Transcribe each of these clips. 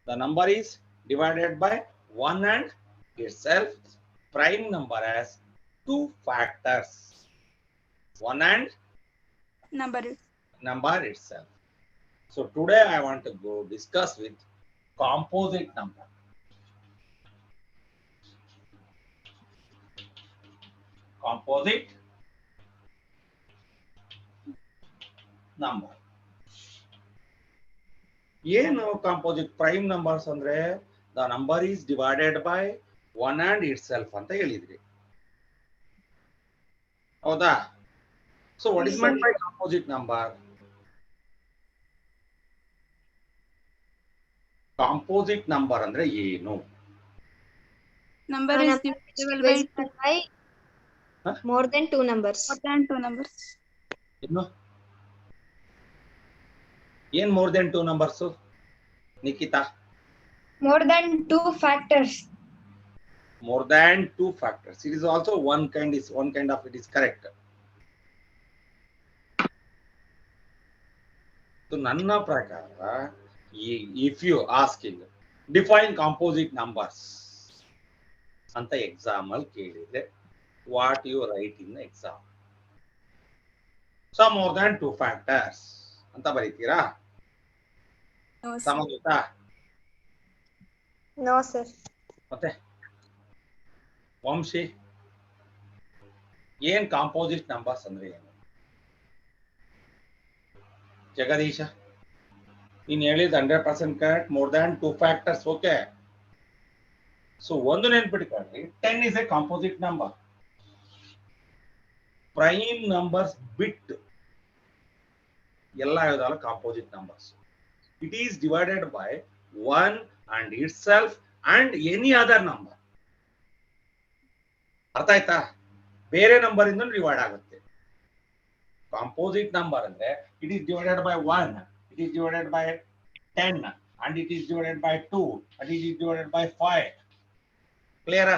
The number is divided by 1 and itself. Prime number has two factors, 1 and number itself. So today I want to go discuss with composite number. Composite number. ಏನು composite prime numbers ಅಂದ್ರೆ the number is divided by 1 and itself ಅಂತ ಹೇಳಿದ್ರಿ, ಹೌದಾ? So what is meant by composite number? Composite number ಅಂದ್ರೆ ಏನು? Number is divisible by more than two numbers. ಇನ್ನು ಏನ್ more than 2 numbers Nikhita? More than two factors. More than 2 factors. It is also one kind of it is correct. So ನನ್ನ ಪ್ರಕಾರ if you asking define composite numbers ಅಂತ exam ಅಲ್ಲಿ ಕೇಳಿದ್ರೆ what you write in the exam? Some more than 2 factors ಅಂತ ಬರೀತೀರಾ? ಸಮಜುತ್ತಾ? No sir. ಮತ್ತೆ ವಂಶಿ ಏನ್ composite numbers ಅಂದ್ರೆ ಏನು? ಜಗದೀಶ ನೀನ್ ಹೇಳಿದ 100% correct, more than 2 factors. Okay, so ಒಂದು ನೆನ್ಪಿಟ್ಕೊಳ್ಳಿ, 10 is a composite number. Prime numbers ಬಿಟ್ ಎಲ್ಲ ಯಾವುದಲ್ಲ composite numbers. It is divided by 1 and itself and any other number. ಅರ್ಥ ಆಯ್ತಾ? ಬೇರೆ ನಂಬರ್ ಇಂದ ಡಿವೈಡ್ ಆಗುತ್ತೆ. ಕಾಂಪೋಸಿಟ್ ನಂಬರ್ ಅಂದ್ರೆ it is divided by 1, it is divided by 10 and it is divided by 2 and it is divided by 5. Clear?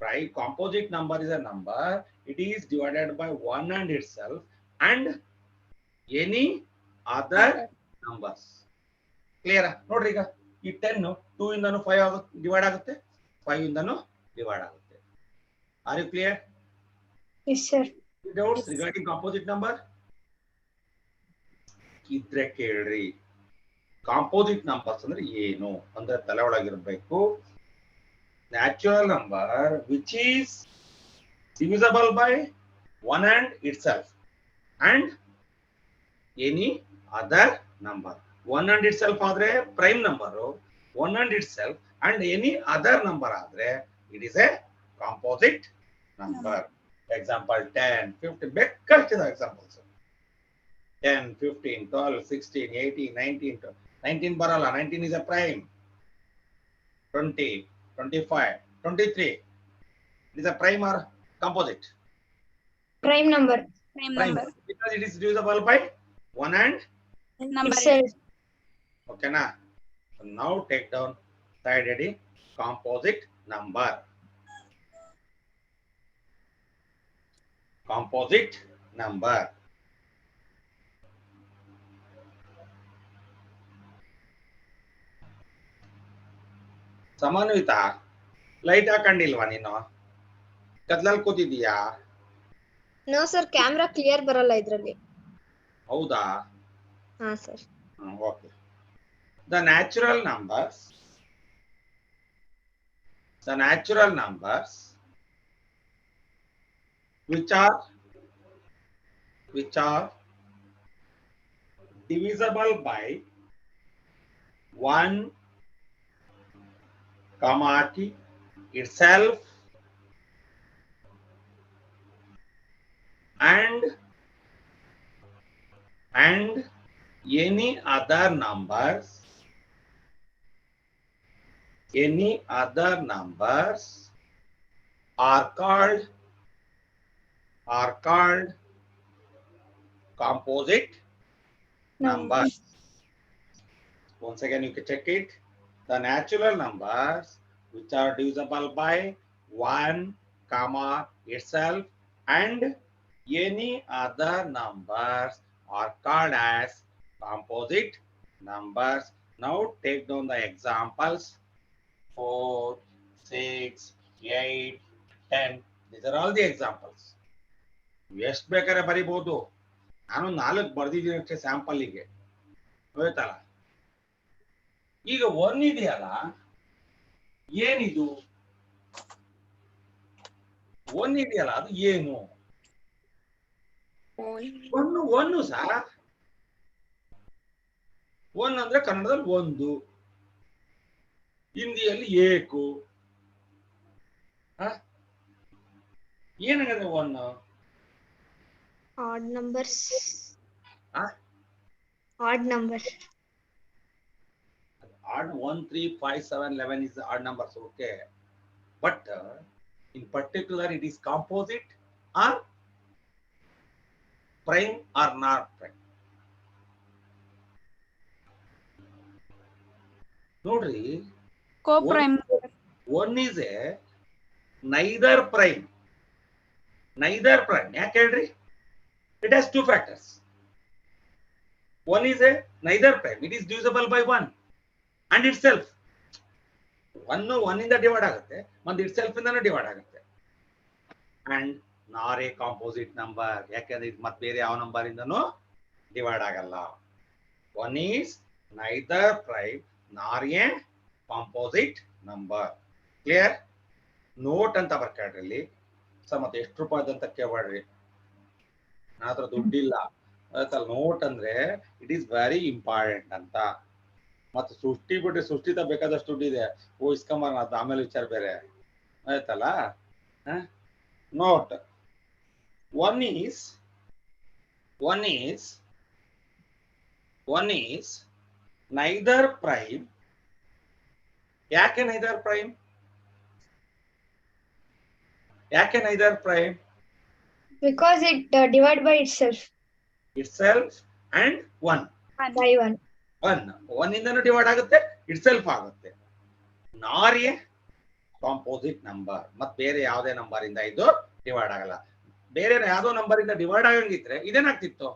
Right? Composite number is a number, it is divided by 1 and itself and any other numbers. Clear? ನೋಡ್ರಿ, ಈಗ ಈ 10 2 ಇಂದನು 5 divide ಆಗುತ್ತೆ, 5 ಇಂದನು divide ಆಗುತ್ತೆ. Are you clear? Yes sir. Doubts regarding composite number ಇದ್ರೆ ಕೇಳ್ರಿ. Composite numbers ಅಂದ್ರೆ ಏನು ಅಂದ್ರೆ ತಲೆ ಒಳಗಿರ್ಬೇಕು. Natural number which is divisible by 1 and itself and any other number. 1 and itself ಆದ್ರೆ prime number, 1 and itself and any other number ಆದ್ರೆ it is a composite number. Example 10, 15 ಬೇಕಾಗ್ತದೆ ಎಕ್ಸಾಂಪಲ್ಸ್. 10, 15, 12, 16, 18, 19, 19 ಬರಲ್ಲ, 19 is a prime. 20, 25, 23 it is a prime or composite? Prime number. Prime because it is divisible by 1 and Itself. okay na? So now take down side ready composite number. Composite number. Samanvita light ಹಾಕೊಂಡಿಲ್ವಾ ನೀನು? ಕತ್ಲಲ್ಲಿ ಕೂತಿದೀಯಾ? No sir, camera clear ಬರಲ್ಲ ಇದ್ರಲ್ಲಿ. ಹೌದಾ? ಹಾ sir. Okay. The natural numbers which are divisible by 1, itself and any other numbers are called composite numbers. Once again you can check it. The natural numbers which are divisible by 1, itself and any other numbers are called as composite numbers. Now take down the examples 4, 6, 8, 10. These are all the examples. ಎಷ್ಟು ಬೇಕಾದ್ರೆ ಬರಿಬಹುದು. ನಾನು 4 ಬರ್ದಿದ್ದೀನಿ ಅಷ್ಟೇ ಸ್ಯಾಂಪಲ್ಗೆ. ಹೋಯ್ತಲ್ಲ. ಈಗ 1 ಇದೆಯಲ್ಲ, ಏನಿದು? 1 ಇದೆಯಲ್ಲ, ಅದು ಏನು? 1 ಸರ್. 1 ಅಂದ್ರೆ ಕನ್ನಡದಲ್ಲಿ 1, ಹಿಂದಿಯಲ್ಲಿ ಏಕು. ಏನಾಗದೆ 1? Odd numbers. Huh? Odd number. Odd 1, 3, 5, 7, 11 is the odd numbers, okay. But in particular, it is composite or prime or not prime. Nodri, Co-prime. 1 is a neither prime. Neither prime. ಯಾಕೆ ಹೇಳ್ರಿ? It has 2 factors. 1 is a neither prime. It is divisible by 1 and itself. 1 ಇಂದ divide ಆಗುತ್ತೆ, ಒಂದು itself ಇಂದನೂ divide ಆಗುತ್ತೆ. And nor a composite number. ಯಾಕಂದ್ರೆ ಇದು ಮತ್ತೆ ಬೇರೆ ಯಾವ ನಂಬರ್ ಇಂದನೂ ಡಿವೈಡ್ ಆಗಲ್ಲ. 1 is neither prime nor a composite number. Clear? Note ಅಂತ ಬರ್ಕಾಡ್ರಿ. ಮತ್ತೆ ಎಷ್ಟು ರೂಪಾಯಿ ಅಂತ ಕೇಳ್ಬೇಡ್ರಿ, ನನ್ನ ಹತ್ರ ದುಡ್ಡಿಲ್ಲ. ನೋಟ್ ಅಂದ್ರೆ ಇಟ್ ಈಸ್ ವೆರಿ ಇಂಪಾರ್ಟೆಂಟ್ ಅಂತ. ಮತ್ತೆ ಸೃಷ್ಟಿ ಬಿಟ್ರೆ ಸೃಷ್ಟಿತ ಬೇಕಾದಷ್ಟು ದುಡ್ಡಿದೆ, ಇಸ್ಕೊಂಬಾರ ಅದು ಆಮೇಲೆ ವಿಚಾರ ಬೇರೆ ಆಯ್ತಲ್ಲ. Note 1 is neither prime. ಯಾಕೆ ನೈದರ್ ಪ್ರೈಮ್? ಯಾಕೆ neither prime? Because it divide by itself. Itself and 1. By 1. 1 ಇಂದನೂ divide ಆಗುತ್ತೆ, itself ಆಗುತ್ತೆ. ನಾರ್ ಎ ಕಾಂಪೋಸಿಟ್ ನಂಬರ್. ಮತ್ತೆ ಬೇರೆ ಯಾವುದೇ ನಂಬರ್ ಇಂದ ಇದು ಡಿವೈಡ್ ಆಗಲ್ಲ. ಬೇರೆ ಯಾವುದೋ ನಂಬರ್ ಇಂದ ಡಿವೈಡ್ ಆಗಂಗಿದ್ರೆ ಇದೇನಾಗ್ತಿತ್ತು?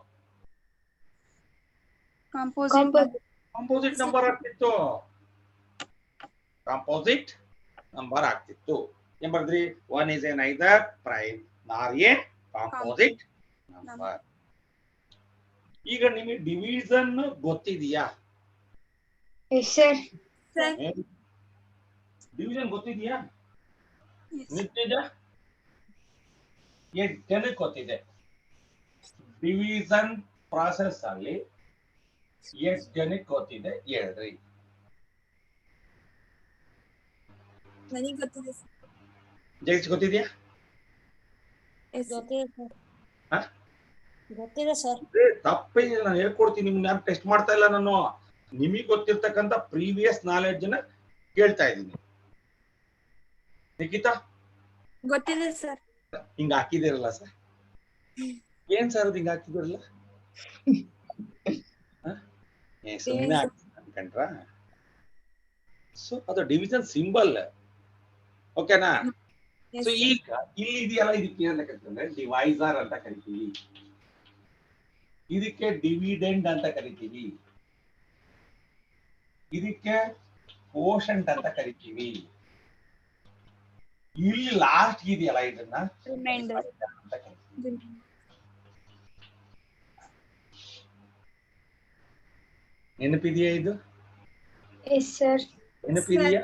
ಕಾಂಪೋಸಿಟ್ ನಂಬರ್ ಆಗ್ತಿತ್ತು. ಕಾಂಪೋಸಿಟ್ ನಂಬರ್ ಆಗ್ತಿತ್ತು. ಏನ್ ಬರ್ದ್ರಿ? 1 is a neither prime nor a composite number. ಈಗ ನಿಮಗೆ ಡಿವಿಷನ್ ಗೊತ್ತಿದೆಯಾ? Yes, sir. ಡಿವಿಷನ್ ಗೊತ್ತಿದೆಯಾ? ನಿತ್ಯಜ ಎಷ್ಟು ಜನಕ್ಕೆ ಗೊತ್ತಿದೆ? ಡಿವಿಷನ್ ಪ್ರಾಸೆಸ್ ಅಲ್ಲಿ ಎಷ್ಟು ಜನಕ್ಕೆ ಗೊತ್ತಿದೆ ಹೇಳ್ರಿ. ನನಗೆ ಗೊತ್ತಿದೆ ಸರ್. ಜಗತ್ ಗೊತ್ತಿದೆಯಾ? ಗೊತ್ತಿದೆ ಸರ್. ತಪ್ಪೇನಿಲ್ಲ, ನಾನು ಹೇಳ್ಕೊಡ್ತೀನಿ. ನಿಮ್ಗೆ ನಾನು ಟೆಸ್ಟ್ ಮಾಡ್ತಾ ಇಲ್ಲ. ನಾನು ನಿಮಗೆ ಗೊತ್ತಿರ್ತಕ್ಕಂಥ ಪ್ರೀವಿಯಸ್ ನಾಲೆಡ್ಜ್ ನ ಕೇಳ್ತಾ ಇದ್ದೀನಿ. ನಿಖಿತಾ ಗೊತ್ತಿದೆ ಸರ್. ಹಿಂಗ ಹಾಕಿದಿರಲ್ಲ ಸರ್? ಏನ್ ಸರ್ ಅದು ಹಿಂಗ ಹಾಕಿದಿರಲ್ಲ? ಸುಮ್ಮನೆ ಅನ್ಕೊಂಡ್ರ? ಸೊ ಅದು ಡಿವಿಷನ್ ಸಿಂಬಲ್, ಓಕೆನಾ? ಸೊ ಈಗ ಇಲ್ಲಿ ಇದೆಯಲ್ಲ, ಇದಕ್ಕೆ ಏನಂತ ಕರಿತೀವಿ? ಡಿವೈಸರ್ ಅಂತ ಕರಿತೀವಿ. ಇದಕ್ಕೆ ಡಿವಿಡೆಂಡ್ ಅಂತ ಕರಿತೀವಿ. ಇದಕ್ಕೆ ಕೋಶಂಟ್ ಅಂತ ಕರಿತೀವಿ. ಇಲ್ಲಿ ಲಾಸ್ಟ್ ಇದೆಯಲ್ಲ, ಇದನ್ನ ರಿಮೈಂಡರ್ ಅಂತ ಕರಿತೀವಿ. ನೆನಪಿದೆಯಾ ಇದು? Yes, sir. ನೆನಪಿದೆಯಾ?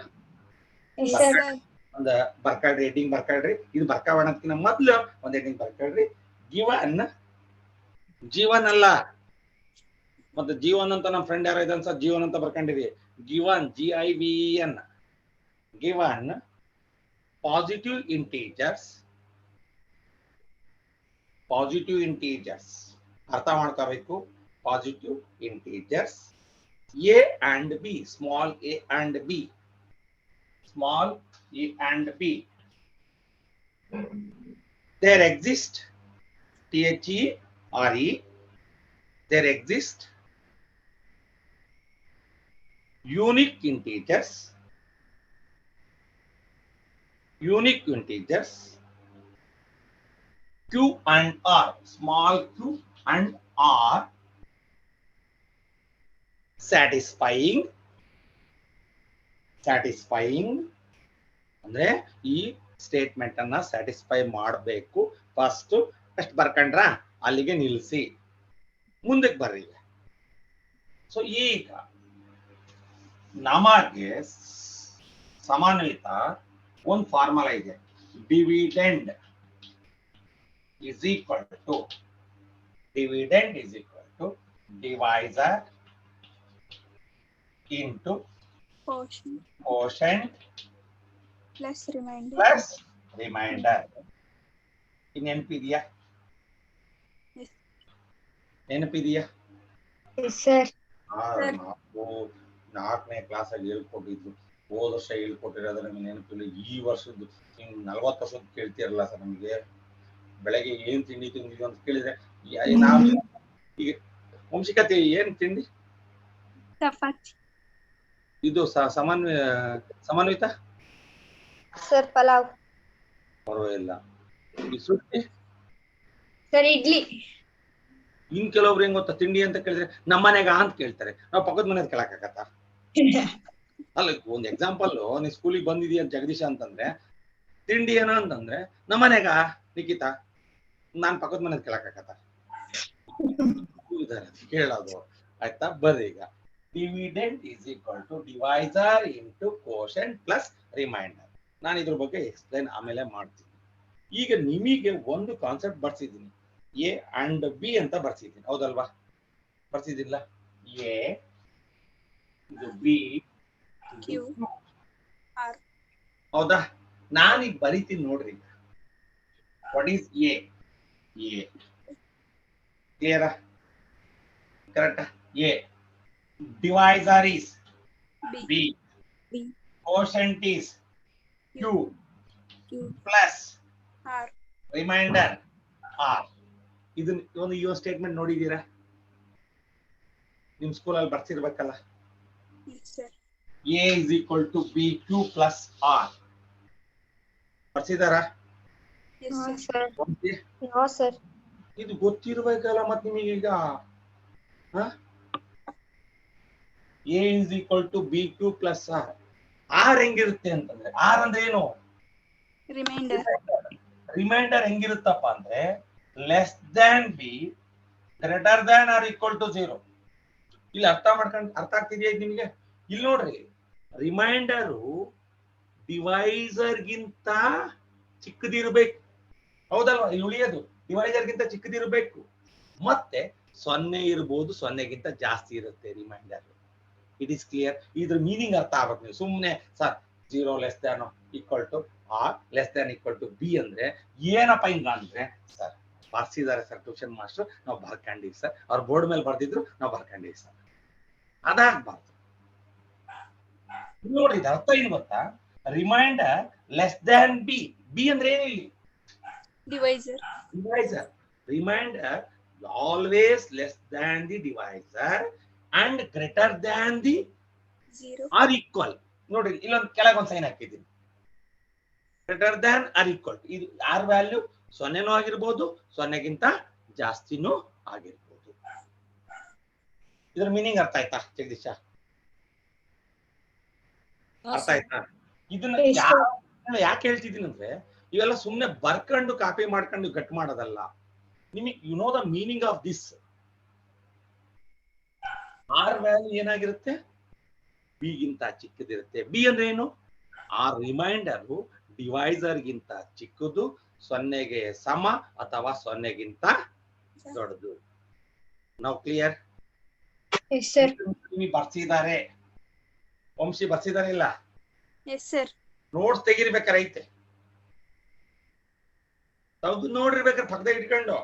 Yes, sir. ಒಂದ್ ಬರ್ಕಾಡ್ರಿ, ಹೆಡ್ಡಿಂಗ್ ಬರ್ಕಾಡ್ರಿ. ಇದು ಬರ್ಕಾವಣಕ್ಕಿಂತ ಮೊದ್ಲು ಒಂದ್ ಹೆಡ್ಡಿಂಗ್ ಬರ್ಕಾಡ್ರಿ. ಜೀವನ್ ಅಲ್ಲ, ಮತ್ತೆ ಜೀವನ್ ಅಂತ ನಮ್ಮ ಫ್ರೆಂಡ್ ಯಾರೋ ಇದ್ದಾನೆ ಸರ್, ಜೀವನ್ ಅಂತ ಬರ್ಕೊಂಡಿರಿ. Given, GIVEN. Given positive integers. ಅರ್ಥ ಮಾಡ್ಕೋಬೇಕು. Positive integers A and B, small a and b, there exist, THERE, there exist unique integers, Q and R, small q and R, satisfying satisfying ಅಂದ್ರೆ ಈ statement ಅನ್ನ satisfy ಮಾಡಬೇಕು. First ಅಷ್ಟು ಬರ್ಕೊಂಡ್ರ ಅಲ್ಲಿಗೆ ನಿಲ್ಲಿಸಿ ಮುಂದಕ್ಕೆ ಬರ್ರಿ. ಸೊ ಈಗ ನಮಗೆ ಸಮಾನ್ವಿತ ಒಂದು ಫಾರ್ಮುಲಾ ಇದೆ. Dividend is equal to divisor into quotient plus remainder. plus remainder. ನೆನಪಿದೆಯಾ? ಸರ್ ನಾವು 4ನೇ ಕ್ಲಾಸ್ ಅಲ್ಲಿ ಹೇಳ್ಕೊಟ್ಟಿದ್ರು. ಹೋದ ವರ್ಷ ಹೇಳ್ಕೊಟ್ಟಿರೋದು ನಮಗೆ ನೆನಪಿಲ್ಲ. ಈ ವರ್ಷದ್ದು 40 ವರ್ಷದ ಕೇಳ್ತಿರಲ್ಲ ಸರ್. ನಮಗೆ ಬೆಳಗ್ಗೆ ಏನ್ ತಿಂಡಿ ತಿಂದಿದ್ವಿ ಅಂತ ಕೇಳಿದ್ರೆ ನಾವು ಈಗ ವಂಶಿಕತೆ ಏನ್ ತಿಂಡಿ? ಚಪಾತಿ. ಇದು ಸಮನ್ವಿತ ಸರ್ ಪಲಾವ್. ಪರವಾಗಿಲ್ಲ. ಈ ಸೃಷ್ಟಿ ಸರ್ ಇಡ್ಲಿ. ಇನ್ ಕೆಲವ್ರು ಹೆಂಗ್ ಗೊತ್ತಾ, ತಿಂಡಿ ಅಂತ ಕೇಳಿದ್ರೆ ನಮ್ಮನೆಗ ಅಂತ ಕೇಳ್ತಾರೆ. ನಾವು ಪಕ್ಕದ ಮನೆಯದ್ ಕೇಳಕ್ಕಾಗತ್ತಾ? ಅಲ್ಲ, ಒಂದ್ ಎಕ್ಸಾಂಪಲ್, ನೀ ಸ್ಕೂಲಿಗೆ ಬಂದಿದೀಯ ಜಗದೀಶ ಅಂತಂದ್ರೆ ತಿಂಡಿ ಏನೋ ಅಂತಂದ್ರೆ ನಮ್ಮನೆಗ ನಿಖಿತಾ, ನಾನ್ ಪಕ್ಕದ ಮನೆಯದ್ ಕೇಳಕ್ಕಾಗತ್ತಾ? ಕೇಳೋದು ಆಯ್ತಾ? ಬರ್ರಿ ಈಗ dividend is equal to divisor into quotient plus remainder. ನಾನು ಇದ್ರ ಬಗ್ಗೆ ಎಕ್ಸ್ಪ್ಲೈನ್ ಆಮೇಲೆ ಮಾಡ್ತೀನಿ. ಈಗ ನಿಮಗೆ ಒಂದು ಕಾನ್ಸೆಪ್ಟ್ ಬರ್ಸಿದ್ದೀನಿ, ಎ ಅಂಡ್ ಬಿ ಅಂತ ಬರ್ಸಿದ್ದೀನಿ. ಹೌದಲ್ವಾ? ಬರ್ಸಿದಿಲ್ಲ? ಎ ಇದು ಬಿ ಕ್ಯೂ ಆರ್. ಹೌದಾ? ನಾನೀಗ ಬರಿತೀನಿ ನೋಡ್ರಿ. What is A? ಎ ಕ್ಲಿಯರಾ? ಕರೆಕ್ಟಾ? A divisor is B, quotient is Q plus remainder R. ಇದನ್ನ ಈ ಸ್ಟೇಟ್ಮೆಂಟ್ ನೋಡಿದೀರಾ? ನಿಮ್ ಸ್ಕೂಲಲ್ಲಿ ಬರ್ಸಿರ್ಬೇಕಲ್ಲ. A is equal to BQ plus R. ಬರ್ಸಿದಾರಾ? ಇದು ಗೊತ್ತಿರ್ಬೇಕಲ್ಲ ಮತ್ತೆ ನಿಮಗೀಗ. A is equal to BQ plus R. R ಹೆಂಗಿರುತ್ತೆ ಅಂತಂದ್ರೆ, R ಅಂದ್ರೆ ಏನು? ರಿಮೈಂಡರ್ ಹೆಂಗಿರುತ್ತಪ್ಪ ಅಂದ್ರೆ less than b greater than or equal to 0. ಇಲ್ಲಿ ಅರ್ಥ ಆಗ್ತಿದೆಯಾ ನಿಮ್ಗೆ? ಇಲ್ಲಿ ನೋಡ್ರಿ, ರಿಮೈಂಡರು ಡಿವೈಸರ್ ಗಿಂತ ಚಿಕ್ಕದಿರ್ಬೇಕು. ಹೌದಲ್ವಾ? ಇಲ್ಲಿ ಉಳಿಯೋದು ಡಿವೈಸರ್ ಗಿಂತ ಚಿಕ್ಕದಿರ್ಬೇಕು. ಮತ್ತೆ 0 ಇರ್ಬೋದು, 0ಗಿಂತ ಜಾಸ್ತಿ ಇರುತ್ತೆ ರಿಮೈಂಡರ್. It is clear? ಇದ್ರ ಮೀನಿಂಗ್ ಅರ್ಥ ಆಗ್ಬೇಕು. ನೀವು ಸುಮ್ಮನೆ sir 0 less than equal to r less than equal to b ಅಂದ್ರೆ ಏನಪ್ಪ ಹಿಂಗ ಅಂದ್ರೆ, ಸರ್ ಬರ್ಸಿದ್ದಾರೆ ಸರ್ ಟ್ಯೂಷನ್ ಮಾಸ್ಟರ್, ನಾವು ಬರ್ಕೊಂಡಿವಿ ಸರ್, ಅವ್ರ ಬೋರ್ಡ್ ಮೇಲೆ ಬರ್ದಿದ್ರು ನಾವು ಬರ್ಕೊಂಡಿವಿ ಸರ್. ಅದಾಗಬಾರ್ದು. ನೋಡಿ, ಇದು ಅರ್ಥ ಏನು ಗೊತ್ತಾ? Remainder less than b. B ಅಂದ್ರೆ ಏನಿಲ್ಲ, divisor. Remainder always less than the divisor and greater than the 0 or equal. ನೋಡ್ರಿ, ಇಲ್ಲೊಂದು ಕೆಳಗೊಂದು ಸೈನ್ ಹಾಕಿದ್ದೀನಿ. greater than or equal. ಇದು ಆರ್ ವ್ಯಾಲ್ಯೂ 0ನೂ ಆಗಿರ್ಬೋದು, 0ಗಿಂತ ಜಾಸ್ತಿನೂ ಆಗಿರ್ಬೋದು. ಇದ್ರ ಮೀನಿಂಗ್ ಅರ್ಥ ಆಯ್ತಾ ಜಗದೀಶ? ಅರ್ಥ ಆಯ್ತಾ? ಇದನ್ನ ಯಾಕೆ ಹೇಳ್ತಿದ್ದೀನಿ ಅಂದ್ರೆ, ಇವೆಲ್ಲ ಸುಮ್ನೆ ಬರ್ಕೊಂಡು ಕಾಪಿ ಮಾಡ್ಕೊಂಡು ಕಟ್ ಮಾಡೋದಲ್ಲ. ನಿಮಗೆ you know the meaning of this. R value ಏನಾಗಿರುತ್ತೆ? ಬಿ ಗಿಂತ ಚಿಕ್ಕದಿರುತ್ತೆ. ಬಿ ಅಂದ್ರೆ ಏನು? ಆರ್ ರಿಮೈಂಡರ್ ಡಿವೈಸರ್ ಗಿಂತ ಚಿಕ್ಕದು, 0ಗೆ ಸಮ ಅಥವಾ 0ಗಿಂತ ದೊಡ್ಡದು. ನಾವು ಕ್ಲಿಯರ್? ಬರ್ಸಿದ್ದಾರೆ, ವಂಶಿ ಬರ್ಸಿದಾರೆ ಇಲ್ಲ? ನೋಟ್ಸ್ ತೆಗಿರ್ಬೇಕಾರೆ ಐತೆ, ತೆಗೆದು ನೋಡಿರ್ಬೇಕಾರೆ ಪಕ್ಕದಾಗ ಇಟ್ಕೊಂಡು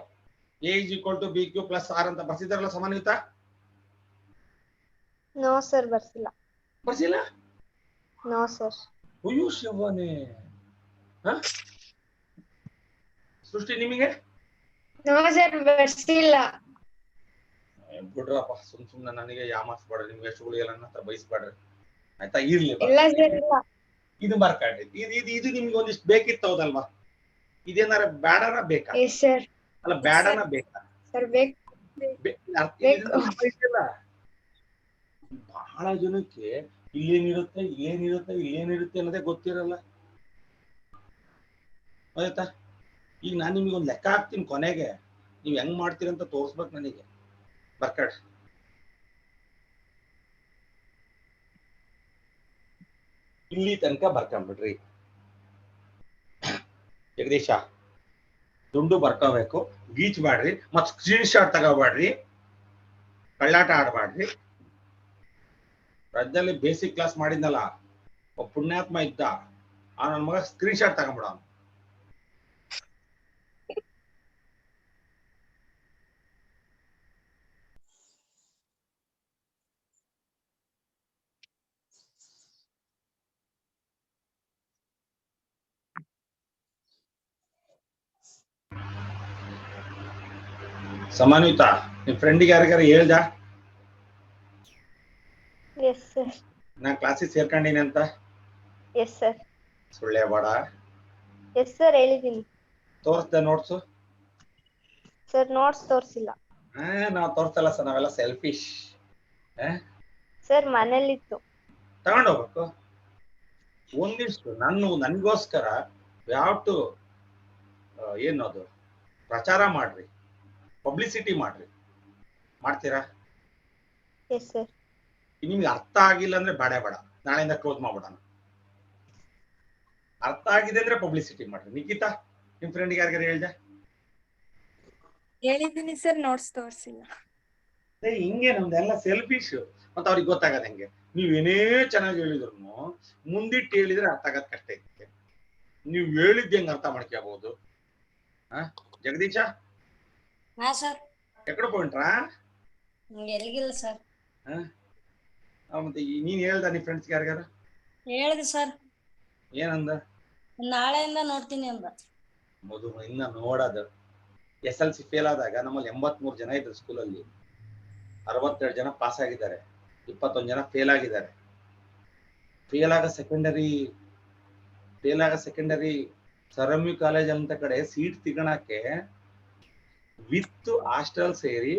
A is equal to B Q plus R ಅಂತ ಬರ್ಸಿದಾರಲ್ಲ ಸಮಾನಯುತ? ನೋ ಸರ್, ಬರ್ಸಿಲ್ಲ. No sir. ಅಯ್ಯೋ ಶಿವನೇ. ಸೃಷ್ಟಿ ನಿಮಗೆ? No sir, ಬರ್ಸಿಲ್ಲ. ಬಿಡ್ರಪ್ಪ, ಸುಮ್ನೆ ನನಗೆ ಯಾಮಾರಿಸ್ಬೇಡ್ರಿ. ನಿಮ್ಗೆ ಎಷ್ಟು ಉಳಿಯಲ್ಲ ಹತ್ರ ಬಯಸ್ಬೇಡ್ರಿ ಆಯ್ತಾ? ಇರ್ಲಿ, ಇದು ಬರ್ಕಾಡ್ರಿ. ಇದು ನಿಮ್ಗೆ ಒಂದಿಷ್ಟು ಬೇಕಿತ್ತು, ಹೌದಲ್ವಾ? ಇದೇನಾರ ಬೇಡನ ಬೇಕಾ? ಅಲ್ಲ, ಬೇಡನ ಬೇಕಾ? ಬಹಳ ಜನಕ್ಕೆ ಇಲ್ಲೇನಿರುತ್ತೆ ಇಲ್ಲೇನಿರುತ್ತೆ ಅನ್ನೋದೇ ಗೊತ್ತಿರಲ್ಲ. ಆಯ್ತಾ? ಈಗ ನಾನು ನಿಮಗೆ ಒಂದು ಲೆಕ್ಕ ಹಾಕ್ತೀನಿ, ಕೊನೆಗೆ ನೀವು ಹೆಂಗ್ ಮಾಡ್ತೀರಂತ ತೋರಿಸ್ಬೇಕು ನನಗೆ. ಬರ್ಕಡ್ ಇಲ್ಲಿ ತನಕ ಬರ್ಕೊಂಡ್ಬಿಡ್ರಿ ಜಗದೀಶ. ದುಂಡು ಬರ್ಕೋಬೇಕು, ಗೀಚ್ ಮಾಡ್ರಿ, ಮತ್ ಸ್ಕ್ರೀನ್ ಶಾಟ್ ತಗೋಬೇಡ್ರಿ, ಕಳ್ಳಾಟ ಆಡ್ಬಾಡ್ರಿ. ರಜದಲ್ಲಿ ಬೇಸಿಕ್ ಕ್ಲಾಸ್ ಮಾಡಿದ್ನಲ್ಲ, ಒಬ್ಬ ಪುಣ್ಯಾತ್ಮ ಇದ್ದ, ಆ ನನ್ನ ಮಗ ಸ್ಕ್ರೀನ್ ಶಾಟ್ ತಗೊಂಡ್ಬಿಡ. ಸಮಾನ್ವಿತ, ನಿಮ್ ಫ್ರೆಂಡಿಗೆ ಯಾರಿಗಾರ ಹೇಳ್ದ ಎಸ್ ಸರ್. ನಾ ಕ್ಲಾಸಿಗೆ ಸೇರ್ಕೊಂಡಿನಿ ಅಂತ? Yes sir. ಸುಳ್ಳೆ ಬೇಡ. ಎಸ್ ಸರ್ ಹೇಳಿದೀನಿ. ತೋರಿಸ್ದೆ ನೋಟ್ಸು? ಸರ್ ನೋಟ್ಸ್ ತೋರಿಸಿಲ್ಲ. ನಾವ್ ತೋರಿಸಲ್ಲ ಸರ್, ನಾವೆಲ್ಲ ಸೆಲ್ಫಿಶ್. ಸರ್ ಮನೇಲಿತ್ತು. ತಗೊಂಡೋಗ್ಬೇಕು. ಒಂದಿಷ್ಟು ನನ್ಗೋಸ್ಕರ ಯಾವತ್ತು ಏನದು ಪ್ರಚಾರ ಮಾಡ್ರಿ, ಪಬ್ಲಿಸಿಟಿ ಮಾಡ್ರಿ. ಮಾಡ್ತೀರಾ? Yes sir. ನಿಮ್ಗೆ ಅರ್ಥ ಆಗಿಲ್ಲ ಅಂದ್ರೆ ಬೇಡ, ನಾಳೆಯಿಂದ ಕ್ಲೋಸ್ ಮಾಡ್ಬಿಡೋಣ. ಅರ್ಥ ಆಗಿದೆ ಅಂದ್ರೆ ಪಬ್ಲಿಸಿಟಿ ಮಾಡ್ರಿ. ನಿಖಿತಾ, ನಿಮ್ ಫ್ರೆಂಡ್ಗೆ ಯಾರಿಗಾರ ಹೇಳ್ದೆ? ಹೇಳಿದ್ದೀನಿ ಸರ್, ನೋಟ್ಸ್ ತೋರಿಸಿಲ್ಲ. ಹಿಂಗೆ ನಮ್ದೆಲ್ಲ ಸೆಲ್ಫಿಶ್. ಮತ್ತೆ ಅವ್ರಿಗೆ ಗೊತ್ತಾಗದ ಹೆಂಗೆ? ನೀವೇನೇ ಚೆನ್ನಾಗಿ ಹೇಳಿದ್ರು ಮುಂದಿಟ್ಟು ಹೇಳಿದ್ರೆ ಅರ್ಥ ಆಗದ್ ಕಷ್ಟ ಐತೆ. ನೀವು ಹೇಳಿದ್ದೆ ಹೆಂಗ್ ಅರ್ಥ ಮಾಡ್ಕೋಬಹುದು? ಜಗದೀಶ ಎಕಡೆ ಹೋಗ್ಬಿಟ್ರಾ? ಎಲ್ಲಿಗಿಲ್ಲ ಸರ್. ಮತ್ತೆ ನೀನ್ ಹೇಳ್ದ ನಿಮ್ ಫ್ರೆಂಡ್ಸ್ ಯಾರಿಗಾರ? ಹೇಳಿದೆ ಸರ್. ಏನಂದ? ನಾಳೆಯಿಂದ ನೋಡ್ತೀನಿ ಅಂದ. ಮಧು ಇನ್ನ ನೋಡೋದು. SLC ಫೇಲ್ ಆದಾಗ ನಮ್ಮಲ್ಲಿ 83 ಜನ ಇದ್ರು ಸ್ಕೂಲಲ್ಲಿ. 62 ಜನ ಪಾಸ್ ಆಗಿದ್ದಾರೆ, 21 ಜನ ಫೇಲ್ ಆಗಿದ್ದಾರೆ. ಫೇಲ್ ಆಗ ಸೆಕೆಂಡರಿ ಸರಮ್ಯು ಕಾಲೇಜ್ ಅಂತ ಕಡೆ ಸೀಟ್ ತಿಗಣಕ್ಕೆ ವಿತ್ ಹಾಸ್ಟೆಲ್ ಸೇರಿ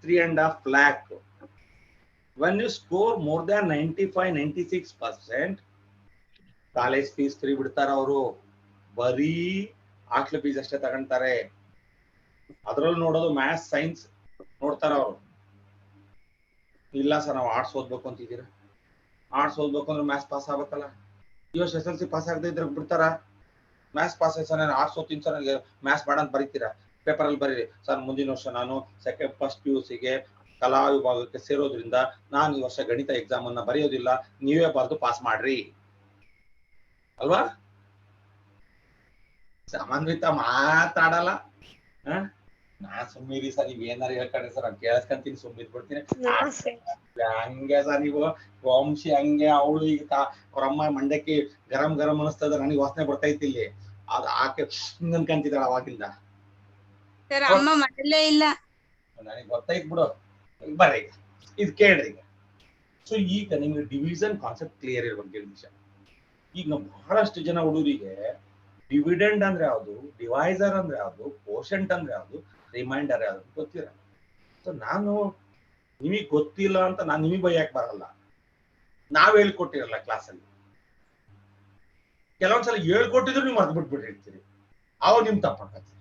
3.5 lakh. When you score more than 95-96%, college fees free ಬಿಡ್ತಾರ ಅವರು. ಬರೀ ಹಾಸ್ಟೆಲ್ ಫೀಸ್ ಅಷ್ಟೇ ತಗೊಂತಾರೆ. ಅದ್ರಲ್ಲಿ ನೋಡೋದು ಮ್ಯಾಥ್ಸ್ ಸೈನ್ಸ್ ನೋಡ್ತಾರ ಅವರು. ಇಲ್ಲ ಸರ್ ನಾವು ಆರ್ಟ್ಸ್ ಓದ್ಬೇಕು ಅಂತಿದ್ದೀರಾ, ಆರ್ಟ್ಸ್ ಓದ್ಬೇಕು ಅಂದ್ರೆ ಮ್ಯಾಥ್ಸ್ ಪಾಸ್ ಆಗ್ಬೇಕಲ್ಲ. ಇವತ್ತು SLC ಪಾಸ್ ಆಗದೆ ಇದ್ರೆ ಬಿಡ್ತಾರ? ಮ್ಯಾಥ್ಸ್ ಪಾಸ್ ಆಯ್ತು ಸರ್, ನಾನು ಆರ್ಟ್ಸ್ ಓದ್ತೀನಿ ಸರ್, ನನಗೆ ಮ್ಯಾಥ್ಸ್ ಬೇಡ ಅಂತ ಬರೀತೀರಾ? ಪೇಪರಲ್ಲಿ ಬರೀರಿ ಸರ್, ಮುಂದಿನ ವರ್ಷ ನಾನು ಫಸ್ಟ್ PUCಗೆ ಕಲಾ ವಿಭಾಗಕ್ಕೆ ಸೇರೋದ್ರಿಂದ ನಾನು ಈ ವರ್ಷ ಗಣಿತ ಎಕ್ಸಾಮ್ ಅನ್ನ ಬರೆಯೋದಿಲ್ಲ, ನೀವೇ ಬರೆದು ಪಾಸ್ ಮಾಡ್ರಿ ಅಲ್ವಾ? ಸಮನ್ವಿತ ಮಾತಾಡಲ್ಲ. ನಾ ಸುಮ್ಮನಿರಿ ಸರ್, ನೀವ್ ಏನಾರು ಹೇಳ್ಕೊಂಡ್ರಿ ಸರ್, ನಾನು ಕೇಳಿಸ್ಕೊಂತೀನಿ, ಸುಮ್ಮನಿದ್ ಬಿಡ್ತೀನಿ. ಹಂಗೆ ಸರ್ ನೀವು ವಂಶಿ ಹಂಗೆ, ಅವಳು ಈಗ ಅವ್ರಮ್ಮ ಮಂಡಕ್ಕಿ ಗರಂ ಅನಿಸ್ತದ, ನನಗೆ ವಾಸನೆ ಬರ್ತಾ ಇಲ್ಲಿ. ಅದ್ ಆಕೆ ಹಿಂಗ್ ಅನ್ಕೊಂತಿದ್ದಾಳ ಅವಾಗಿಂದ. ಸರ್ ಅಮ್ಮ ಮನೇಲೇ ಇಲ್ಲ. ನನಗೆ ಗೊತ್ತಾಯ್ತು ಬಿಡು. ಬರ್ರಿ ಇದು ಕೇಳ್ರಿ ಈಗ. ಸೊ ಈಗ ನಿಮ್ಗೆ ಡಿವಿಷನ್ ಕಾನ್ಸೆಪ್ಟ್ ಕ್ಲಿಯರ್ ಇರ್ಬೇಕು ನಿಮಿಷ. ಈಗ ನಾವು ಬಹಳಷ್ಟು ಜನ ಹುಡುಗರಿಗೆ ಡಿವಿಡೆಂಡ್ ಅಂದ್ರೆ ಯಾವುದು, ಡಿವೈಸರ್ ಅಂದ್ರೆ ಯಾವುದು, ಕೋಶೆಂಟ್ ಅಂದ್ರೆ ಯಾವುದು, ರಿಮೈಂಡರ್ ಯಾವುದು ಗೊತ್ತಿರಲ್ಲ. ಸೊ ನಾನು ನಿಮಗ್ ಗೊತ್ತಿಲ್ಲ ಅಂತ ನಾನು ನಿಮಗ್ ಬೈಯಕ್ ಬರಲ್ಲ, ನಾವ್ ಹೇಳ್ಕೊಟ್ಟಿರಲ್ಲ ಕ್ಲಾಸಲ್ಲಿ. ಕೆಲವೊಂದ್ಸಲ ಹೇಳ್ಕೊಟ್ಟಿದ್ರು ನೀವು ಮರ್ತು ಬಿಟ್ಬಿಟ್ಟಿರ್ತೀರಿ, ಅವಾಗ ನಿಮ್ ತಪ್ಪಾಕತ್ತೀರಿ.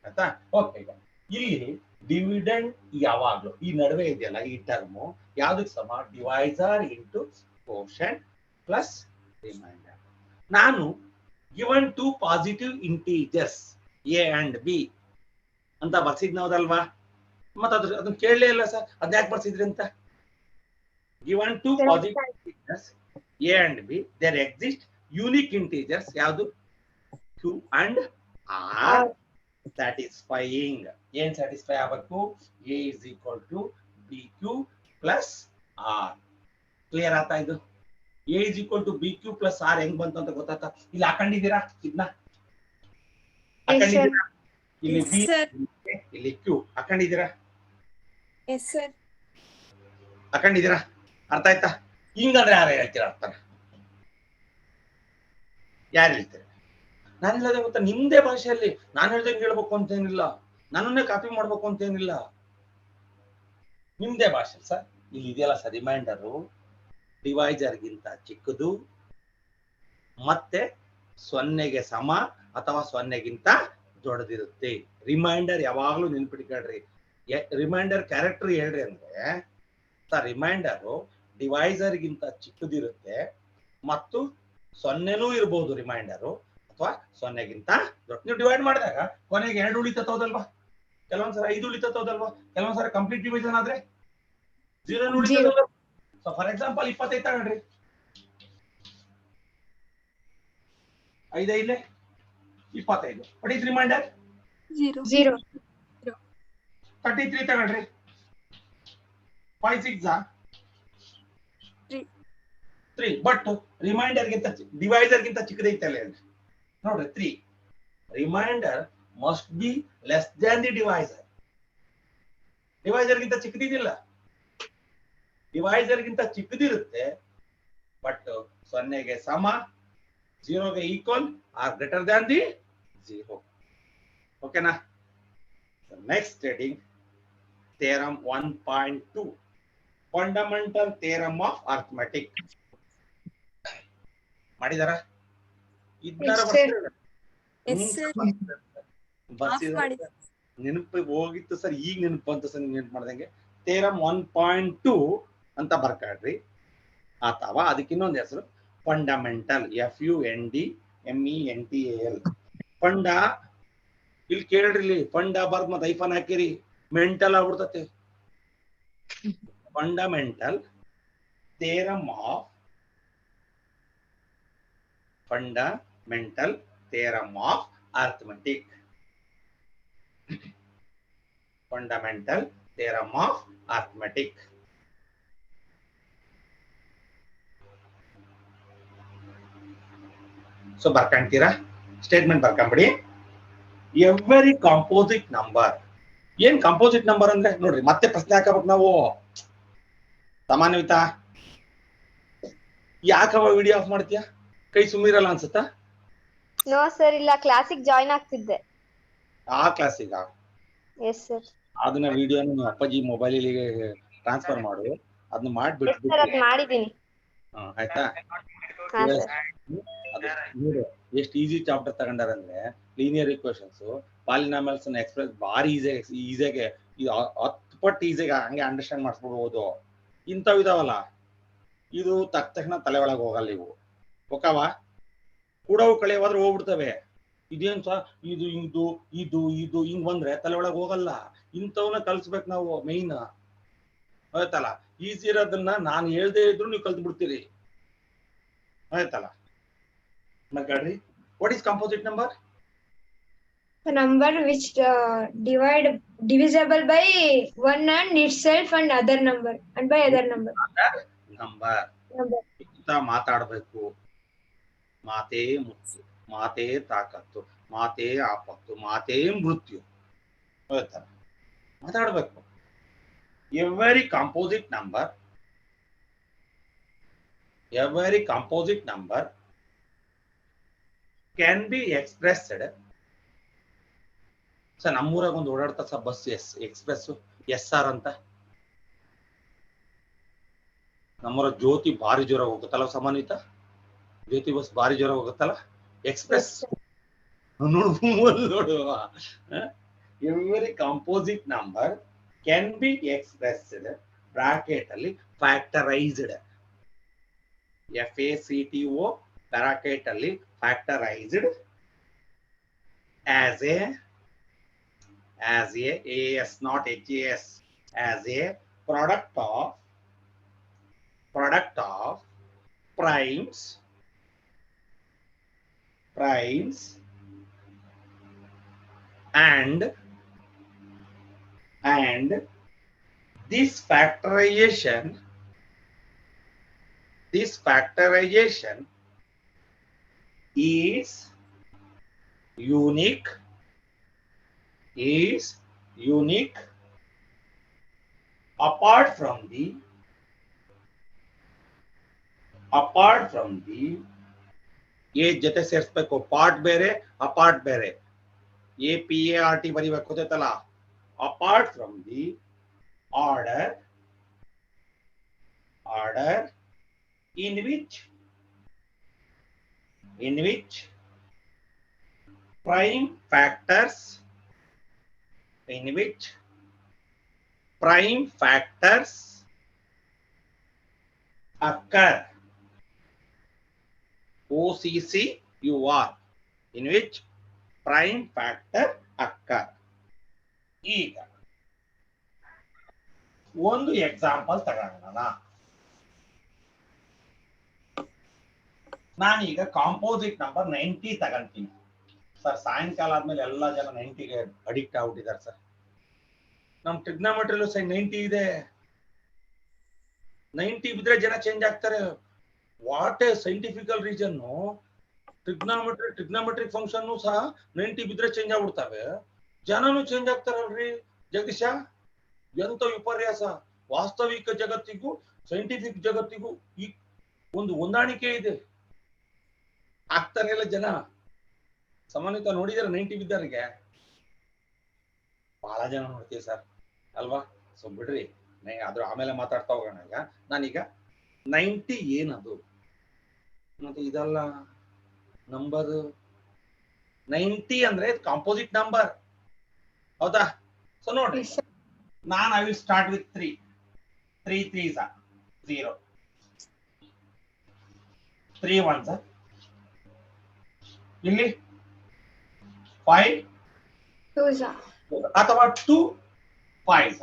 ಆಯ್ತಾ? ಓಕೆ, ಈಗ ಇಲ್ಲಿ ಡಿವಿಡೆಂಡ್ ಯಾವಾಗ್ಲೂ ಈ ನಡುವೆ ಇದೆಯಲ್ಲ ಈ ಟರ್ಮು ಯಾವ್ದಕ್ಕೆ ಸಮ? Divisor into quotient plus remainder. ನಾನು given two positive integers a and b ಅಂತ ಬರ್ಸಿದ್ನೌದಲ್ವಾ? ಮತ್ತೆ ಅದನ್ನ ಕೇಳಲೇ ಇಲ್ಲ ಸರ್, ಅದ್ ಯಾಕೆ ಬರ್ಸಿದ್ರಿ ಅಂತ? given two positive integers a and b, there exist unique integers ಯಾವುದು? q and r. satisfying. ಏನ್ ಸ್ಯಾಟಿಸ್ಫೈ ಆಗಬೇಕು? a is equal to bq plus r. Clear ಆಯ್ತಾ? ಇದು a is equal to bq plus r ಹೆಂಗ್ ಬಂತು ಅಂತ ಗೊತ್ತಾಯ್ತಾ? ಇಲ್ಲಿ ಹಾಕೊಂಡಿದ್ದೀರಾ? ಇದನ್ನ ಹಾಕೊಂಡಿದ್ದೀರಾ? ಇಲ್ಲಿ b, ಇಲ್ಲಿ q ಹಾಕೊಂಡಿದ್ದೀರಾ? Yes sir. ಹಾಕೊಂಡಿದ್ದೀರಾ? ಅರ್ಥ ಆಯ್ತಾ? ಹಿಂಗಂದ್ರೆ ಯಾರು ಹೇಳ್ತೀರಾ ಅರ್ಥ? ಯಾರು ಹೇಳ್ತೀರಾ? ನಾನು ಹೇಳೋದೇ ಗೊತ್ತಾ, ನಿಮ್ದೇ ಭಾಷೆಯಲ್ಲಿ ನಾನು ಹೇಳ್ದಂಗೆ ಹೇಳ್ಬೇಕು ಅಂತೇನಿಲ್ಲ, ನನ್ನನ್ನೇ ಕಾಪಿ ಮಾಡ್ಬೇಕು ಅಂತೇನಿಲ್ಲ, ನಿಮ್ದೇ ಭಾಷೆ ಸರ್. ಇಲ್ಲಿ ಇದೆಯಲ್ಲ ಸರ್ ರಿಮೈಂಡರು, ಡಿವೈಸರ್ಗಿಂತ ಚಿಕ್ಕದು ಮತ್ತೆ 0ಗೆ ಸಮ ಅಥವಾ 0ಗಿಂತ ದೊಡ್ಡದಿರುತ್ತೆ. ರಿಮೈಂಡರ್ ಯಾವಾಗ್ಲೂ ನೆನ್ಪಿಟ್ಕೊಳ್ರಿ. ರಿಮೈಂಡರ್ ಕ್ಯಾರೆಕ್ಟರ್ ಹೇಳ್ರಿ ಅಂದ್ರೆ ರಿಮೈಂಡರು ಡಿವೈಸರ್ಗಿಂತ ಚಿಕ್ಕದಿರುತ್ತೆ ಮತ್ತು 0ನೂ ಇರಬಹುದು ರಿಮೈಂಡರು ಅಥವಾ 0ಗಿಂತ ದೊಡ್ಡ. ನೀವು ಡಿವೈಡ್ ಮಾಡಿದಾಗ ಕೊನೆಗೆ 2 ಉಳಿತದಲ್ವಾ, ಕೆಲವೊಂದ್ಸಲ 5 ಉಳಿತದಲ್ವಾ, ಕೆಲವೊಂದ್ಸಲ ಕಂಪ್ಲೀಟ್ ಡಿವಿಷನ್ ಆದ್ರೆ 0 ಉಳಿತದಲ್ವಾ. ಸೊ ಫಾರ್ ಎಕ್ಸಾಂಪಲ್ 25 ತಗೊಳ್ರಿ, 5 5 25. What is reminder? 0. 33 ತಗೊಳ್ರಿ, 5 6 3. ಬಟ್ ರಿಮೈಂಡರ್ಗಿಂತ ಡಿವೈಸರ್ಗಿಂತ ಚಿಕ್ಕದೈತಲ್ಲ ನೋಡ್ರಿ 3. Remainder must be less than the divisor. ಡಿವೈಸರ್ಗಿಂತ ಚಿಕ್ಕದಿಲ್ಲ, ಡಿವೈಸರ್ಗಿಂತ ಚಿಕ್ಕದಿರುತ್ತೆ ಬಟ್ 0ಗೆ ಸಮ, 0ಗೆ equal or greater than the 0. ಓಕೆನಾ? Next reading theorem 1.2 fundamental theorem of arithmetic. ಮಾಡಿದಾರ? ನೆನಪು ಹೋಗಿತ್ತು ಸರ್, ಈಗ ನೆನಪು ಅಂತ ಸರ್ ನೆನಪು ಮಾಡ್ದಂಗೆ. ಥಿಯರಮ್ 1.2 ಅಂತ ಬರ್ಕಾಡ್ರಿ. ಅಥವಾ ಅದಕ್ಕೆ ಇನ್ನೊಂದು ಹೆಸರು ಫಂಡಮೆಂಟಲ್, FUNDMENTAL. ಫಂಡ ಇಲ್ಲಿ ಕೇಳ್ರಿ, ಇಲ್ಲಿ ಫಂಡ ಬರ್ದ್ ಮತ್ತೆ ಐಫನ್ ಹಾಕಿರಿ, ಮೆಂಟಲ್ ಆಗ್ಬಿಡ್ತತೆ. Fundamental theorem of fundamental theorem of arithmetic. Fundamental theorem of arithmetic. So ಬರ್ಕಂತೀರಾ? ಸ್ಟೇಟ್ಮೆಂಟ್ ಬರ್ಕೊಂಬಿಡಿ. Every composite number. ಏನ್ ಕಾಂಪೋಸಿಟ್ ನಂಬರ್ ಅಂದ್ರೆ ನೋಡ್ರಿ, ಮತ್ತೆ ಪ್ರಶ್ನೆ ಹಾಕಬೇಕು ನಾವು. ಸಾಮಾನ್ಯವಿತಾ ಯಾಕವ ವಿಡಿಯೋ ಆಫ್ ಮಾಡ್ತೀಯಾ? ಕೈ ಸುಮ್ಮಿರಲ್ಲ ಅನ್ಸುತ್ತಾ? ನೋ ಸರ್, ಇಲ್ಲ, ಕ್ಲಾಸಿಗೆ ಜಾಯಿನ್ ಆಗ್ತಿದ್ದೆ. ಆ ಕ್ಲಾಸಿಗ? Yes sir. ಅದನ್ನ ವಿಡಿಯೋನ ಅಪ್ಪಾಜಿ ಮೊಬೈಲಿಗೆ ಟ್ರಾನ್ಸ್ಫರ್ ಮಾಡು, ಅದನ್ನ ಮಾಡ್ಬಿಟ್ಟು ಮಾಡಿದೀನಿ. ಆಯ್ತಾ? ನೋಡು ಎಷ್ಟು ಈಸಿ ಚಾಪ್ಟರ್ ತಗೊಂಡಾರ ಅಂದ್ರೆ ಲೀನಿಯರ್ ಈಕ್ವೇಷನ್ಸ್, ಪಾಲಿನಾಮಿಯಲ್ಸ್ ಎಕ್ಸ್ಪ್ರೆಸ್ ಭಾರಿ ಈಸಿಯಾಗಿ 10 ಪಟ್ಟು ಈಸಿಯಾಗಿ ಹಂಗೆ ಅಂಡರ್ಸ್ಟ್ಯಾಂಡ್ ಮಾಡಿಸ್ಬಿಡ್ಬೋದು. ಇಂಥವು ಇದಾವಲ್ಲ, ಇದು ತಕ್ಷಣ ತಲೆ ಒಳಗೆ ಹೋಗಲ್ಲ. ಇವು ಒಕ್ಕವ ಕೂಡವು ಕಳೆಯೋದ್ರೆ ಹೋಗ್ಬಿಡ್ತವೆ. ಇದೇನ್ ಸಹ ಇದು ಇದು ಇದು ಇದು ಹಿಂಗ್ ಬಂದ್ರೆ ತಲೆ ಒಳಗೆ ಹೋಗಲ್ಲ. ಇಂಥವನ್ನ ಕಲ್ಸ್ಬೇಕು ನಾವು ಮೈನ್. ಆಯ್ತಲ್ಲ? ಈಸಿ ಇರೋದನ್ನ ನಾನು ಹೇಳ್ದೇ ಇದ್ರು ನೀವು ಕಲ್ತ್ ಬಿಡ್ತೀರಿ. ಆಯ್ತಲ್ಲ? ಮಾಡ್ರಿ. What is composite number? Number which divisible by one and itself and other number and by other number. Number ಇಂತ ಮಾತಾಡ್ಬೇಕು. ಮಾತೇ ಮುತ್ತು, ಮಾತೇ ತಾಕತ್ತು, ಮಾತೇ ಆಪತ್ತು, ಮಾತೇ ಮೃತ್ಯು. ಆಯ್ತಾ? ಮಾತಾಡ್ಬೇಕು. Every composite number can be expressed. Sir ನಮ್ಮೂರಾಗ ಒಂದು ಓಡಾಡ್ತಾ ಸರ್ ಬಸ್ ಎಕ್ಸ್ಪ್ರೆಸ್ SR ಅಂತ. ನಮ್ಮೂರ ಜ್ಯೋತಿ ಭಾರಿ ಜೋರ ಹೋಗುತ್ತಲ್ಲ ಸಮಾನಿತ, ಜ್ಯೋತಿ ಬಸ್ ಭಾರಿ ಜೋರ ಹೋಗುತ್ತಲ್ಲ ಎಕ್ಸ್ಪ್ರೆಸ್. ನೋಡುವ every composite number can be expressed bracket ಅಲ್ಲಿ ಫ್ಯಾಕ್ಟರೈಸ್ಡ್, FACTO ಬ್ರಾಕೆಟ್ ಅಲ್ಲಿ ಫ್ಯಾಕ್ಟರೈಸ್ಡ್ as a AS not HAS, as a product of primes and this factorization is unique apart from the age ಜೊತೆ ಸೇರಿಸಬೇಕು. ಪಾರ್ಟ್ ಬೇರೆ, apart ಬೇರೆ. APART ಬರಿಬೇಕು ಗೊತ್ತಲ್ಲ. Apart from the order in which prime factors occur. OCCUR, in which prime factor occur. ಈಗ ಒಂದು example ತಗೋಣ. ನಾನೀಗ ಕಾಂಪೋಸಿಟ್ ನಂಬರ್ 90 ತಗೊಂತೀನಿ ಸರ್. ಸಾಯಂಕಾಲ ಆದ್ಮೇಲೆ ಎಲ್ಲ ಜನ 90ಗೆ ಅಡಿಕ್ಟ್ ಆಗ್ಬಿಟ್ಟಿದ್ದಾರೆ ಸರ್. ನಮ್ ಟ್ರಿಗ್ನೋಮೆಟ್ರಿಲೂ ಸಹ 90 ಇದೆ. 90 ಬಿದ್ರೆ ಜನ ಚೇಂಜ್ ಆಗ್ತಾರೆ. What A scientifical reason. Trigonometric function ಸಹ 90 ಬಿದ್ರೆ ಚೇಂಜ್ ಆಗ್ಬಿಡ್ತಾವೆ, ಜನನು ಚೇಂಜ್ ಆಗ್ತಾರಲ್ರಿ ಜಗದೀಶ. ಎಂತ ವಿಪರ್ಯಾಸ. ವಾಸ್ತವಿಕ ಜಗತ್ತಿಗೂ ಸೈಂಟಿಫಿಕ್ ಜಗತ್ತಿಗೂ ಈ ಒಂದು ಹೊಂದಾಣಿಕೆ ಇದೆ. ಆಗ್ತಾರೆ ಎಲ್ಲ ಜನ. ಸಾಮಾನ್ಯತ ನೋಡಿದಾರೆ 90 ಬಿದ್ದವರಿಗೆ ಬಹಳ ಜನ ನೋಡ್ತೀವಿ ಸರ್ ಅಲ್ವಾ. ಸೊ ಬಿಡ್ರಿ, ಅದ್ರ ಆಮೇಲೆ ಮಾತಾಡ್ತಾ ಹೋಗೋಣ. ಈಗ ನಾನೀಗ 90 ಏನದು ಮತ್ತೆ ಇದಲ್ಲ ನಂಬರ್. 90 ಅಂದ್ರೆ ಕಾಂಪೋಸಿಟ್ ನಂಬರ್, ಹೌದಾ? ಸೊ ನೋಡ್ರಿ, I will start with 3. 3 3s are 0. 3 1s are ಇಲ್ಲಿ 5 2s ಅಥವಾ 2 5s.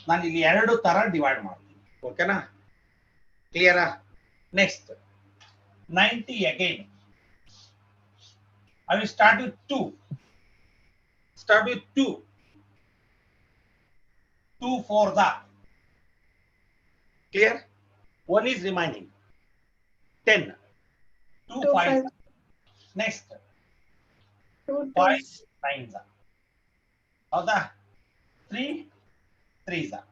ನಾನು ಇಲ್ಲಿ 2 ತರ ಡಿವೈಡ್ ಮಾಡ್ತೀನಿ. ಓಕೆನಾ? ಕ್ಲಿಯರಾ? Next 90 again. I will start with 2. 2 4s are clear. 1 is remaining. 10. 2 5s. Next 2 5 2s 9s are. ಹೌದಾ? 3 3s are.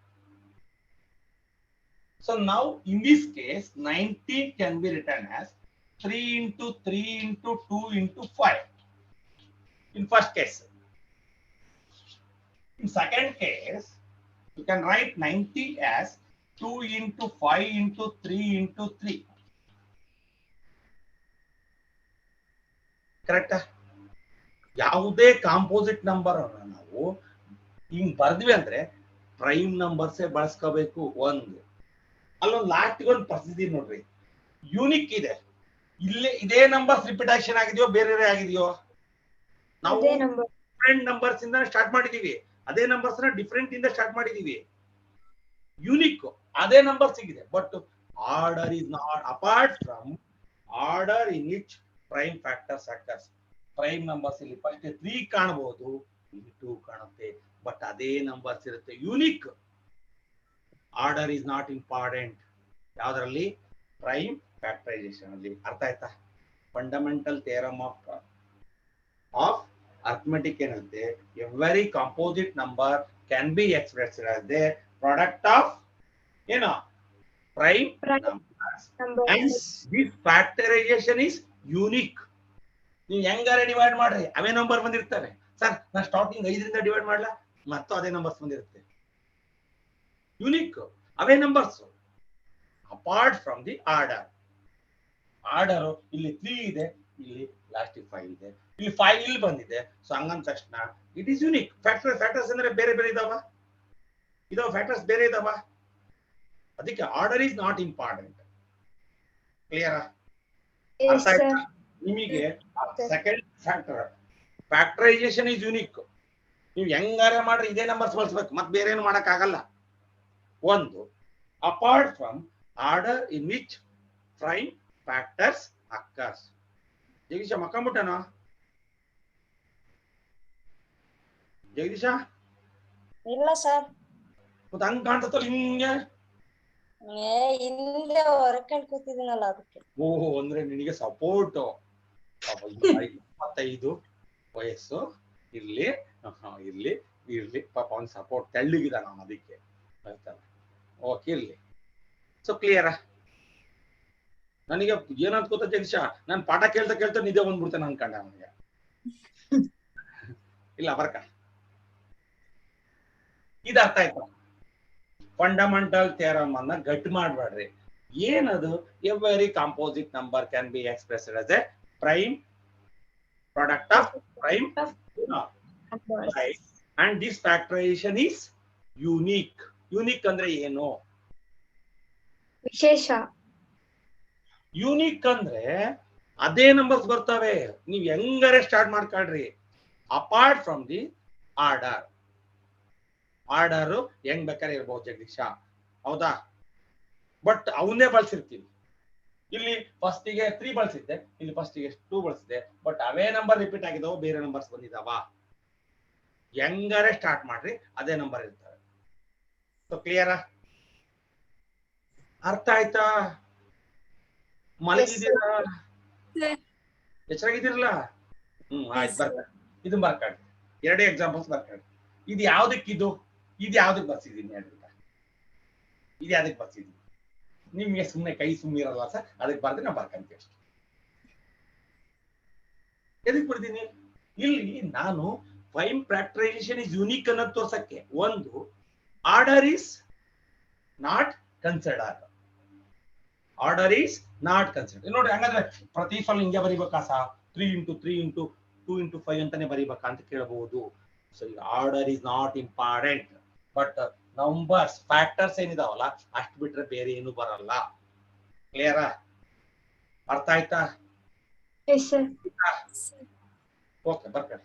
So now in this case 90 can be written as 3 into 3 into 2 into 5 in first case. In second case you can write 90 as 2 into 5 into 3 into 3. ಕರೆಕ್ಟಾ? ಯಾವುದೇ composite number ನಾವು ಹಿಂಗ್ ಬರ್ದ್ವಿ ಅಂದ್ರೆ prime ನಂಬರ್ಸೇ ಬಳಸ್ಕೋಬೇಕು. ಒಂದು ಅಲ್ಲೊಂದು ಲಾಸ್ಟ್ಗೆ ಒಂದು ಪರಿಸ್ಥಿತಿ ನೋಡ್ರಿ, ಯೂನಿಕ್ ಇದೆ. ಇಲ್ಲೇ ಇದೇ ನಂಬರ್ಸ್ ರಿಪಿಟೇಷನ್ ಆಗಿದೆಯೋ ಬೇರೆ ಆಗಿದೆಯೋ? ನಾವು ಅದೇ ನಂಬರ್. ಡಿಫರೆಂಟ್ ನಂಬರ್ಸ್ ಇಂದ ಸ್ಟಾರ್ಟ್ ಮಾಡಿದೀವಿ, ಅದೇ ನಂಬರ್ಸ್ ನ ಡಿಫರೆಂಟ್ ಇಂದ ಸ್ಟಾರ್ಟ್ ಮಾಡಿದೀವಿ. ಯೂನಿಕ್ ಅದೇ ನಂಬರ್ ಸಿಗಿದೆ, but order is not apart from order in which prime factors occurs. Prime numbers ಇಲ್ಲಿ ಫಸ್ಟ್ 3 ಕಾಣಬಹುದು, ಇಲ್ಲಿ 2 ಕಾಣುತ್ತೆ, ಬಟ್ ಅದೇ ನಂಬರ್ಸ್ ಇರುತ್ತೆ. Unique. Order is not important. ಯಾವ್ದ್ರಲ್ಲಿ? ಪ್ರೈಮ್ ಫ್ಯಾಕ್ಟರೈಸೇಷನ್ ಅಲ್ಲಿ. ಅರ್ಥ ಆಯ್ತಾ? ಫಂಡಮೆಂಟಲ್ ಥಿಯರಮ್ ಆಫ್ ಅರ್ಥಮೆಟಿಕ್ ಏನಂತೆ, every composite number can be expressed as the product of ಏನು prime numbers and this factorisation is unique. ನೀವು ಹೆಂಗಾರೆ ಡಿವೈಡ್ ಮಾಡ್ರಿ ಅವೇ ನಂಬರ್ ಬಂದಿರ್ತವೆ. ಸರ್ ನಾನು ಸ್ಟಾರ್ಟಿಂಗ್ 5ರಿಂದ ಡಿವೈಡ್ ಮಾಡ್ಲಾ, ಮತ್ತು ಅದೇ ನಂಬರ್ಸ್ ಬಂದಿರುತ್ತೆ. Unique away numbers apart from the order. Order ಇಲ್ಲಿ 3 ಇದೆ, ಇಲ್ಲಿ ಲಾಸ್ಟ್ 5 ಇದೆ, ಇಲ್ಲಿ 5 ಇಲ್ಲಿ ಬಂದಿದೆ. ಸೊ ಹಂಗಂದ ತಕ್ಷಣ ಇಟ್ ಈಸ್ ಯೂನಿಕ್. ಫ್ಯಾಕ್ಟರ್ಸ್ ಅಂದ್ರೆ ಬೇರೆ ಬೇರೆ ಇದಾವ, ಫ್ಯಾಕ್ಟರ್ಸ್ ಬೇರೆ ಇದಾವ. ಅದಕ್ಕೆ ಆರ್ಡರ್ ಈಸ್ ನಾಟ್ ಇಂಪಾರ್ಟೆಂಟ್. ಕ್ಲಿಯರಾ? ಅರ್ಥ ಆಯ್ತಾ ನಿಮಗೆ? Second factor factorisation is unique. ನೀವು ಹೆಂಗಾರೆ ಮಾಡ್ರಿ ಇದೇ ನಂಬರ್ಸ್ ಬಳಸ್ಬೇಕು, ಮತ್ತೆ ಬೇರೆ ಏನು ಮಾಡಕ್ ಆಗಲ್ಲ. ಒಂದು apart from order in which prime factors occurs. Jagadish ಮಕ್ಕಂಬಿಟ್ಟನ? ಜಗದೀಶ ಇಲ್ಲ ಸರ್. ಮತ್ತೆ ಹಂಗ್ ಕಾಣ್ತಲ್ಲ ಹಿಂಗೆ. ಹಿಂದೆ ಹೊರಕಂಡ್ ಕೂತಿದ್ದೀನಲ್ಲ ಅದಕ್ಕೆ. ಓಹೋ, ಅಂದ್ರೆ ನಿನಗೆ ಸಪೋರ್ಟ್. 25 ವಯಸ್ಸು ಇರ್ಲಿ, ಇರ್ಲಿ ಪಾಪ ಅವ್ನ್ ಸಪೋರ್ಟ್ ತೆಳ್ಳಗಿದ ನಾನು ಅದಕ್ಕೆ ಆಯ್ತಲ್ಲ. ಓಕೆ, ಇರ್ಲಿ. ಸೊ ಕ್ಲಿಯರಾ? ನನಗೆ ಏನಂತ ಗೊತ್ತಾ ಜಗದೀಶ, ನಾನು ಪಾಠ ಕೇಳ್ತಾ ನಿದ್ದೆ ಬಂದ್ಬಿಡ್ತೇನೆ ಅನ್ಕೊಂಡೆ ನನಗೆ. ಇಲ್ಲ ಬರ್ಕ ಇದು ಅರ್ಥ ಆಯ್ತು. ಫಂಡಮೆಂಟಲ್ ಥಿಯರಮ್ ಅನ್ನ ಗಟ್ಟಿ ಮಾಡ್ಬೇಡ್ರಿ. ಏನದು? Every composite number can be expressed as A prime product of prime right, and this factorization is unique. Unique ಅಂದ್ರೆ ಏನು? ವಿಶೇಷ. ಯೂನಿಕ್ ಅಂದ್ರೆ ಅದೇ ನಂಬರ್ಸ್ ಬರ್ತವೆ, ನೀವ್ ಹೆಂಗಾರೆ ಸ್ಟಾರ್ಟ್ ಮಾಡ್ಕೊಳ್ರಿ. Apart from the order, order ಹೆಂಗ್ ಬೇಕಾದ್ರೆ ಇರ್ಬೋದು ಜಗದೀಶ, ಹೌದಾ? ಬಟ್ ಅವನ್ನೇ ಬಳಸಿರ್ತೀವಿ. ಇಲ್ಲಿ ಫಸ್ಟಿಗೆ 3 ಬಳಸಿದ್ದೆ, ಇಲ್ಲಿ ಫಸ್ಟಿಗೆ 2 ಬಳಸಿದೆ, ಬಟ್ ಅವೇ ನಂಬರ್ ರಿಪೀಟ್ ಆಗಿದಾವ, ಬೇರೆ ನಂಬರ್ಸ್ ಬಂದಿದಾವ. ಹೆಂಗಾರೆ ಸ್ಟಾರ್ಟ್ ಮಾಡ್ರಿ ಅದೇ ನಂಬರ್ ಇರ್ತವೆ. ಸೊ ಕ್ಲಿಯರಾ? ಅರ್ಥ ಆಯ್ತಾ? ಮಲಗಿದ್ದೀರಾ? ಎಚ್ಚರಾಗಿದ್ದೀರಲ್ಲ? ಆಯ್ತು, ಬರ್ತಾರೆ. ಇದು ಬರ್ಕಾಡಿ, 2 ಎಕ್ಸಾಂಪಲ್ಸ್ ಬರ್ಕಾಡಿ. ಇದು ಯಾವ್ದಕ್ಕಿದು? ಇದು ಯಾವ್ದಕ್ ಬರ್ಸಿದೀನಿ ಹೇಳ್ರಿ? ಇದು ಯಾವ್ದಕ್ ಬರ್ಸಿದೀನಿ? ನಿಮ್ಗೆ ಸುಮ್ಮನೆ ಕೈ ಸುಮ್ಮಿರಲ್ಲ ಸರ್, ಅದಕ್ಕೆ ಬರ್ದೆ ನಾವು ಬರ್ಕಂತೀವಿ ಅಷ್ಟೇ. ಎದಕ್ ಬರ್ತೀನಿ? ಇಲ್ಲಿ ನಾನು ಪ್ರೈಮ್ ಫ್ಯಾಕ್ಟರೈಸೇಷನ್ ಇಸ್ ಯೂನಿಕ್ ಅನ್ನೋದು ತೋರ್ಸಕ್ಕೆ. ಒಂದು, order is not considered. Order is not considered. ನೋಡಿ, ಹಂಗಾದ್ರೆ ಪ್ರತಿ ಸಲ ಹಿಂಗೆ ಬರೀಬೇಕಾ ಸಾ? 3 × 3 × 2 × 5 ಅಂತಾನೆ ಬರೀಬೇಕಾ ಅಂತ ಕೇಳಬಹುದು. So order is not important, but numbers factors ಏನಿದಾವಲ್ಲ ಅಷ್ಟು ಬಿಟ್ರೆ ಬೇರೆ ಏನು ಬರಲ್ಲ. ಕ್ಲಿಯರಾ? ಅರ್ಥ ಆಯ್ತಾ? ಓಕೆ, ಬರ್ಕಡಿ.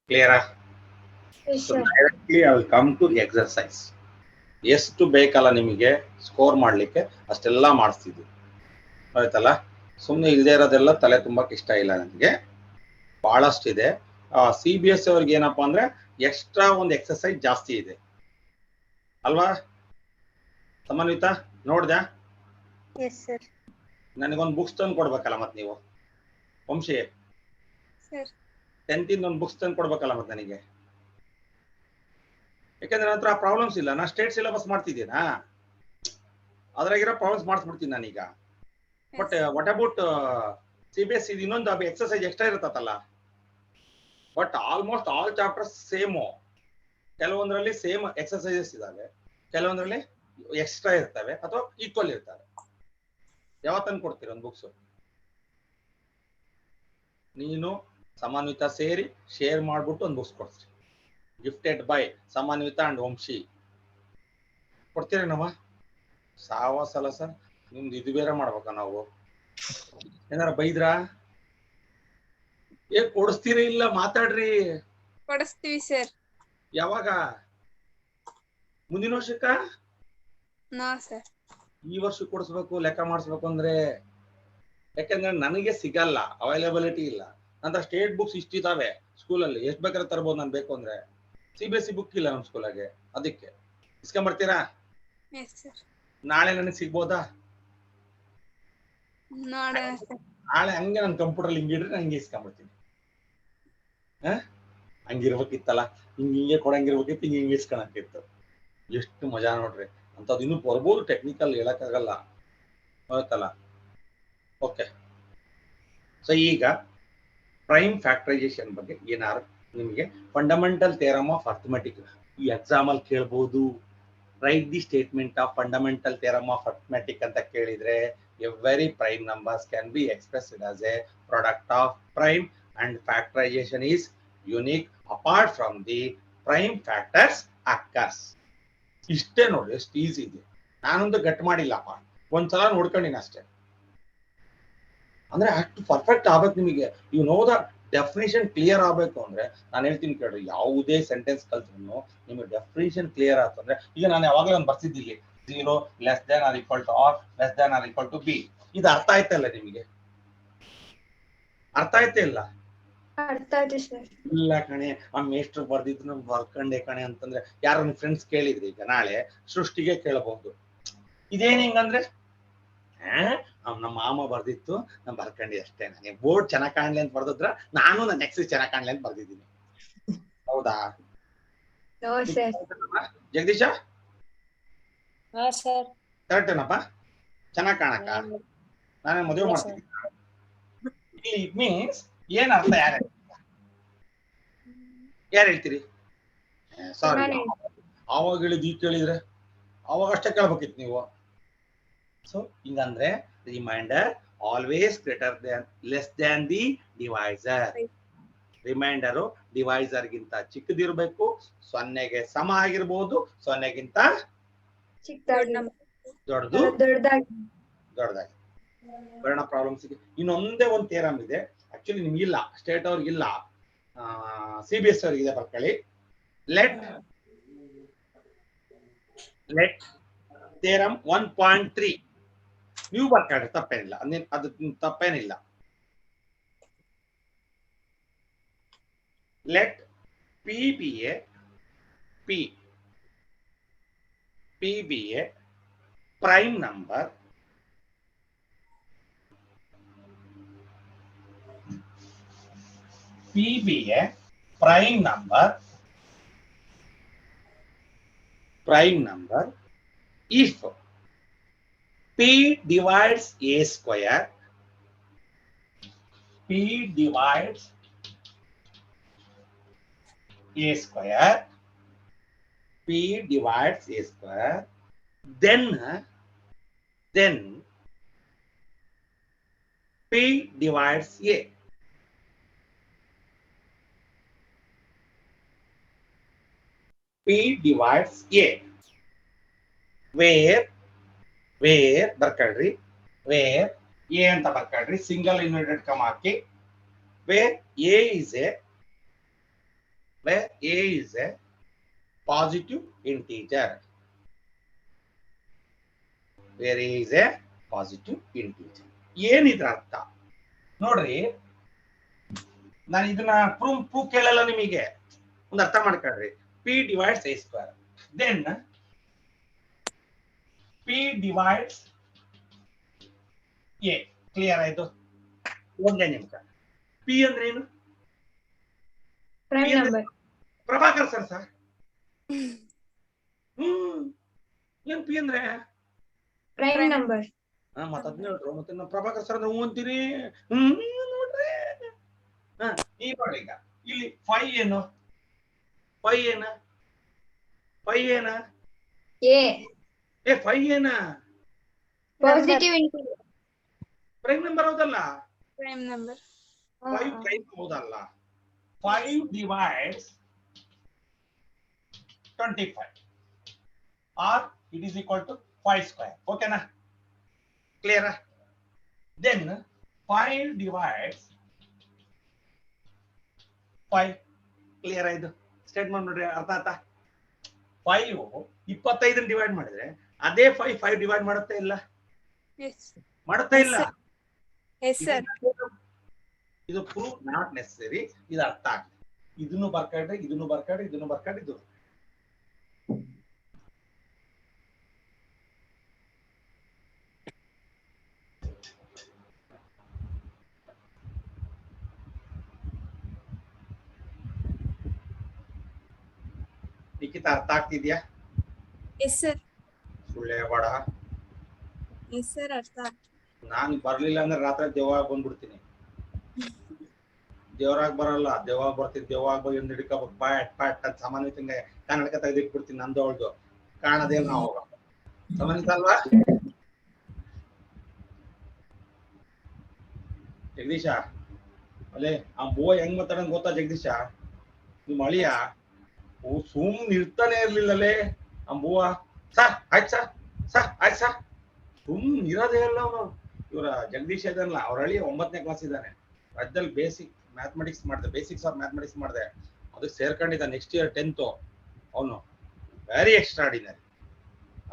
ಕ್ಲಿಯರಾ? So directly I will come to exercise. ಎಷ್ಟು ಬೇಕಲ್ಲ ನಿಮಗೆ ಸ್ಕೋರ್ ಮಾಡ್ಲಿಕ್ಕೆ ಅಷ್ಟೆಲ್ಲ ಮಾಡಿಸ್ತಿದ್ವಿ, ಆಯ್ತಲ್ಲ? ಸುಮ್ಮನೆ ಇಲ್ಲದೆ ಇರೋದೆಲ್ಲ ತಲೆ ತುಂಬಾಕ್ ಇಷ್ಟ ಇಲ್ಲ ನನಗೆ, ಬಹಳಷ್ಟಿದೆ. CBSE ಅವ್ರಿಗೆ ಏನಪ್ಪಾ ಅಂದ್ರೆ ಎಕ್ಸ್ಟ್ರಾ ಒಂದು ಎಕ್ಸರ್ಸೈಸ್ ಜಾಸ್ತಿ ಇದೆ ಅಲ್ವಾ? ಸಮನ್ವಿತಾ ನೋಡ್ದ್ಯಾ? ನನಗೊಂದು ಬುಕ್ಸ್ ತಂದು ಕೊಡ್ಬೇಕಲ್ಲ ಮತ್ತೆ ನೀವು. ವಂಶಿ 10th ಇಂದ ಒಂದು ಬುಕ್ಸ್ ತಂದು ಕೊಡ್ಬೇಕಲ್ಲ ಮತ್ತೆ ನನಗೆ, ಯಾಕಂದ್ರೆ ನನ್ನ ಹತ್ರ ಪ್ರಾಬ್ಲಮ್ಸ್ ಇಲ್ಲ. ನಾ ಸ್ಟೇಟ್ ಸಿಲೆಬಸ್ ಮಾಡ್ತಿದ್ದೀನಾ, ಅದ್ರಾಗಿರೋ ಪ್ರಾಬ್ಲಮ್ಸ್ ಮಾಡಿಸ್ಬಿಡ್ತೀನಿ ನಾನೀಗ. But what about CBSE? ಇನ್ನೊಂದು ಎಕ್ಸರ್ಸೈಸ್ ಎಕ್ಸ್ಟ್ರಾ ಇರುತ್ತಲ್ಲ, but almost all chapters same. ಕೆಲವೊಂದರಲ್ಲಿ ಸೇಮ್ ಎಕ್ಸರ್ಸೈಸಸ್ ಇದಾವೆ, ಕೆಲವೊಂದರಲ್ಲಿ ಎಕ್ಸ್ಟ್ರಾ ಇರ್ತವೆ ಅಥವಾ ಈಕ್ವಲ್ ಇರ್ತವೆ. ಯಾವತ್ತನ್ನು ಕೊಡ್ತೀರ ಒಂದು ಬುಕ್ಸ್? ನೀನು ಸಮನ್ವಿತ ಸೇರಿ ಶೇರ್ ಮಾಡ್ಬಿಟ್ಟು ಒಂದು ಬುಕ್ಸ್ ಕೊಡ್ತೀರಿ. Gifted by Samanvita and Vamshi. ಕೊಡ್ತೀರೇನವ? ಸಾವಾಸಲ ಸರ್, ನಿಮ್ದು ಇದು ಬೇರೆ ಮಾಡ್ಬೇಕಾ ನಾವು? ಏನಾರ ಬೈದ್ರಾ? ಕೊಡಿಸ್ತೀರಿ? ಇಲ್ಲ ಮಾತಾಡ್ರಿ. ಕೊಡಿಸ್ತೀವಿ ಸರ್. ಯಾವಾಗ? ಮುಂದಿನ ವರ್ಷಕ್ಕ? ಈ ವರ್ಷ ಕೊಡಿಸ್ಬೇಕು, ಲೆಕ್ಕ ಮಾಡಿಸ್ಬೇಕು ಅಂದ್ರೆ. ಯಾಕಂದ್ರೆ ನನಗೆ ಸಿಗಲ್ಲ, ಅವೈಲಬಿಲಿಟಿ ಇಲ್ಲ. ನಂತರ ಸ್ಟೇಟ್ ಬುಕ್ಸ್ ಇಷ್ಟಿದಾವೆ ಸ್ಕೂಲಲ್ಲಿ, ಎಷ್ಟು ಬೇಕಾದ್ರೆ ತರ್ಬೋದು ನಾನು ಬೇಕು ಅಂದ್ರೆ. CBSE ಬುಕ್ ಇಲ್ಲ ನಮ್ಮ ಸ್ಕೂಲಾಗೆ, ಅದಕ್ಕೆ ಇಸ್ಕೊಂಬರ್ತೀರಾ? ನಾಳೆ ನನಗೆ ಸಿಗ್ಬೋದಾ? ನಾಳೆ ಹಂಗೆ ನನ್ನ ಕಂಪ್ಯೂಟರ್ ಹಿಂಗಿಡ್ರಿ ನಂಗೆ ಇಸ್ಕೊಂಡ್ಬಿಡ್ತೀನಿ. ಹಂಗಿರ್ಬೇಕಿತ್ತಲ್ಲ, ಹಿಂಗೆ ಕೊಡಂಗಿರ್ಬೇಕಿತ್ತು, ಹಿಂಗೆ ಇಸ್ಕೊಳಕಿತ್ತು. ಎಷ್ಟು ಮಜಾ ನೋಡ್ರಿ ಅಂತದ್. ಇನ್ನೂ ಬರ್ಬೋದು, ಟೆಕ್ನಿಕಲ್ ಹೇಳಕ್ಕಾಗಲ್ಲ, ಗೊತ್ತಲ್ಲ? ಓಕೆ, ಸೊ ಈಗ ಪ್ರೈಮ್ ಫ್ಯಾಕ್ಟರೈಸೇಷನ್ ಬಗ್ಗೆ ಏನಾರು ನಿಮಗೆ ಫಂಡಮೆಂಟಲ್ ಥಿಯರಮ್ ಆಫ್ ಅರ್ಥಮೆಟಿಕ್ ಈ ಎಕ್ಸಾಮ್ ಅಲ್ಲಿ ಕೇಳ್ಬೋದು. Right the statement of fundamental theorem of arithmetic ಅಂತ ಕೇಳಿದ್ರೆ, every prime numbers can be expressed as A product of prime and factorisation is unique apart from the prime factors occurs. ಇಷ್ಟೇ ನೋಡಿ, ಎಷ್ಟು easy ಇದೆ. ನಾನೊಂದು ಗಟ್ ಮಾಡಿಲ್ಲಪ್ಪ, ಒಂದ್ಸಲ ನೋಡ್ಕೊಂಡಿನಿ ಅಷ್ಟೇ. ಅಂದ್ರೆ ಅಷ್ಟು ಪರ್ಫೆಕ್ಟ್ ಆಗ್ಬೇಕು ನಿಮಗೆ. You know the definition clear ಆಗ್ಬೇಕು ಅಂದ್ರೆ ನಾನು ಹೇಳ್ತೀನಿ ಕೇಳ್ರಿ, ಯಾವುದೇ ಸೆಂಟೆನ್ಸ್ ಕಲ್ತ್ರು ನಿಮಗೆ ಡೆಫಿನಿಷನ್ ಕ್ಲಿಯರ್ ಆಯ್ತು ಅಂದ್ರೆ, ಈಗ ನಾನು ಯಾವಾಗಲೂ ಒಂದು ಬರ್ಸಿದ್ದಿಲ್ಲಿ 0 less than or equal to r less than or equal to b. ಇದು ಅರ್ಥ ಆಯ್ತಲ್ಲ ನಿಮಗೆ? ಅರ್ಥ ಆಯ್ತಾ ಇಲ್ಲ? ಅರ್ಥ ಆಯ್ತು ಸರ್. ಇಲ್ಲ ಕಣೆ, ಆ ಮೇಷ್ಟ್ರು ಬರ್ದಿದ್ರು ಬರ್ಕಂಡೆ ಕಣೆ ಅಂತಂದ್ರೆ ಯಾರು ನಿಮ್ ಫ್ರೆಂಡ್ಸ್ ಕೇಳಿದ್ರಿ? ಈಗ ನಾಳೆ ಸೃಷ್ಟಿಗೆ ಕೇಳಬಹುದು, ಇದೇನ್ ಹಿಂಗಂದ್ರೆ ನಮ್ಮ ಮಾಮ ಬರ್ದಿತ್ತು ನಾನು ಬರ್ಕಂಡಿ ಅಷ್ಟೇ, ನನಗೆ ಬೋರ್ಡ್ ಚೆನ್ನಾಗ್ ಕಾಣ್ಲಿ ಅಂತ ಬರ್ದಿದ್ರ ನಾನು ನನ್ನ ಎಕ್ಸ್ ಚೆನ್ನಾಗ್ ಕಾಣ್ಲಿ ಅಂತ ಬರ್ದಿದ್ದೀನಿ. ಹೌದಾ ನೋ ಸರ್. ಜಗದೀಶ? ಹಾ ಸರ್. ಕರೆಕ್ಟ್ ಏನಪ್ಪ? ಚೆನ್ನಾಗ್ ಕಾಣಕ್ಕ ನಾನು ಮದುವೆ ಮಾಡ್ತೀನಿ. ಇಟ್ ಮೀನ್ಸ್ ಏನ್ ಅರ್ಥ? ಯಾರು ಹೇಳ್ತೀರಿ? ಸಾರಿ, ಅವಾಗ ಹೇಳಿದ್ ಈಗ ಕೇಳಿದ್ರೆ ಅವಾಗ ಅಷ್ಟೇ ಕೇಳ್ಬೇಕಿತ್ತು ನೀವು. ಸೊ ಹಿಂಗಂದ್ರೆ remainder always greater than less than the divisor. Remainder divisor ಗಿಂತ ಚಿಕ್ಕದಿರ್ಬೇಕು, 0ಗೆ ಸಮ ಆಗಿರ್ಬೋದು, 0ಗಿಂತ ದೊಡ್ಡದು ದೊಡ್ಡದಾಗಿ. ಬರೋಣ ಪ್ರಾಬ್ಲಮ್ಸ್. ಇನ್ನೊಂದೇ ಒಂದು ಥಿಯರಮ್ ಇದೆ, ಆಕ್ಚುಲಿ ನಿಮ್ಗಿಲ್ಲ, ಸ್ಟೇಟ್ ಅವ್ರಿಗಿಲ್ಲ, CBSE ಅವ್ರಿಗಿದೆ. ಬರ್ಕೊಳ್ಳಿ. ಲೆಟ್ ಥಿಯರಮ್ 1.3 ನೀವು ಬರ್ಕೊಳ್ಳಿ, ತಪ್ಪೇನಿಲ್ಲ, ಅದು ತಪ್ಪೇನಿಲ್ಲ. Let P be a prime number if P divides A square, then P divides A. P divides A. Where ಬರ್ಕೊಳ್ರಿ, where A ಅಂತ ಬರ್ಕೊಳ್ರಿ, single inverted comma hockey. where A is a positive integer. where A is a positive integer. ಏನಿದ್ರ ಅರ್ಥ ನೋಡ್ರಿ, ನಾನು ಇದನ್ನ proof ಕೇಳಲ್ಲ ನಿಮಗೆ, ಒಂದು ಅರ್ಥ ಮಾಡ್ಕೊಳ್ರಿ. P divides A square, then P divides A. Clear ಆಯ್ತು? ಒಂದೇ ನಿಮಿಷ. P ಅಂದ್ರೆ ಏನು? Prime number. ಪ್ರಭಾಕರ್ ಸರ್ ಏನ್ P ಅಂದ್ರೆ? Prime number. ಮತ್ತ 17 ಮತ್ತೆ ನಾವು ಪ್ರಭಾಕರ್ ಸರ್ ಅಂದ್ರೆ ಅಂತೀರಿ. ನೋಡ್ರಿ, ಈಗ ನೋಡಿ, ಈಗ ಇಲ್ಲಿ 5 ಏನು? 5 ಏನ? ಎ 5 ಏನ? Positive integer. ಪ್ರೈಮ್ ನಂಬರ್ ಹೌದಲ್ಲ? Prime number. 5 ಪ್ರೈಮ್ ಹೌದಲ್ಲ? 5 divides 25 or it is equal to 5 square. ಓಕೆನಾ? ಕ್ಲಿಯರ್? then 5 divides 5. ಕ್ಲಿಯರ್ ಆಯ್ತು? ಸ್ಟೇಟ್ಮೆಂಟ್ ನೋಡ್ರಿ, ಅರ್ಥ ಆಯ್ತಾ? 5 25 ಡಿವೈಡ್ ಮಾಡಿದ್ರೆ ಅದೇ 5 ಡಿವೈಡ್ ಮಾಡುತ್ತಾ ಇಲ್ಲ? ಮಾಡುತ್ತಾ ಇಲ್ಲ? ಇದು ಪ್ರೂಫ್ ನಾಟ್ ನೆಸೆಸರಿ, ಇದು ಅರ್ಥ ಆಗ್ತದೆ. ಇದನ್ನು ಬರ್ಕೊಂಡ್ರೆ ಇದನ್ನು ಬರ್ಕೊಂಡ್ರೆ ನಿಖಿತ ಅರ್ಥ ಆಗ್ತಿದ್ಯಾ? ಸುಳ್ಳೆ ಬೇಡ. ಅರ್ಥ. ನಾನು ಬರ್ಲಿಲ್ಲ ಅಂದ್ರೆ ರಾತ್ರಿ ದೇವಾಗ ಬಂದ್ಬಿಡ್ತೀನಿ. ದೇವರಾಗ ಬರಲ್ಲ, ದೇವಾಗ ಬರ್ತೀನಿ. ದೇವಾಗ ಬಂದು ಒಂದು ಹಿಡ್ಕೋಬೇಕು, ಪಾಟ್ ಅಂತ ಸಾಮಾನ್ಯ ಕನ್ನಡಕ ತೆಗೆದಿಟ್ಬಿಡ್ತೀನಿ. ನಂದು ಅವಳ್ದು ಕಾಣದೇನು ನಾವು ಸಾಮಾನ್ಯ ಅಲ್ವಾ? ಜಗದೀಶ ಅಲ್ಲೇ ಆ ಬೋಯ್ ಹೆಂಗ್ ಮಾತಾಡಂಗ್ ಗೊತ್ತಾ ಜಗದೀಶ? ನಿಮ್ ಅಳಿಯ ಸುಮ್ ಇರ್ತಾನೆ ಇರ್ಲಿಲ್ಲಲೇ ಅಂಬುವ. ಸರ್ ಆಯ್ತು ಸರ್ ಸುಮ್ ಇರೋದೇ ಇಲ್ಲ ಅವನು. ಇವರ ಜಗದೀಶ್ ಇದನ್ನಲ್ಲ, ಅವ್ರ ಹಳ್ಳಿ 9ನೇ ಕ್ಲಾಸ್ ಇದ್ದಾನೆ. ರಾಜ್ಯದಲ್ಲಿ ಬೇಸಿಕ್ ಮ್ಯಾಥಮೆಟಿಕ್ಸ್ ಮಾಡಿದೆ, ಬೇಸಿಕ್ಸ್ ಆಫ್ ಮ್ಯಾಥಮೆಟಿಕ್ಸ್ ಮಾಡಿದೆ, ಅದಕ್ಕೆ ಸೇರ್ಕೊಂಡಿದ್ದ ನೆಕ್ಸ್ಟ್ ಇಯರ್ 10th. ಅವನು ವೆರಿ ಎಕ್ಸ್ಟ್ರಾಡಿನರಿ,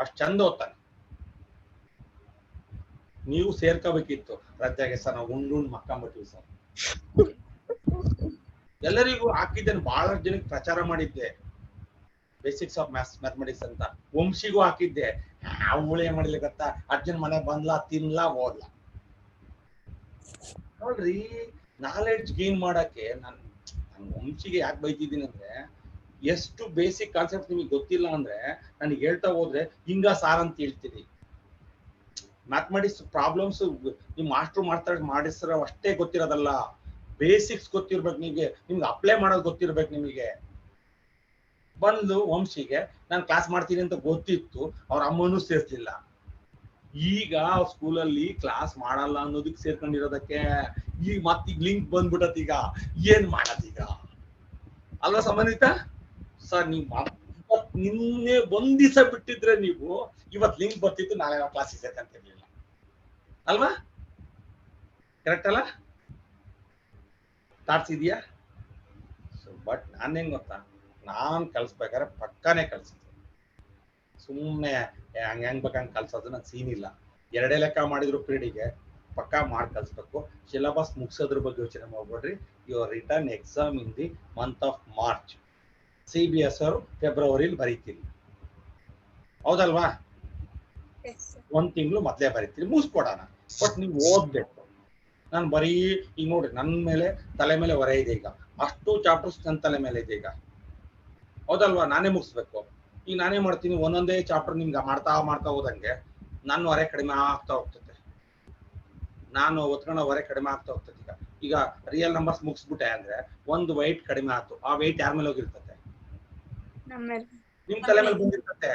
ಅಷ್ಟು ಚಂದ ಓದ್ತಾನೆ. ನೀವು ಸೇರ್ಕೋಬೇಕಿತ್ತು ರಜೆಗೆ. ಸರ್ ನಾವು ಉಂಡು ಮಕ್ಕಂಬಿಟ್ಟಿವಿ ಸರ್. ಎಲ್ಲರಿಗೂ ಹಾಕಿದ್ದೇನೆ, ಬಹಳಷ್ಟು ಜನಕ್ಕೆ ಪ್ರಚಾರ ಮಾಡಿದ್ದೆ ಬೇಸಿಕ್ಸ್ ಆಫ್ ಮ್ಯಾಥಮೆಟಿಕ್ಸ್ ಅಂತ. ವಂಶಿಗೂ ಹಾಕಿದ್ದೆ. ಅವಳು ಏನ್ ಮಾಡಿಲ್ಲ ಗೊತ್ತಾ, ಅರ್ಜುನ್ ಮನೆ ಬಂದ್ಲಾ, ತಿನ್ಲಾ, ಓದ್ಲಾ. ನೋಡ್ರಿ, ನಾಲೆಡ್ಜ್ ಗೇನ್ ಮಾಡಕ್ಕೆ ನಾನು ವಂಶಿಗೆ ಯಾಕೆ ಬೈತಿದ್ದೀನಿ ಅಂದ್ರೆ, ಎಷ್ಟು ಬೇಸಿಕ್ ಕಾನ್ಸೆಪ್ಟ್ ನಿಮಗೆ ಗೊತ್ತಿಲ್ಲ ಅಂದ್ರೆ ನನಗೆ ಹೇಳ್ತಾ ಹೋದ್ರೆ ಹಿಂಗ ಸಾರ್ ಅಂತ ಹೇಳ್ತೀರಿ. ಮ್ಯಾಥಮೆಟಿಕ್ಸ್ ಪ್ರಾಬ್ಲಮ್ಸ್ ನಿಮ್ ಮಾಸ್ಟರ್ ಮಾಡಿಸಿರೋ ಅಷ್ಟೇ ಗೊತ್ತಿರೋದಲ್ಲ, ಬೇಸಿಕ್ಸ್ ಗೊತ್ತಿರ್ಬೇಕು ನಿಮ್ಗೆ ಅಪ್ಲೈ ಮಾಡೋದು ಗೊತ್ತಿರ್ಬೇಕು. ನಿಮಗೆ ಬಂದು ವಂಶಿಗೆ ನಾನು ಕ್ಲಾಸ್ ಮಾಡ್ತೀನಿ ಅಂತ ಗೊತ್ತಿತ್ತು, ಅವ್ರ ಅಮ್ಮನೂ ಸೇರ್ತಿಲ್ಲ. ಈಗ ಸ್ಕೂಲಲ್ಲಿ ಕ್ಲಾಸ್ ಮಾಡಲ್ಲ ಅನ್ನೋದಕ್ಕೆ ಸೇರ್ಕೊಂಡಿರೋದಕ್ಕೆ ಈಗ ಮತ್ತೀಗ ಲಿಂಕ್ ಬಂದ್ಬಿಟ್ಟತ್. ಈಗ ಏನ್ ಮಾಡತ್ತೀಗ ಅಲ್ವಾ ಸಂಬಂಧಿತ ಸರ್? ನೀವು ನಿನ್ನೆ ಒಂದ್ ದಿವಸ ಬಿಟ್ಟಿದ್ರೆ ನೀವು ಇವತ್ ಲಿಂಕ್ ಬರ್ತಿತ್ತು, ನಾಳೆ ನಾವು ಕ್ಲಾಸಿಗೆ ಸೇರ್ಕಂತಿರ್ಲಿಲ್ಲ ಅಲ್ವಾ? ಕರೆಕ್ಟ್ ಅಲ್ಲ? ಥಾಟ್ಸ್ ಇದೆಯಾ? ಬಟ್ ನಾನೇನ್ ಗೊತ್ತಾ, ನಾನ್ ಕಲ್ಸ್ಬೇಕಾದ್ರೆ ಪಕ್ಕಾನೇ ಕಲ್ಸಿದ್ದೆ. ಸುಮ್ಮನೆ ಹೆಂಗ್ ಬೇಕಂಗ್ ಕಲ್ಸೋದು ನನ್ ಸೀನ್ ಇಲ್ಲ. 2 ಲೆಕ್ಕ ಮಾಡಿದ್ರು ಪೀರಿಯಡಿಗೆ ಪಕ್ಕಾ ಮಾಡಿ ಕಲ್ಸ್ಬೇಕು. ಸಿಲೆಬಸ್ ಮುಗಿಸೋದ್ರ ಬಗ್ಗೆ ಯೋಚನೆ ಮಾಡ್ಬೇಡ್ರಿ. Your return exam in the month of March. CBS ಅವರು ಫೆಬ್ರವರಿಲಿ ಬರೀತೀರಿ, ಹೌದಲ್ವಾ? 1 ತಿಂಗಳು ಮೊದಲೇ ಬರೀತೀರಿ, ಮುಗಿಸ್ಕೊಡೋಣ. ಬಟ್ ನೀವು ಓದ್ಬೇಕು. ನಾನು ಬರೀ ಈಗ ನೋಡ್ರಿ, ನನ್ನ ಮೇಲೆ ತಲೆ ಮೇಲೆ ಹೊರೆ ಇದೆ. ಈಗ ಅಷ್ಟು ಚಾಪ್ಟರ್ಸ್ ನನ್ನ ತಲೆ ಮೇಲೆ ಇದೆ ಈಗ, ಹೌದಲ್ವಾ? ನಾನೇ ಮುಗಿಸ್ಬೇಕು. ಈಗ ನಾನೇ ಮಾಡ್ತೀನಿ, ಒಂದೊಂದೇ ಚಾಪ್ಟರ್ ನಿಮ್ಗೆ ಮಾಡ್ತಾ ಹೋದಂಗೆ ನನ್ನ ಹೊರೆ ಕಡಿಮೆ ಆಗ್ತಾ ಹೋಗ್ತದೆ. ನಾನು ಒತ್ಕೊಳ್ಳೋ ಹೊರೆ ಕಡಿಮೆ ಆಗ್ತಾ ಹೋಗ್ತದೆ. ಈಗ ರಿಯಲ್ ನಂಬರ್ಸ್ ಮುಗಿಸ್ಬಿಟ್ಟೆ ಅಂದ್ರೆ ಒಂದು weight ಕಡಿಮೆ ಆಯ್ತು. ಆ weight ಯಾರ ಮೇಲೆ ಹೋಗಿರ್ತದೆ? ನಿಮ್ ತಲೆ ಮೇಲೆ ಬಂದಿರ್ತದೆ.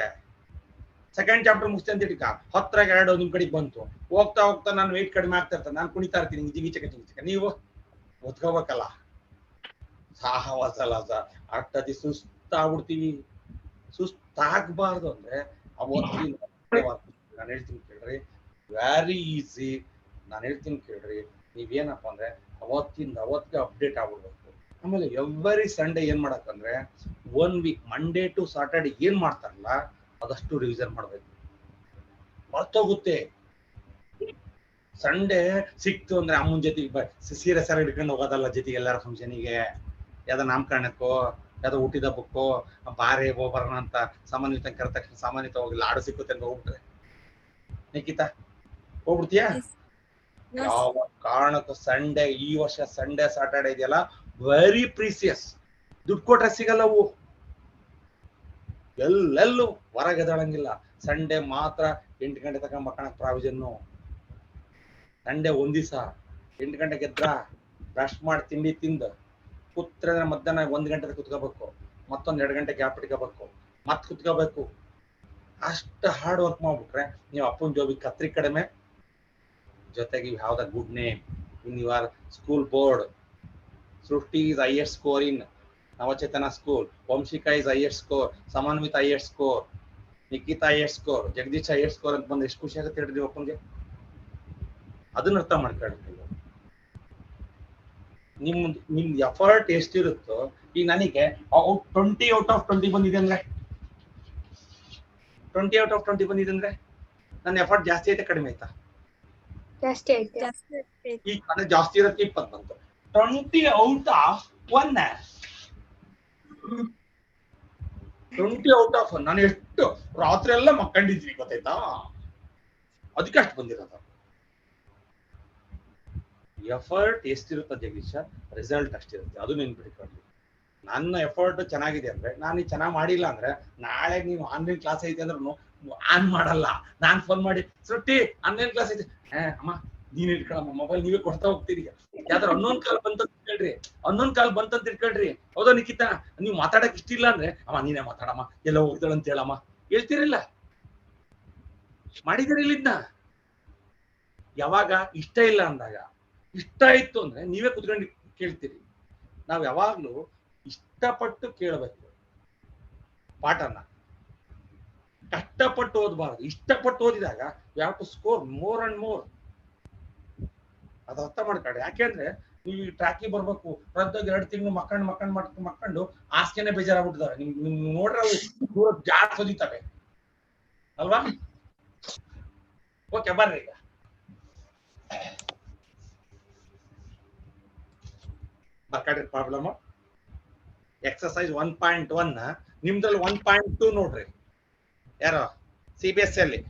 ಸೆಕೆಂಡ್ ಚಾಪ್ಟರ್ ಮುಗಿಸ್ತೇ ಅಂತ ಇಟ್ಕ, 10 2 ನಿಮ್ ಕಡೆಗೆ ಬಂತು. ಹೋಗ್ತಾ ಹೋಗ್ತಾ ನಾನು weight ಕಡಿಮೆ ಆಗ್ತಾ ಇರ್ತದೆ, ನಾನು ಕುಣಿತಾ ಇರ್ತೀನಿ ಜಿಗಿಚಕ. ನೀವು ಒತ್ಕೋಬೇಕಲ್ಲ, ಸಾಹಸ ಅಲ್ಲ ಸರ್. ಅಷ್ಟದಿ ಸುಸ್ತಾಗ್ಬಿಡ್ತೀವಿ. ಸುಸ್ತಾಗಬಾರ್ದು ಅಂದ್ರೆ ಅವತ್ತಿನ ನಾನು ಹೇಳ್ತೀನಿ ಕೇಳ್ರಿ, ವೆರಿ ಈಸಿ. ನಾನು ಹೇಳ್ತೀನಿ ಕೇಳ್ರಿ, ನೀವೇನಪ್ಪ ಅಂದ್ರೆ ಅವತ್ತಿಗೆ ಅಪ್ಡೇಟ್ ಆಗ್ಬಿಡ್ಬೇಕು. ಆಮೇಲೆ ಎವ್ರಿ ಸಂಡೇ ಏನ್ ಮಾಡಕ್ಕಂದ್ರೆ 1 ವೀಕ್ ಮಂಡೇ ಟು ಸಾಟರ್ಡೆ ಏನ್ ಮಾಡ್ತಾರಲ್ಲ ಅದಷ್ಟು ರಿವಿಷನ್ ಮಾಡ್ಬೇಕು. ಮರ್ತೋಗುತ್ತೆ. ಸಂಡೇ ಸಿಕ್ತು ಅಂದ್ರೆ ಅಮ್ಮನ ಜೊತೆಗೆ ಸೀರೆ ಸರ ಹಿಡ್ಕೊಂಡು ಹೋಗೋದಲ್ಲ, ಜೊತೆಗೆ ಎಲ್ಲಾರ ಫಂಕ್ಷನಿಗೆ, ಯಾವ್ದೋ ನಾಮಕರಣಕ್ಕೋ ಯಾವ್ದೋ ಹುಟ್ಟಿದ ಹಬ್ಬಕ್ಕೋ ಬಾರೆ ಹೋಗ್ಬರೋಣ ಅಂತ ಸಾಮಾನ್ಯತ ಕರೆದ ತಕ್ಷಣ ಸಾಮಾನ್ಯತ ಹೋಗಿ ಲಾಡು ಸಿಕ್ಕುತ್ತೆ ಅಂತ ಹೋಗ್ಬಿಟ್ರೆ ನಿಖಿತಾ ಹೋಗ್ಬಿಡ್ತೀಯಾ? ಯಾವ ಕಾರಣಕ್ಕೂ ಸಂಡೇ, ಈ ವರ್ಷ ಸಂಡೇ ಸಾಟರ್ಡೆ ಇದೆಯಲ್ಲ ವೆರಿ ಪ್ರೀಸಿಯಸ್. ದುಡ್ಡು ಕೊಟ್ರೆ ಸಿಗಲ್ಲ ಅವು, ಎಲ್ಲೆಲ್ಲೂ ಹೊರಗೆದಳಂಗಿಲ್ಲ. ಸಂಡೇ ಮಾತ್ರ 8 ಗಂಟೆ ತನಕ ಮಕ್ಕಳಕ್ಕೆ ಪ್ರಾವಿಷನ್ನು. ಸಂಡೇ ಒಂದ್ ದಿವಸ 8 ಗಂಟೆಗೆ ಎದ್ರ ಬ್ರಷ್ ಮಾಡಿ ತಿಂಡಿ ತಿಂದು ಕೂತ್ರೆ ಮಧ್ಯಾಹ್ನ 1 ಗಂಟೆ ಕುತ್ಕೋಬೇಕು, ಮತ್ತೊಂದ್ 2 ಗಂಟೆ ಗ್ಯಾಪ್ ಇಟ್ಕೋಬೇಕು, ಮತ್ ಕುತ್ಕೋಬೇಕು. ಅಷ್ಟು ಹಾರ್ಡ್ ವರ್ಕ್ ಮಾಡ್ಬಿಟ್ರೆ ನೀವು ಅಪ್ಪನ ಜೋಬಿಗೆ ಕತ್ರಿ ಕಡಿಮೆ, ಜೊತೆಗೆ you have the good name in your school board. Srishti is highest score in Navachetana school. Vamshika is highest score. Samanvita highest score. Nikita highest score. Jagdish highest score ಅಂತ ಬಂದು ಎಷ್ಟು ಖುಷಿ ಆಗುತ್ತೆ ಹೇಳ್ರಿ ಒಪ್ಪಂಗೆ. ಅದನ್ನ ಅರ್ಥ ಮಾಡ್ಕೊಳ್ಳಿ. ನಿಮ್ ಎಫರ್ಟ್ ಎಷ್ಟಿರುತ್ತೋ, ಈಗ ನನಗೆ 20 out of 20 ಬಂದಿದೆ ಅಂದ್ರೆ 20 out of 20 ಬಂದಿದೆ ಅಂದ್ರೆ ನನ್ನ ಎಫರ್ಟ್ ಜಾಸ್ತಿ ಐತೆ ಕಡಿಮೆ ಆಯ್ತಾ? ಜಾಸ್ತಿ ಆಯ್ತು. ಈಗ ನನಗೆ ಜಾಸ್ತಿ ಇರೋಕ್ಕೆ 20 ಬಂತು. 20 out of 1. 20 out of 1. ನಾನು ಎಷ್ಟು ರಾತ್ರಿ ಎಲ್ಲ ಮಕ್ಕಂಡಿದ್ವಿ ಗೊತ್ತಾಯ್ತಾ? ಅದಕ್ಕೆ ಅಷ್ಟು ಬಂದಿರೋದು. ಎಫರ್ಟ್ ಎಷ್ಟಿರುತ್ತೆ ಜಗದೀಶ, ರಿಸಲ್ಟ್ ಅಷ್ಟಿರುತ್ತೆ. ಅದು ನೆನ್ಪಿಟ್ಕೊಳ್ಳಿ. ನನ್ನ ಎಫರ್ಟ್ ಚೆನ್ನಾಗಿದೆ ಅಂದ್ರೆ, ನಾನು ಈಗ ಚೆನ್ನಾಗಿ ಮಾಡಿಲ್ಲ ಅಂದ್ರೆ ನಾಳೆ ನೀವು ಆನ್ಲೈನ್ ಕ್ಲಾಸ್ ಐತೆ ಅಂದ್ರೂ ಆನ್ ಮಾಡಲ್ಲ. ನಾನ್ ಫೋನ್ ಮಾಡಿ ಸೃಷ್ಟಿ ಆನ್ಲೈನ್ ಕ್ಲಾಸ್ ಐತೆ, ಅಮ್ಮ ನೀನ್ ಇಟ್ಕೊಳಮ್ಮ ಮೊಬೈಲ್, ನೀವೇ ಕೊಡ್ತಾ ಹೋಗ್ತೀರಿ. ಯಾವ್ದಾರ ಅನ್ನೊಂದ್ ಕಾಲ್ ಬಂತ ಇಟ್ಕೊಳ್ರಿ. ಹೌದಾ ನಿಖಿತಾ? ನೀವು ಮಾತಾಡಕ್ ಇಷ್ಟ ಇಲ್ಲ ಅಂದ್ರೆ ಅಮ್ಮ ನೀನೇ ಮಾತಾಡಮ್ಮ, ಎಲ್ಲ ಹೋಗ್ತಾಳ ಅಂತ ಹೇಳಮ್ಮ ಹೇಳ್ತೀರಿಲ್ಲ? ಮಾಡಿದಿರಿಲ್ಲ ಇದನ್ನ? ಯಾವಾಗ ಇಷ್ಟ ಇಲ್ಲ ಅಂದಾಗ, ಇಷ್ಟ ಇತ್ತು ಅಂದ್ರೆ ನೀವೇ ಕುತ್ಕೊಂಡು ಕೇಳ್ತೀರಿ. ನಾವ್ ಯಾವಾಗ್ಲೂ ಇಷ್ಟಪಟ್ಟು ಕೇಳಬೇಕು ಪಾಠನ, ಕಷ್ಟಪಟ್ಟು ಓದಬಾರ್ದು. ಇಷ್ಟಪಟ್ಟು ಓದಿದಾಗ you have to score more and more. ಅದು ಅರ್ಥ ಮಾಡ್ಕೊಳ್ಳಿ. ಯಾಕೆಂದ್ರೆ ನೀವು ಟ್ರ್ಯಾಕಿ ಬರ್ಬೇಕು ರದ್ದಾಗಿ 2 ತಿಂಗಳು ಮಕ್ಕಂಡು ಆಸ್ಕೆನೆ ಬೇಜಾರಾಗ್ಬಿಟ್ಟಿದ್ದಾರೆ ನಿಮ್ ನೋಡ್ರೆ ಅವು ದೂರ ಜಾಡ್ ಸೋದಿತವೆ ಅಲ್ವಾ? ಓಕೆ ಬರ್ರಿ ಈಗ ಬರ್ಕಾಡ್ರಿ ಪ್ರಾಬ್ಲಮ್ ಎಕ್ಸರ್ಸೈಸ್ 1.1 ನಿಮ್ದ್ರಲ್ಲಿ 1.2 ನೋಡ್ರಿ ಯಾರೋ CBSE ಅಲ್ಲಿ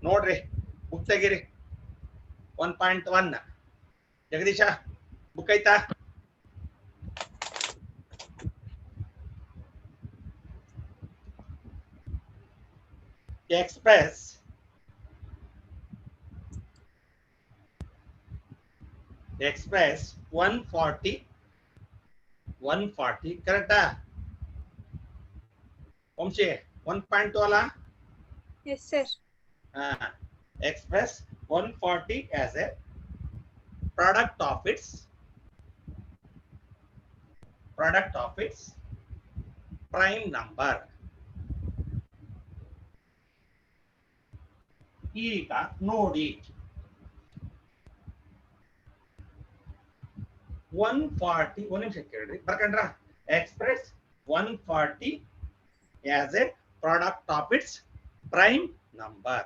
ನೋಡ್ರಿ ಬುಕ್ ತೆಗೀರಿ 1.1 ಜಗದೀಶ ಬುಕ್ ಐತಾ? express express 140 ಕರೆಕ್ಟಾ ವಂಶಿ 1.2 ಅಲ್ಲ? Yes, sir. express 140 as a product of its prime number. ಈಗ ನೋಡಿ 140 ಒಂದು ನಿಮಿಷ ಕೇಳ್ರಿ ಬರ್ಕಂಡ್ರ express 140 as a product of its prime number.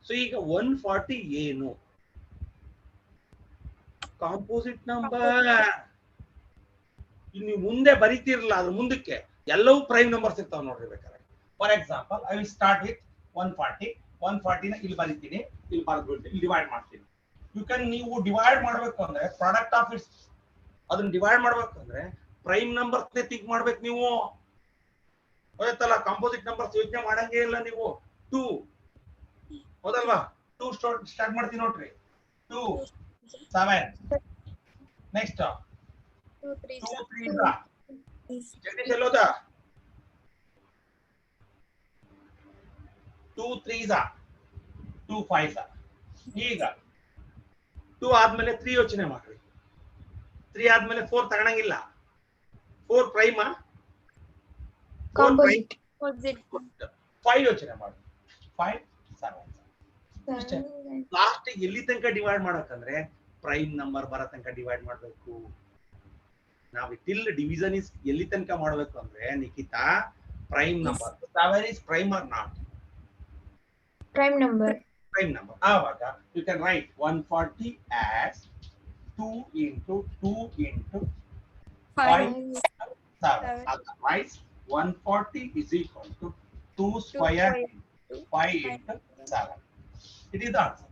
So ಈಗ 140 ಏನು? Composite number. ನೀವು ಮುಂದೆ ಬರೀತಿರಲ್ಲ ಅದ್ರ ಮುಂದಕ್ಕೆ ಎಲ್ಲವೂ ಪ್ರೈಮ್ ನಂಬರ್ಸ್ ಇರ್ತಾವ ನೋಡ್ರಿ ಬೇಕಾದ್ರೆ. For example I will start with 140 ನ ಇಲ್ಲಿ ಬರೀತೀನಿ, ಇಲ್ಲಿ ಬರೆದ್ಬಿಡ್ತೀನಿ, ಇಲ್ಲಿ ಡಿವೈಡ್ ಮಾಡ್ತೀನಿ. ನೀವು ಡಿವೈಡ್ ಮಾಡ್ಬೇಕು ಅಂದ್ರೆ ಪ್ರಾಡಕ್ಟ್ ಆಫ್ ಇಟ್ಸ್ ಅದನ್ನ ಡಿವೈಡ್ ಮಾಡ್ಬೇಕು ಅಂದ್ರೆ ಪ್ರೈಮ್ ನಂಬರ್ಸ್ ಥಿಂಕ್ ಮಾಡ್ಬೇಕು ನೀವು. ಹೋಯ್ತಲ್ಲ ಕಾಂಪೋಸಿಟ್ ನಂಬರ್ಸ್ ಯೋಚನೆ ಮಾಡಂಗೇ ಇಲ್ಲ ನೀವು. 2 ಹೌದಲ್ವಾ? 2 ಸ್ಟಾರ್ಟ್ ಮಾಡ್ತೀನಿ ನೋಡ್ರಿ. 2 7 ನೆಕ್ಸ್ಟ್ 2 3 ಜಗದೀಶ್ ಎಲ್ಲೋದ? 2 3 2 5 ಈಗ 2 ಆದ್ಮೇಲೆ 3 ಯೋಚನೆ ಮಾಡ್ರಿ. 3 ಆದ್ಮೇಲೆ 4 ತಗೊಳಂಗಿಲ್ಲ. 4 ಪ್ರೈಮಾ? ಕಾಂಪೋಸಿಟ್ 5 ಯೋಚನೆ ಮಾಡಿ. 5 7 ಲಾಸ್ಟ್ ಎಲ್ಲಿ ತನಕ ಡಿವೈಡ್ ಮಾಡಕಂದ್ರೆ ಪ್ರೈಮ್ ನಂಬರ್ ಬರೋ ತನಕ ಡಿವೈಡ್ ಮಾಡ್ಬೇಕು. ನಾವು ಟಿಲ್ ಡಿವಿಷನ್ ಇಸ್ ಎಲ್ಲಿ ತನಕ ಮಾಡ್ಬೇಕು ಅಂದ್ರೆ Nikhita prime number 7 is prime or not? Prime number. ಆವಾಗ you can write 140 as 2 into 2 into 5 7. Otherwise 140 is equal to 2 square 5 into 7. It is the answer.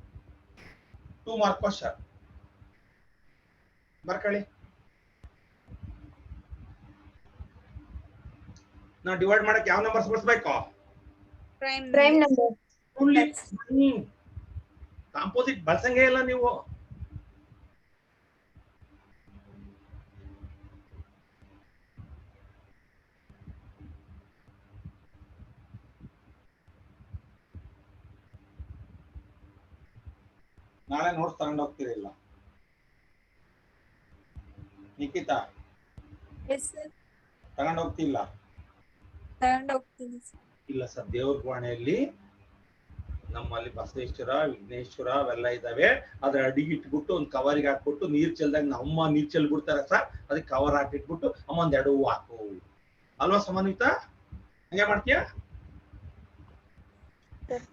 2 mark question. ಬರ್ಕೊಳ್ಳಿ. ನಾವು ಡಿವೈಡ್ ಮಾಡಕ್ಕೆ ಯಾವ ನಂಬರ್ಸ್ ಬಳಸಬೇಕು? Prime number. ಕಾಂಪೋಸಿಟ್ ಬಳಸಂಗೇ ಇಲ್ಲ ನೀವು. ನಾಳೆ notes ತಗೊಂಡು ಹೋಗ್ತಿರಿಲ್ಲ ನಿಖಿತಾ? ತಗೊಂಡು ಹೋಗ್ತಿಲ್ಲ? ಇಲ್ಲ ಸರ್, ದೇವ್ರ ಕೋಣೆಯಲ್ಲಿ ನಮ್ಮಲ್ಲಿ ಬಸವೇಶ್ವರ ವಿಘ್ನೇಶ್ವರ ಅವೆಲ್ಲ ಇದಾವೆ. ಅದ್ರ ಅಡಿಗೆ ಇಟ್ಬಿಟ್ಟು ಒಂದು ಕವರಿಗೆ ಹಾಕ್ಬಿಟ್ಟು ನೀರ್ ಚೆಲ್ದಾಗ ನಮ್ಮ ನೀರ್ ಚೆಲ್ ಬಿಡ್ತಾರೆ ಸರ್, ಅದಕ್ಕೆ ಕವರ್ ಹಾಕಿಟ್ಬಿಟ್ಟು ಅಮ್ಮ ಒಂದ್ 2 ಹೂವು ಹಾಕು ಅಲ್ವಾ ಸಮನ್ವಿತ? ಹಂಗೆ ಮಾಡ್ತೀಯಾ?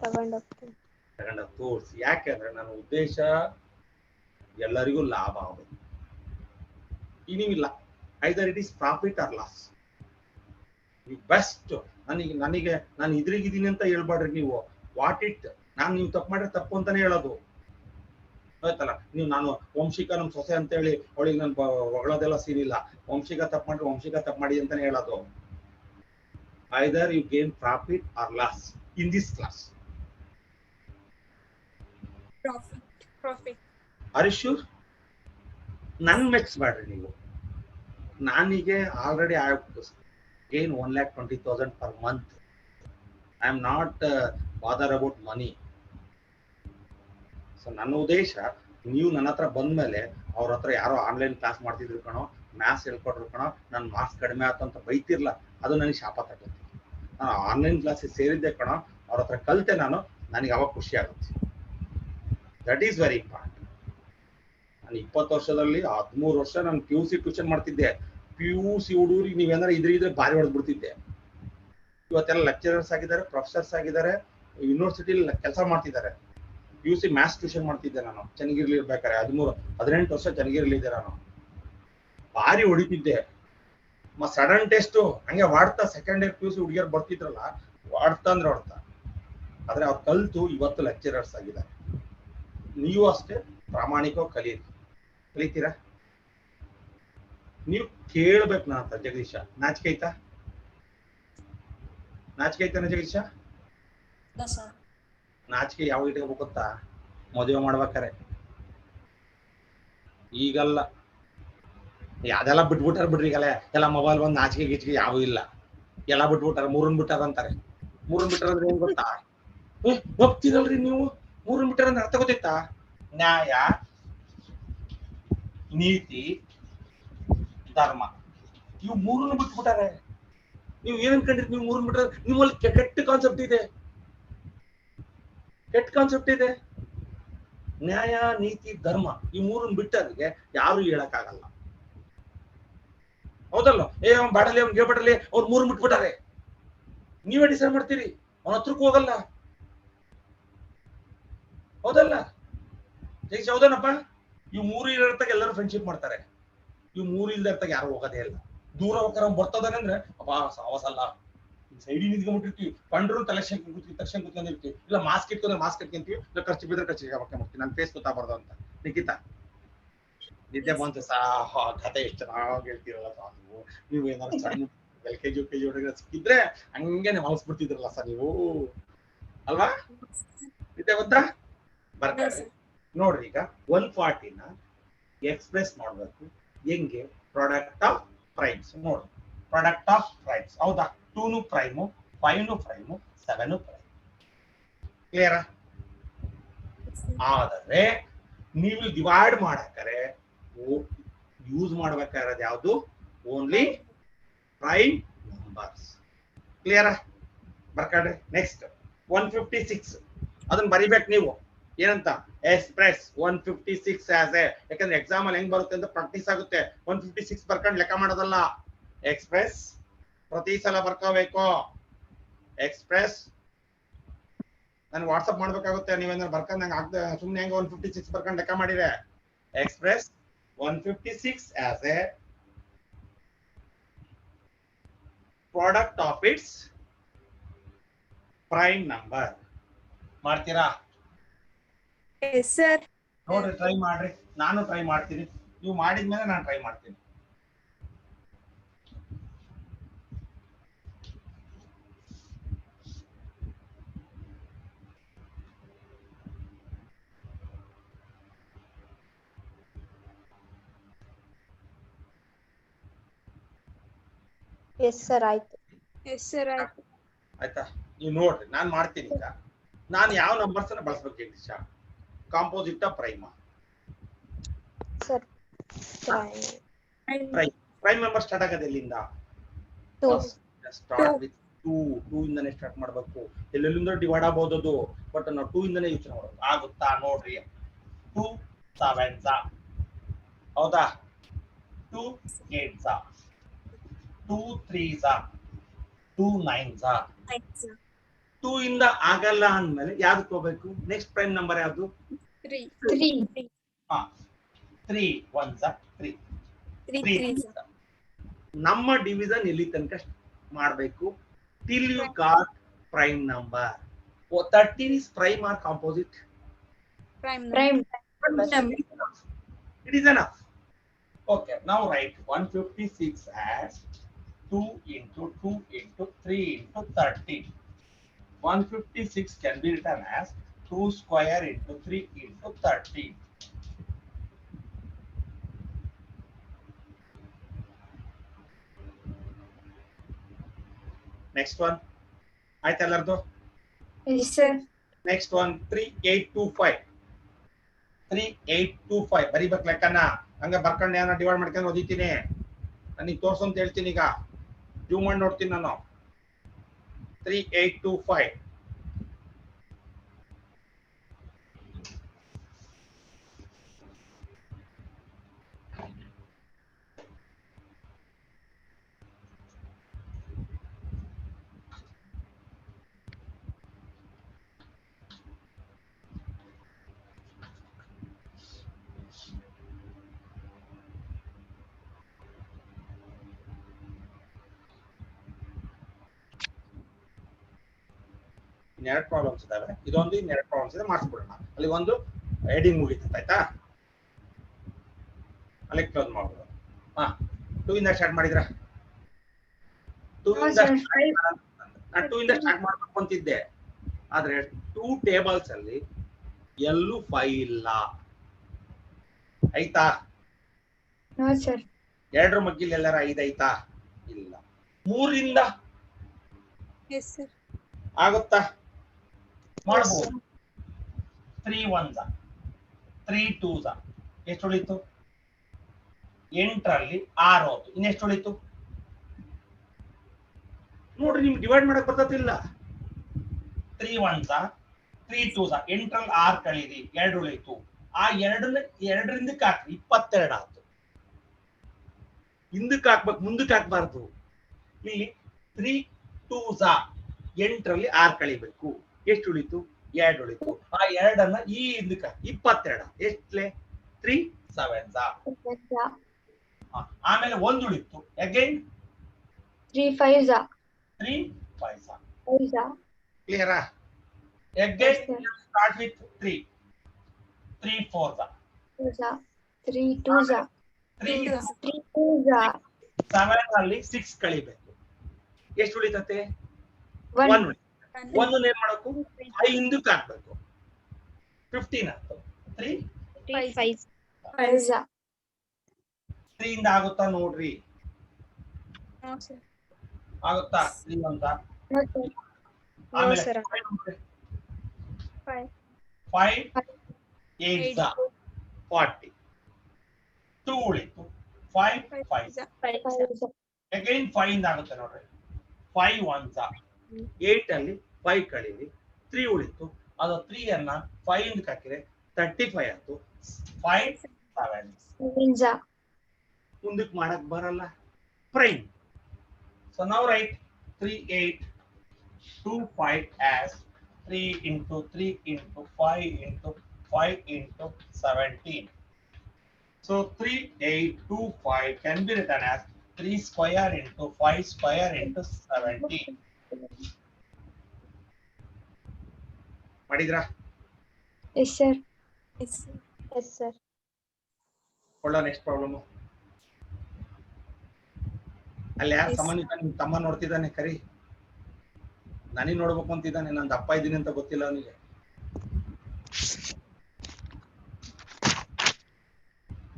ತಗೊಂಡ ತೋರ್ಸಿ. ಯಾಕೆಂದ್ರೆ ನನ್ನ ಉದ್ದೇಶ ಎಲ್ಲರಿಗೂ ಲಾಭ ಆಗುತ್ತೆ. ಇನ್ನಿಲ್ಲ either it is profit or loss. Best ನನಗೆ ನಾನು ಇದ್ರಿಗಿದ್ದೀನಿ ಅಂತ ಹೇಳ್ಬಾಡ್ರಿ ನೀವು. ವಾಟ್ ಇಟ್ ನೀವು ತಪ್ಪು ಮಾಡ್ರೆ ತಪ್ಪು ಅಂತಾನೆ ಹೇಳೋದು. ಆಯ್ತಲ್ಲ, ನೀವು ನಾನು ವಂಶಿಕ ನಮ್ ಸೊಸೆ ಅಂತ ಹೇಳಿ ಅವಳಿಗೆ ನನ್ ಹೊಗಳೋದೆಲ್ಲ ಸೀನಿಲ್ಲ. ವಂಶಿಕ ತಪ್ಪು ಮಾಡ್ರೆ ವಂಶಿಕ ತಪ್ಪು ಮಾಡಿ ಅಂತಾನೆ ಹೇಳೋದು. Either you gain profit or loss in this class. Profit. Are you sure? ನನ್ ಮೆಚ್ಬೇಡ್ರಿ ನೀವು. ನಾನೀಗೆ already I gain 1,20,000 per month. I am not bother about money. So ನನ್ನ ಉದ್ದೇಶ ನೀವು ನನ್ನ ಹತ್ರ ಬಂದ್ಮೇಲೆ ಅವ್ರ ಹತ್ರ ಯಾರೋ ಆನ್ಲೈನ್ ಕ್ಲಾಸ್ ಮಾಡ್ತಿದ್ರು ಕಣೋ, ಮ್ಯಾಥ್ಸ್ ಹೇಳ್ಕೊಟ್ರು ಕಣೋ, ನನ್ನ ಮಾರ್ಕ್ಸ್ ಕಡಿಮೆ ಆಯ್ತು ಅಂತ ಬೈತಿರ್ಲ, ಅದು ನನಗೆ ಶಾಪ ತಗುತ್ತೆ. ನಾನು ಆನ್ಲೈನ್ ಕ್ಲಾಸಿಗೆ ಸೇರಿದ್ದೆ ಕಣೋ, ಅವ್ರ ಹತ್ರ ಕಲಿತೆ ನನಗೆ ಅವಾಗ ಖುಷಿ ಆಗುತ್ತೆ. That is very important. 20 ವರ್ಷದಲ್ಲಿ 13 ವರ್ಷ ನಾನು PUC ಟ್ಯೂಷನ್ ಮಾಡ್ತಿದ್ದೆ. PUC ಹುಡುಗರಿಗೆ ನೀವೇನಾರ ಇದ್ರೆ ಭಾರಿ ಹೊಡೆದ್ಬಿಡ್ತಿದ್ದೆ. ಇವತ್ತೆಲ್ಲ ಲೆಕ್ಚರರ್ಸ್ ಆಗಿದ್ದಾರೆ, ಪ್ರೊಫೆಸರ್ಸ್ ಆಗಿದ್ದಾರೆ, ಯೂನಿವರ್ಸಿಟಿಲಿ ಕೆಲಸ ಮಾಡ್ತಿದ್ದಾರೆ. PUC ಮ್ಯಾಥ್ಸ್ ಟ್ಯೂಷನ್ ಮಾಡ್ತಿದ್ದೆ ನಾನು ಚನ್ನಗಿರಿಲಿ ಇರ್ಬೇಕಾರೆ. 18 ವರ್ಷ ಚನ್ನಗಿರಿಲಿದ್ದೆ ನಾನು. ಭಾರಿ ಹೊಡಿತಿದ್ದೆ. ಸಡನ್ ಟೆಸ್ಟ್ ಹಂಗೆ ವಾಡ್ತಾ ಸೆಕೆಂಡ್ ಇಯರ್ PUC ಹುಡುಗಿಯರು ಬರ್ತಿದ್ರಲ್ಲ, ವಾಡ್ತಾ ಅಂದ್ರೆ ಹೊಡ್ತಾ. ಆದ್ರೆ ಅವ್ರು ಕಲ್ತು ಇವತ್ತು ಲೆಕ್ಚರರ್ಸ್ ಆಗಿದ್ದಾರೆ. ನೀವು ಅಷ್ಟೇ ಪ್ರಾಮಾಣಿಕವಾಗಿ ಕಲಿತೀರಾ? ನೀವು ಕೇಳ್ಬೇಕು ನಾ ಅಂತ. ಜಗದೀಶ, ನಾಚಿಕೆ ಐತಾ ಜಗದೀಶ? ನಾಚಿಕೆ ಯಾವ ಇಟ್ಕೋಬೇಕು ಗೊತ್ತಾ? ಮದುವೆ ಮಾಡ್ಬೇಕಾರೆ. ಈಗಲ್ಲ, ಅದೆಲ್ಲ ಬಿಟ್ಬಿಟ್ಟಾರ ಬಿಡ್ರಿ. ಈಗಲ್ಲ ಎಲ್ಲ ಮೊಬೈಲ್ ಬಂದು ನಾಚಿಕೆ ಗೀಚಿಕೆ ಯಾವ ಇಲ್ಲ, ಎಲ್ಲ ಬಿಟ್ಬಿಟ್ಟಾರ. ಮೂರನ್ ಬಿಟ್ಟಾರ ಅಂತಾರೆ. ಮೂರನ್ ಬಿಟ್ಟಾರ ಅಂದ್ರೆ ಏನ್ ಗೊತ್ತಾ? ಒಪ್ತೀರಲ್ರಿ ನೀವು? ಮೂರನ್ ಬಿಟ್ಟಾರ ಅಂದ್ರೆ ಅರ್ಥ ಗೊತ್ತಿತ್ತಾ? ನ್ಯಾಯ, ನೀತಿ, ಧರ್ಮ, ಇವು ಮೂರನ್ನು ಬಿಟ್ಬಿಟ್ಟಾರೆ. ನೀವು ಏನ್ ಅನ್ಕೊಂಡಿರಿ? ನೀವು ಮೂರನ್ ಬಿಟ್ಟಾರ. ನಿಮ್ಮಲ್ಲಿ ಕೆಟ್ಟ ಕಾನ್ಸೆಪ್ಟ್ ಇದೆ. ನ್ಯಾಯ, ನೀತಿ, ಧರ್ಮ ಈ ಮೂರನ್ನು ಬಿಟ್ಟರಿಗೆ ಯಾರು ಹೇಳಕ್ಕಾಗಲ್ಲ. ಹೌದಲ್ಲ? ಅವ್ನು ಬಾಡಲಿ, ಅವ್ನು ಗೇಬಡಲಿ, ಅವ್ರು ಮೂರನ್ನು ಬಿಟ್ಬಿಟ್ಟಾರೆ. ನೀವೇ ಡಿಸೈಡ್ ಮಾಡ್ತೀರಿ, ಅವನ ಹತ್ರಕ್ಕೂ ಹೋಗಲ್ಲ. ಹೌದಲ್ಲ ಜಗದೀಶ್? ಹೌದನಪ್ಪ? ಇವ್ ಮೂರು ಇರತ್ತಾಗ ಎಲ್ಲರೂ ಫ್ರೆಂಡ್ಶಿಪ್ ಮಾಡ್ತಾರೆ. ಇವ್ ಮೂರು ಇಲ್ದ ಇರ್ತಾಗ ಯಾರು ಹೋಗೋದೇ ಇಲ್ಲ. ದೂರ ಹೋಗ್ತಾರ ಬರ್ತದಾನೆ ಅಂದ್ರೆ ಅಪ್ಪಾ ಸಾವಸಲ್ಲ, ಸೈಡಿ ನಿಂತ್ಕೊಂಡ್ಬಿಟ್ಟಿರ್ತೀವಿ. ಕಂಡ್ರು ತಲೆಕ್ಷನ್ ಕುತ್ಕೊಂಡಿರ್ತೀವಿ. ಇಲ್ಲ ಮಾಸ್ಕ್ ಇಟ್ಕೊಂಡ್ರೆ ಮಾಸ್ಕ್ ಇಟ್ಕೊಂತೀವಿ. ಇಲ್ಲ ಖರ್ಚು ಬಿದ್ರೆ ಖರ್ಚಿಗೆ ಮಾಡ್ತೀನಿ. ನನ್ನ ಫೇಸ್ ಗೊತ್ತಾಗಬಾರ್ದು ಅಂತ. ನಿಖಿತಾ, ನಿದ್ದೆ ಬಂತು ಕಥೆ ಎಷ್ಟು ಚೆನ್ನಾಗಿ ಹೇಳ್ತೀರಲ್ಲ ನೀವು ಏನಾದ್ರು ಸಣ್ಣ LKG UKG ಹುಡುಗರ ಸಿಕ್ಕಿದ್ರೆ ಹಂಗೇನೆ ಮಲಸ್ಬಿಡ್ತಿದ್ರಲ್ಲ ಸರ್ ನೀವು, ಅಲ್ವಾ? ನಿದ್ದೆ ಬಂತಾ? ಬರ್ತಾರೆ ನೋಡ್ರಿ. ಈಗ 140ನ ಎಕ್ಸ್ಪ್ರೆಸ್ ಮಾಡ್ಬೇಕು ಹೆಂಗೆ? Product of primes. ನೋಡ್ರಿ, ಪ್ರಾಡಕ್ಟ್ ಆಫ್ ಪ್ರೈಮ್ಸ್. ಹೌದಾ? 2 ಪ್ರೈಮು, 5 ಪ್ರೈಮು, 7 ಪ್ರೈಮ್. ಕ್ಲಿಯರಾ? ಆದರೆ ನೀವು ಡಿವೈಡ್ ಮಾಡಕ್ಕಾರೆ ಯೂಸ್ ಮಾಡ್ಬೇಕಾಗಿರೋದು ಯಾವುದು? Only prime numbers. ಕ್ಲಿಯರಾ? ಬರ್ಕಾಡ್ರಿ. ನೆಕ್ಸ್ಟ್ 156 ಅದನ್ನ ಬರಿಬೇಕು ನೀವು. ಏನಂತ? Express 156 as a. ಯಾಕಂದ್ರೆ ಎಕ್ಸಾಮ್ ಅಲ್ಲಿ ಹೆಂಗ್ ಬರುತ್ತೆ ಅಂತ ಪ್ರಾಕ್ಟೀಸ್ ಆಗುತ್ತೆ. 156 ಬರ್ಕೊಂಡು ಲೆಕ್ಕ ಮಾಡೋದಲ್ಲ. ಎಕ್ಸ್ಪ್ರೆಸ್ ಪ್ರತಿ ಸಲ ಬರ್ಕೋಬೇಕು. ಎಕ್ಸ್ಪ್ರೆಸ್ ನಾನು ವಾಟ್ಸ್ಆಪ್ ಮಾಡ್ಬೇಕಾಗುತ್ತೆ. ನೀವೇನಾದ್ರು ಬರ್ಕೊಂಡು ನಂಗೆ ಆಗ್ತದೆ ಸುಮ್ಮನೆ ಹೆಂಗೆ 156 ಬರ್ಕೊಂಡು ಲೆಕ್ಕ ಮಾಡಿದ್ರೆ. Express 156 as A product of it's prime number. ಮಾಡ್ತೀರಾ? Yes, sir. ನೋಡ್ರಿ, ಟ್ರೈ ಮಾಡ್ರಿ. ನಾನು ಟ್ರೈ ಮಾಡ್ತೀನಿ. ನೀವು ಮಾಡಿದ್ಮೇಲೆ ನಾನು ಟ್ರೈ ಮಾಡ್ತೀನಿ. ಎಸ್ ಸರ್, ಆಯ್ತು. Yes, sir. ಆಯ್ತಾ? ನೀವು ನೋಡ್ರಿ, ನಾನು ಮಾಡ್ತೀನಿ. ಈಗ ನಾನು ಯಾವ ನಂಬರ್ಸ್ ಅನ್ನ ಬಳಸ್ಬೇಕು Jagadish? Composite Prima? Sir, prime number start ಆಗೋದು ಎಲ್ಲಿಂದ? 2. ಸ್ಟಾರ್ಟ್ ವಿತ್ 2 ಇಂದನೇ ಸ್ಟಾರ್ಟ್ ಮಾಡ್ಬೇಕು. ಎಲ್ಲೆಲ್ಲಿಂದ ಡಿವೈಡ್ ಆಗಬಹುದು ಅದು, ಬಟ್ ನಾವು 2 ಇಂದನೇ ಯೋಚನೆ ಮಾಡೋದು. ಆಗುತ್ತಾ? ನೋಡ್ರಿ, 2 7s, ಹೌದಾ? 2 8s, 2 3s, 2 9s. 2 ಇಂದ ಆಗಲ್ಲ ಅಂದ್ಮೇಲೆ ಯಾವ್ದಕ್ಕೆ ಹೋಗ್ಬೇಕು? ನೆಕ್ಸ್ಟ್ ಪ್ರೈಮ್ ನಂಬರ್ ಯಾವ್ದು? 3. ಹಾ, 3 1s 3. 3 3s. ನಮ್ಮ ಡಿವಿಷನ್ ಎಲ್ಲಿ ತನಕ ಮಾಡಬೇಕು? Till you got prime number. 13 is prime or composite? Prime. It is enough. Okay, now write 156 as 2 into 2 into 3 into 13. 156 can be written as 2 square into 3 into 13. Next one. ಆಯ್ತು ಎಲ್ಲರದು? Yes, sir. Next one 3825. 3825 ಬರಿಬೇಕು ಲೆಕ್ಕನ. ಹಂಗ ಬರ್ಕೊಂಡು ಏನೋ divide ಮಾಡ್ಕೊಂಡು ಓದಿತೀನಿ. ನನಗೆ ತೋರ್ಸು ಅಂತ ಹೇಳ್ತೀನಿ. ಈಗ ಜೂಮ್ ಮಾಡಿ ನೋಡ್ತೀನಿ ನಾನು. 3825 3825 ಇನ್ನೆರಡು ಪ್ರಾಬ್ಲಮ್ಸ್ ಇದಾವೆ, ಇದೊಂದು ಇನ್ನೆರಡು ಪ್ರಾಬ್ಲಮ್ಸ್ ಇದೆ, ಮಾಡಿಸ್ಬಿಡೋಣ. ಅಲ್ಲಿ ಒಂದು ಹೆಡಿಂಗ್ ಮುಗಿತೈತೆ, ಆಯ್ತಾ? ಅಲ್ಲಿ ಕ್ಲೋಸ್ ಮಾಡ್ಬೋದು. ಹಾ, 2 ಇಂದ ಸ್ಟಾರ್ಟ್ ಮಾಡಿದ್ರ? 2 ಇಂದ sir. ನಾನು 2 ಇಂದ ಸ್ಟಾರ್ಟ್ ಮಾಡ್ಬೇಕು ಅಂತಿದ್ದೆ, ಆದ್ರೆ 2 ಟೇಬಲ್ಸ್ ಅಲ್ಲಿ ಎಲ್ಲೂ 5 ಇಲ್ಲ, ಆಯ್ತಾ? No, sir. ಎರಡರ ಮಗ್ಗಿಲ್ ಎಲ್ಲಾರ 5 ಐತಾ? ಇಲ್ಲ. 3 ಇಂದ Yes, sir. ಆಗುತ್ತಾ? ಮಾಡಬಹುದು. 3 1s 3 2s ಎಷ್ಟು ಉಳಿತು? 8ರಲ್ಲಿ 6 ಹೋಯ್ತು. ಇನ್ನೆಷ್ಟು ಉಳಿತು ನೋಡ್ರಿ, ನಿಮ್ಗೆ ಡಿವೈಡ್ ಮಾಡಕ್ ಬರ್ತತಿಲ್ಲ. 3 1s 3 2s 8ರಲ್ಲಿ 6 ಕಳೀರಿ, 2 ಉಳಿತು. ಆ 2ರಿಂದ ಹಾಕ್ರಿ, 22 ಆಯ್ತು. ಹಿಂದಕ್ಕೆ ಹಾಕ್ಬೇಕು, ಮುಂದಕ್ಕೆ ಹಾಕ್ಬಾರ್ದು. ಇಲ್ಲಿ 3 2s 8ರಲ್ಲಿ 6 ಕಳಿಬೇಕು, ಎಷ್ಟು ಉಳಿತು? 2 ಉಳಿತು. ಆ 2ಅನ್ನ ಈ ಹಿಂದಕ್ಕೆ 22 ಎಷ್ಟಲೆ? 3 7s. ಆಮೇಲೆ 1 ಉಳಿತು, ಅಗೈನ್ 3 5s 3 5s. 5s. ಕ್ಲಿಯರಾ? Again Yes, sir. Start with 3 3 4s 3 2s 3 3 2s 7 ಅಲ್ಲಿ 6 ಕಳಿಬೇಕು, ಎಷ್ಟು ಉಳಿತತೆ? 1 1 ಉಳಿತು. 1 ಏನ್ ಮಾಡಬೇಕು? 5 ಹಿಂದಕ್ಕೆ ಹಾಕ್ಬೇಕು, 15 ಆಯ್ತು. 3 5 5s. 3 ಇಂದ ಆಗುತ್ತಾ ನೋಡ್ರಿ? No, sir. ಆಗುತ್ತಾ? 3 ಅಂತ No, sir. ಆಮೇಲೆ sir. 5 5 8s 40 2 ಉಳಿತು. 5 5s 5s. ಅಗೈನ್ 5 ಇಂದ ಆಗುತ್ತೆ ನೋಡ್ರಿ. 5 1s 8 ಅಲ್ಲಿ 5 ಕಳೀರಿ, 3 ಉಳಿತು. ಅದು 3 ಅನ್ನ 5 ಇಂದ ಹಾಕಿದ್ರೆ 35 ಆಯ್ತು. 5 7s. 7s. ಮುಂದಕ್ಕೆ ಮಾಡಕ್ ಬರಲ್ಲ, prime. So now right 3 8 2 5 as 3 into 3 into 5 into 5 into 17. So 3 8 2 5 can be written as 3 square into 5 square into 17. ಮಾಡಿದ್ರಾ? Yes, sir. Yes, sir. ಕೊಳ್ಳೋ ನೆಕ್ಸ್ಟ್ ಪ್ರಾಬ್ಲಮ್. ಅಲ್ಲಿ ಯಾರು Yes. ಸಾಮಾನ್ಯ ನಿಮ್ ತಮ್ಮ ನೋಡ್ತಿದ್ದಾನೆ, ಕರಿ. ನನಗೆ ನೋಡ್ಬೇಕು ಅಂತಿದ್ದಾನೆ, ನಾನು ದಪ್ಪ ಇದ್ದೀನಿ ಅಂತ ಗೊತ್ತಿಲ್ಲ ಅವನಿಗೆ.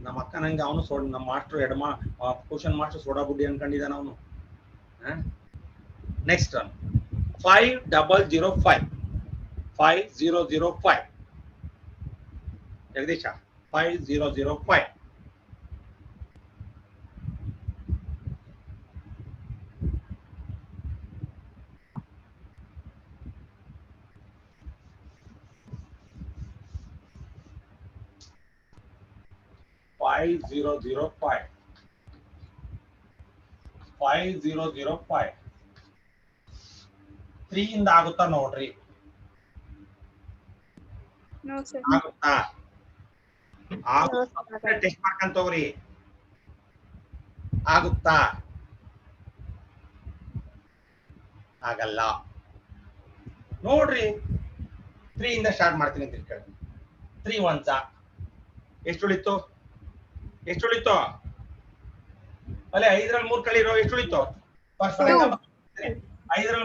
ನಮ್ಮ ಅಕ್ಕ ನಂಗೆ ಅವನು ನಮ್ಮ ಮಾಸ್ಟರ್ ಟ್ಯೂಷನ್ ಮಾಸ್ಟರ್ ಸೋಡಾ ಬುಡ್ಡಿ ಅನ್ಕೊಂಡಿದ್ದಾನ ಅವನು. ನೆಕ್ಸ್ಟ್ 5005 5005 ಜಗದೀಶ 5005 5005 5005 3 ಇಂದ ಆಗುತ್ತಾ ನೋಡ್ರಿ? No, sir. ಆಗುತ್ತಾ? ಟೆಸ್ಟ್ ಮಾಡ್ಕೊಂತ ಹೋಗ್ರಿ. ಆಗುತ್ತಾ? ಆಗಲ್ಲ ನೋಡ್ರಿ. 3 ಇಂದ ಸ್ಟಾರ್ಟ್ ಮಾಡ್ತೀನಿ ಅಂತ ಕೇಳಿ. 3 1s ಎಷ್ಟು ಉಳಿತು? ಎಷ್ಟು ಉಳಿತು? ಅಲ್ಲೇ 5ರಲ್ಲಿ 3 ಕಳೀರೋ, ಎಷ್ಟು ಉಳಿತು? 5ರಲ್ಲಿ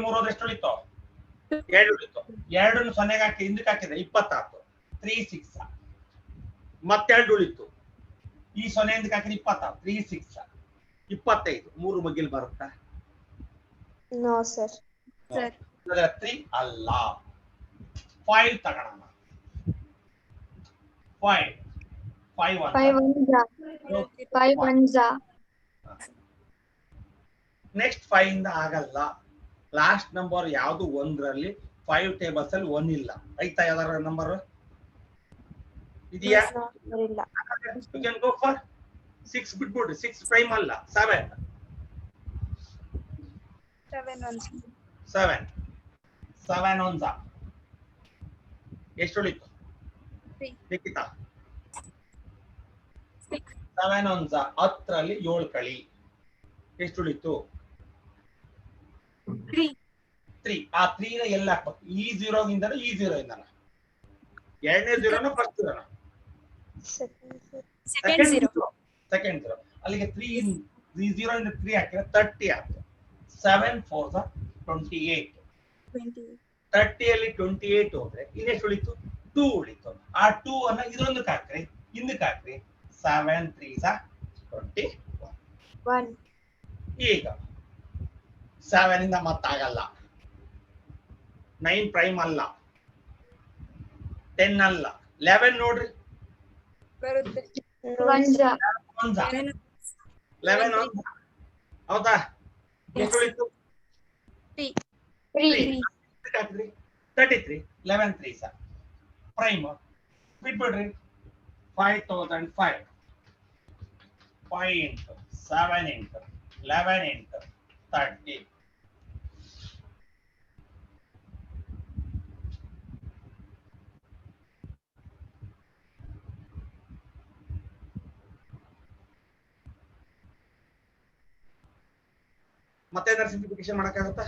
3 ಹೋದ್ರೆ ಎಷ್ಟು ಉಳಿತು? 2 ಉಳಿತು. 2 ಸೊನ್ನೆಗೆ ಹಾಕಿ ಹಿಂದಕ್ಕೆ ಹಾಕಿದ್ರೆ 20 ಆಯ್ತು. 3 6 ಮತ್ತೆ 2 ಉಳಿತು. ಈ ಸೊನ್ನೆ ಹಿಂದಕ್ಕೆ ಹಾಕಿದ್ರೆ 20 ಆಯ್ತು. 3 6 25. 3 ಮಗ್ಗಿಲ್ ಬರುತ್ತಾ? No, sir. Sir. 3 ಅಲ್ಲ. 5 ತಗೋಣ. 5 5 1 5 1s. ನೆಕ್ಸ್ಟ್ 5 ಇಂದ ಆಗಲ್ಲ. ಲಾಸ್ಟ್ ನಂಬರ್ ಯಾವುದು? 1ರಲ್ಲಿ 5 ಟೇಬಲ್ಸ್ ಅಲ್ಲಿ 1 ಇಲ್ಲ. ಆಯ್ತಾ? ಯಾವ್ದಾರ ನಂಬರ್ ಇದೆಯಾ? ಇಲ್ಲ. ಯು ಕ್ಯಾನ್ ಗೋ ಫಾರ್ 6 ಬಿಟ್ಬಿಡ್ರಿ. 6 ಪ್ರೈಮ್ ಅಲ್ಲ, 7 7 1s. 7 1s ಎಷ್ಟು ಉಳಿತು? 3 ಲಿಖಿತಾ 6 7 1s 10ರಲ್ಲಿ 7 ಕಳಿ, ಎಷ್ಟು ಉಳಿತು? 3 3 ಆ 3 ನ ಎಲ್ಲ ಹಾಕ್ಬೇಕು ಈ 0 ಗಿಂತ ಈ 0 ಇಂದನ ಎರಡನೇ 0 ನ ಫಸ್ಟ್ 0 ನ ಸೆಕೆಂಡ್ ಜೀರೋ ಸೆಕೆಂಡ್ 0 ಅಲ್ಲಿಗೆ 3 0 ಇಂದ 3 ಹಾಕಿದ್ರೆ 30 ಆಗುತ್ತೆ 7 4 28 30 ಅಲ್ಲಿ 28 ಹೋದ್ರೆ ಇನ್ನೆಷ್ಟು ಉಳಿತು 2 ಉಳಿತು ಆ 2 ಅನ್ನ ಇದೊಂದಕ್ಕೆ ಹಾಕ್ರಿ ಹಿಂದಕ್ಕೆ ಹಾಕ್ರಿ 7 3 21 ಈಗ 7 ಇಂದ ಮತ್ತಾಗಲ್ಲ 9 ಪ್ರೈಮ್ ಅಲ್ಲ 10 ಅಲ್ಲ 11 ನೋಡ್ರಿ ಬರುತ್ತೆ 11 ಹೌದಾ ಎಷ್ಟು ಉಳಿತು 33 11 3 sir prime ಬಿಟ್ಬಿಡ್ರಿ 5005 5 into 7 into 11 into 30 ಮತ್ತೆ ಸಿಂಪ್ಲಿಫಿಕೇಶನ್ ಮಾಡಕ್ಕಾಗುತ್ತಾ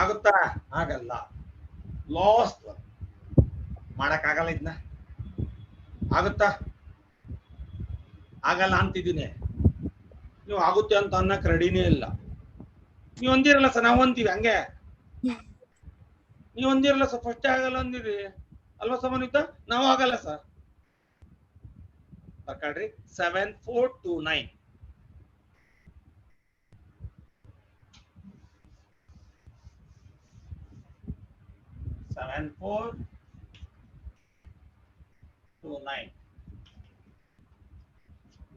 ಆಗುತ್ತಾ ಆಗಲ್ಲ ಲಾಸ್ಟ್ ಮಾಡಕ್ಕಾಗಲ್ಲ ಇದನ್ನ ಆಗುತ್ತಾ ಆಗಲ್ಲ ಅಂತಿದ್ದೀನಿ ನೀವು ಆಗುತ್ತೆ ಅಂತ ಅನ್ನಕ್ ರೆಡಿನೇ ಇಲ್ಲ ನೀವು ಒಂದಿರಲ್ಲ ಸರ್ ನಾವು ಅಂತೀವಿ ಹಂಗೆ ನೀವು ಒಂದಿರಲ್ಲ ಸರ್ ಫಸ್ಟ್ ಆಗಲ್ಲ ಅಂದಿರಿ ಅಲ್ವಾ ಸಮನ್ವಿತ ನಾವು ಆಗಲ್ಲ ಸರ್ ಬರ್ಕಾಡ್ರಿ 7429 7429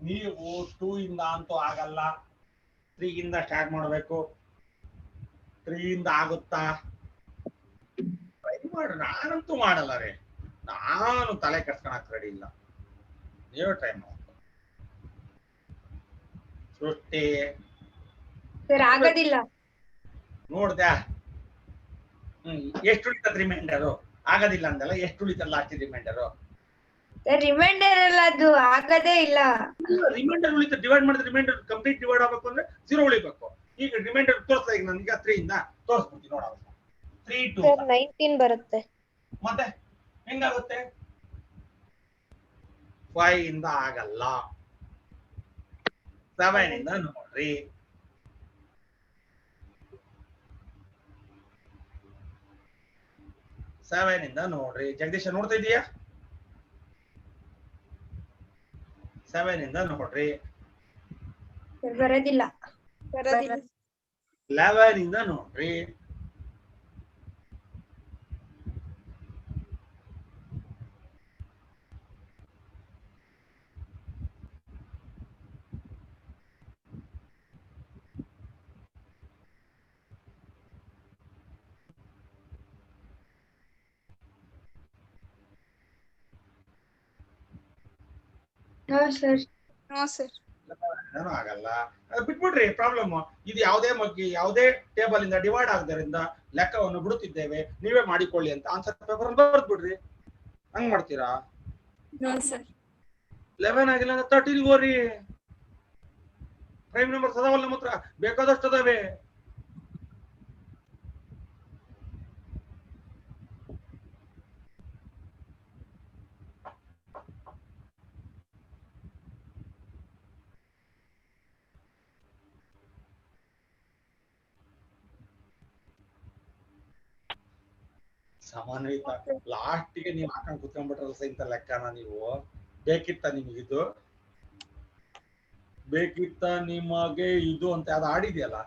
ನೀವು 2 ಇಂದ ಅಂತೂ ಆಗಲ್ಲ 3 ಇಂದ ಸ್ಟಾರ್ಟ್ ಮಾಡಬೇಕು 3 ಇಂದ ಆಗುತ್ತಾ ಟ್ರೈ ಮಾಡ್ರಿ ನಾನಂತೂ ಮಾಡಲ್ಲ ರೀ ನಾನು ತಲೆ ಕೆಡ್ಸ್ಕೊಳಕ್ ರೆಡಿ ಇಲ್ಲ ನೀವು ಟ್ರೈ ಮಾಡಿ ಸೃಷ್ಟಿ ಸರ್ ಆಗೋದಿಲ್ಲ ನೋಡ್ದ್ಯಾ ಎಷ್ಟು ಉಳಿತದ ರಿಮೈಂಡರು ಆಗೋದಿಲ್ಲ ಅಂದಲ್ಲ ಎಷ್ಟು ಉಳಿತಲ್ಲ ಲಾಸ್ಟ್ ರಿಮೈಂಡರು ರಿಮೈಂಡರ್ ಅಲ್ಲ ಅದು ಆಗದೇ ಇಲ್ಲ ರಿಮೈಂಡರ್ ಉಳಿತ ಡಿವೈಡ್ ಮಾಡಿದ್ರೆ ರಿಮೈಂಡರ್ ಕಂಪ್ಲೀಟ್ ಡಿವೈಡ್ ಆಗಬೇಕು ಅಂದ್ರೆ 0 ಉಳಿಬೇಕು ಈಗ ರಿಮೈಂಡರ್ ತೋರಿಸ್ತಾ ಈಗ ನನಗೆ 3 ಇಂದ ತೋರಿಸ್ಬಿಡ್ತೀನಿ ನೋಡ 3 2 ಸರ್ 19 ಬರುತ್ತೆ ಮತ್ತೆ ಹೆಂಗಾಗುತ್ತೆ 5 ಇಂದ ಆಗಲ್ಲ 7 ಇಂದ ನೋಡ್ರಿ 7 ಇಂದ ನೋಡ್ರಿ ಜಗದೀಶ ನೋಡ್ತಾ ಇದೀಯಾ 7 ಇಂದ ನೋಡ್ರಿ ಬರೋದಿಲ್ಲ 11 ಇಂದ ನೋಡ್ರಿ ಸರ್ ನೋ ಸರ್ ಏನೂ ಆಗಲ್ಲ ಬಿಟ್ಬಿಡ್ರಿ ಪ್ರಾಬ್ಲಮ್ ಇದು ಯಾವುದೇ ಟೇಬಲ್ ಇಂದ ಡಿವೈಡ್ ಆಗದ್ರಿಂದ ಲೆಕ್ಕವನ್ನು ಬಿಡುತ್ತಿದ್ದೇವೆ ನೀವೇ ಮಾಡಿಕೊಳ್ಳಿ ಅಂತ ಆನ್ಸರ್ ಪೇಪರ್ ಅಲ್ಲಿ ಬರ್ದ್ ಬಿಡ್ರಿ ಹಂಗ್ ಮಾಡ್ತೀರಾ ನೋ ಸರ್ 11 ಆಗಿಲ್ಲ ಅಂದ್ರೆ 13 ಹೋರಿ ಪ್ರೈಮ್ ನಂಬರ್ಸ್ ಅದಾವಲ್ಲ ನಮ್ಮ ಹತ್ರ ಬೇಕಾದಷ್ಟು ಅದಾವೆ ಸಮಾನಯುತ ಲಾಸ್ಟಿಗೆ ನೀವು ಹಾಕೊಂಡ್ ಕುತ್ಕೊಂಡ್ಬಿಟ್ರಲ್ಲ ಇಂತ ಲೆಕ್ಕನ ನೀವು ಬೇಕಿತ್ತ ನಿಮಗಿದು ಬೇಕಿತ್ತ ನಿಮಗೆ ಇದು ಅಂತ ಅದು ಆಡಿದೆಯಲ್ಲ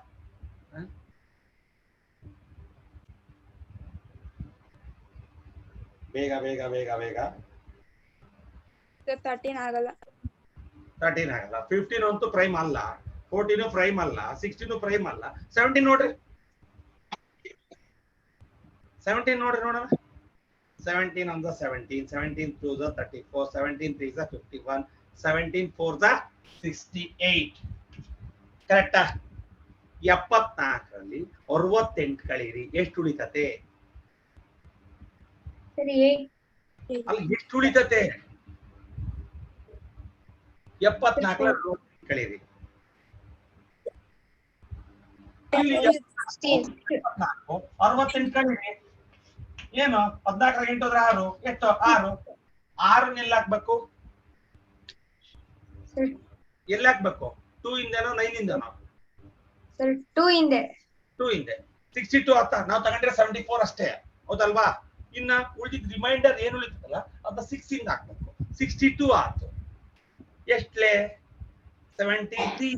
ಬೇಗ ಬೇಗ ಬೇಗ ಬೇಗ 13 ಆಗಲ್ಲ 13 ಆಗಲ್ಲ 15 ಅಂತೂ ಪ್ರೈಮ್ ಅಲ್ಲ 14 ಪ್ರೈಮ್ ಅಲ್ಲ 16 ಪ್ರೈಮ್ ಅಲ್ಲ 17 ನೋಡ್ರಿ 17 ನೋಡ್ರಿ ನೋಡೋಣ 17 on the 17 17 2 the 34 17 3 the 51 17 4 the 68 ಕರೆಕ್ಟಾ 74 ರಲ್ಲಿ 68 ಕಳೀರಿ ಎಷ್ಟು ಉಳಿತತೆ ಸರಿ ಅಲ್ಲಿ ಎಷ್ಟು ಉಳಿತತೆ 74 ಕಳೀರಿ ಇಲ್ಲಿ 16. 24, 68 ಕಡಿಮೆ ಏನು 14 8 ಹೋದ್ರೆ 6 ಎಷ್ಟು 6 6 ಎಲ್ಲಿ ಹಾಕ್ಬೇಕು ಸರ್ ಎಲ್ಲಿ ಹಾಕ್ಬೇಕು 2 ಇಂದನೋ 9 ಇಂದನೋ ಸರ್ 2 ಹಿಂದೆ 2 ಹಿಂದೆ 62 ಆತ ನಾವು ತಗೊಂಡ್ರೆ 74 ಅಷ್ಟೇ ಹೌದಲ್ವಾ ಇನ್ನ ಉಳಿದಿದ್ ರಿಮೈಂಡರ್ ಏನು ಉಳಿತಲ್ಲ ಅದ 6 ಇಂದ ಹಾಕ್ಬೇಕು 62 ಆಯ್ತು ಎಷ್ಟಲೇ 73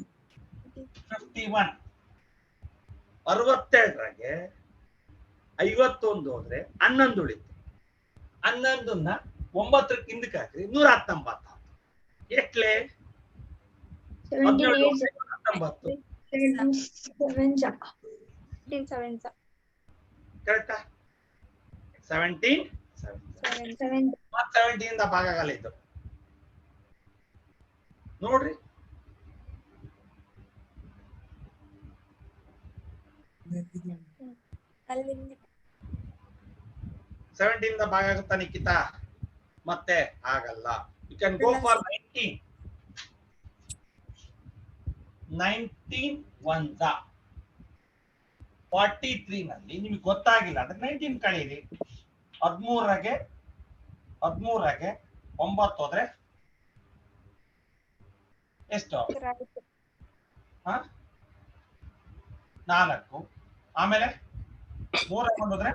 51 62ರಾಗೆ 51 ಹೋದ್ರೆ 11 ಉಳಿತು 11ನ್ನ 9 ಹಿಂದಕ್ಕೆ ಹಾಕ್ರಿ 119 ಎಷ್ಟಲೇ 17 19 17 ಕರೆಕ್ಟಾ 17 17 ಇಂದ ಭಾಗ ಆಗಲ್ಲ ಇದು ನೋಡ್ರಿ ಅಲ್ಲಿಂದ 17 ಇಂದ ಭಾಗ ಆಗುತ್ತಾ ನಿಖಿತಾ ಮತ್ತೆ ಆಗಲ್ಲ ಯು ಕ್ಯಾನ್ ಗೋ ಫಾರ್ 19 1 43 ನಲ್ಲಿ ನಿಮಗೆ ಗೊತ್ತಾಗಿಲ್ಲ ಅಂದ್ರೆ 19 ಕಳೀರಿ 13ಗೆ 9 ಹೋದ್ರೆ ಎಷ್ಟು 4 ಆಮೇಲೆ 3 ಹೋದ್ರೆ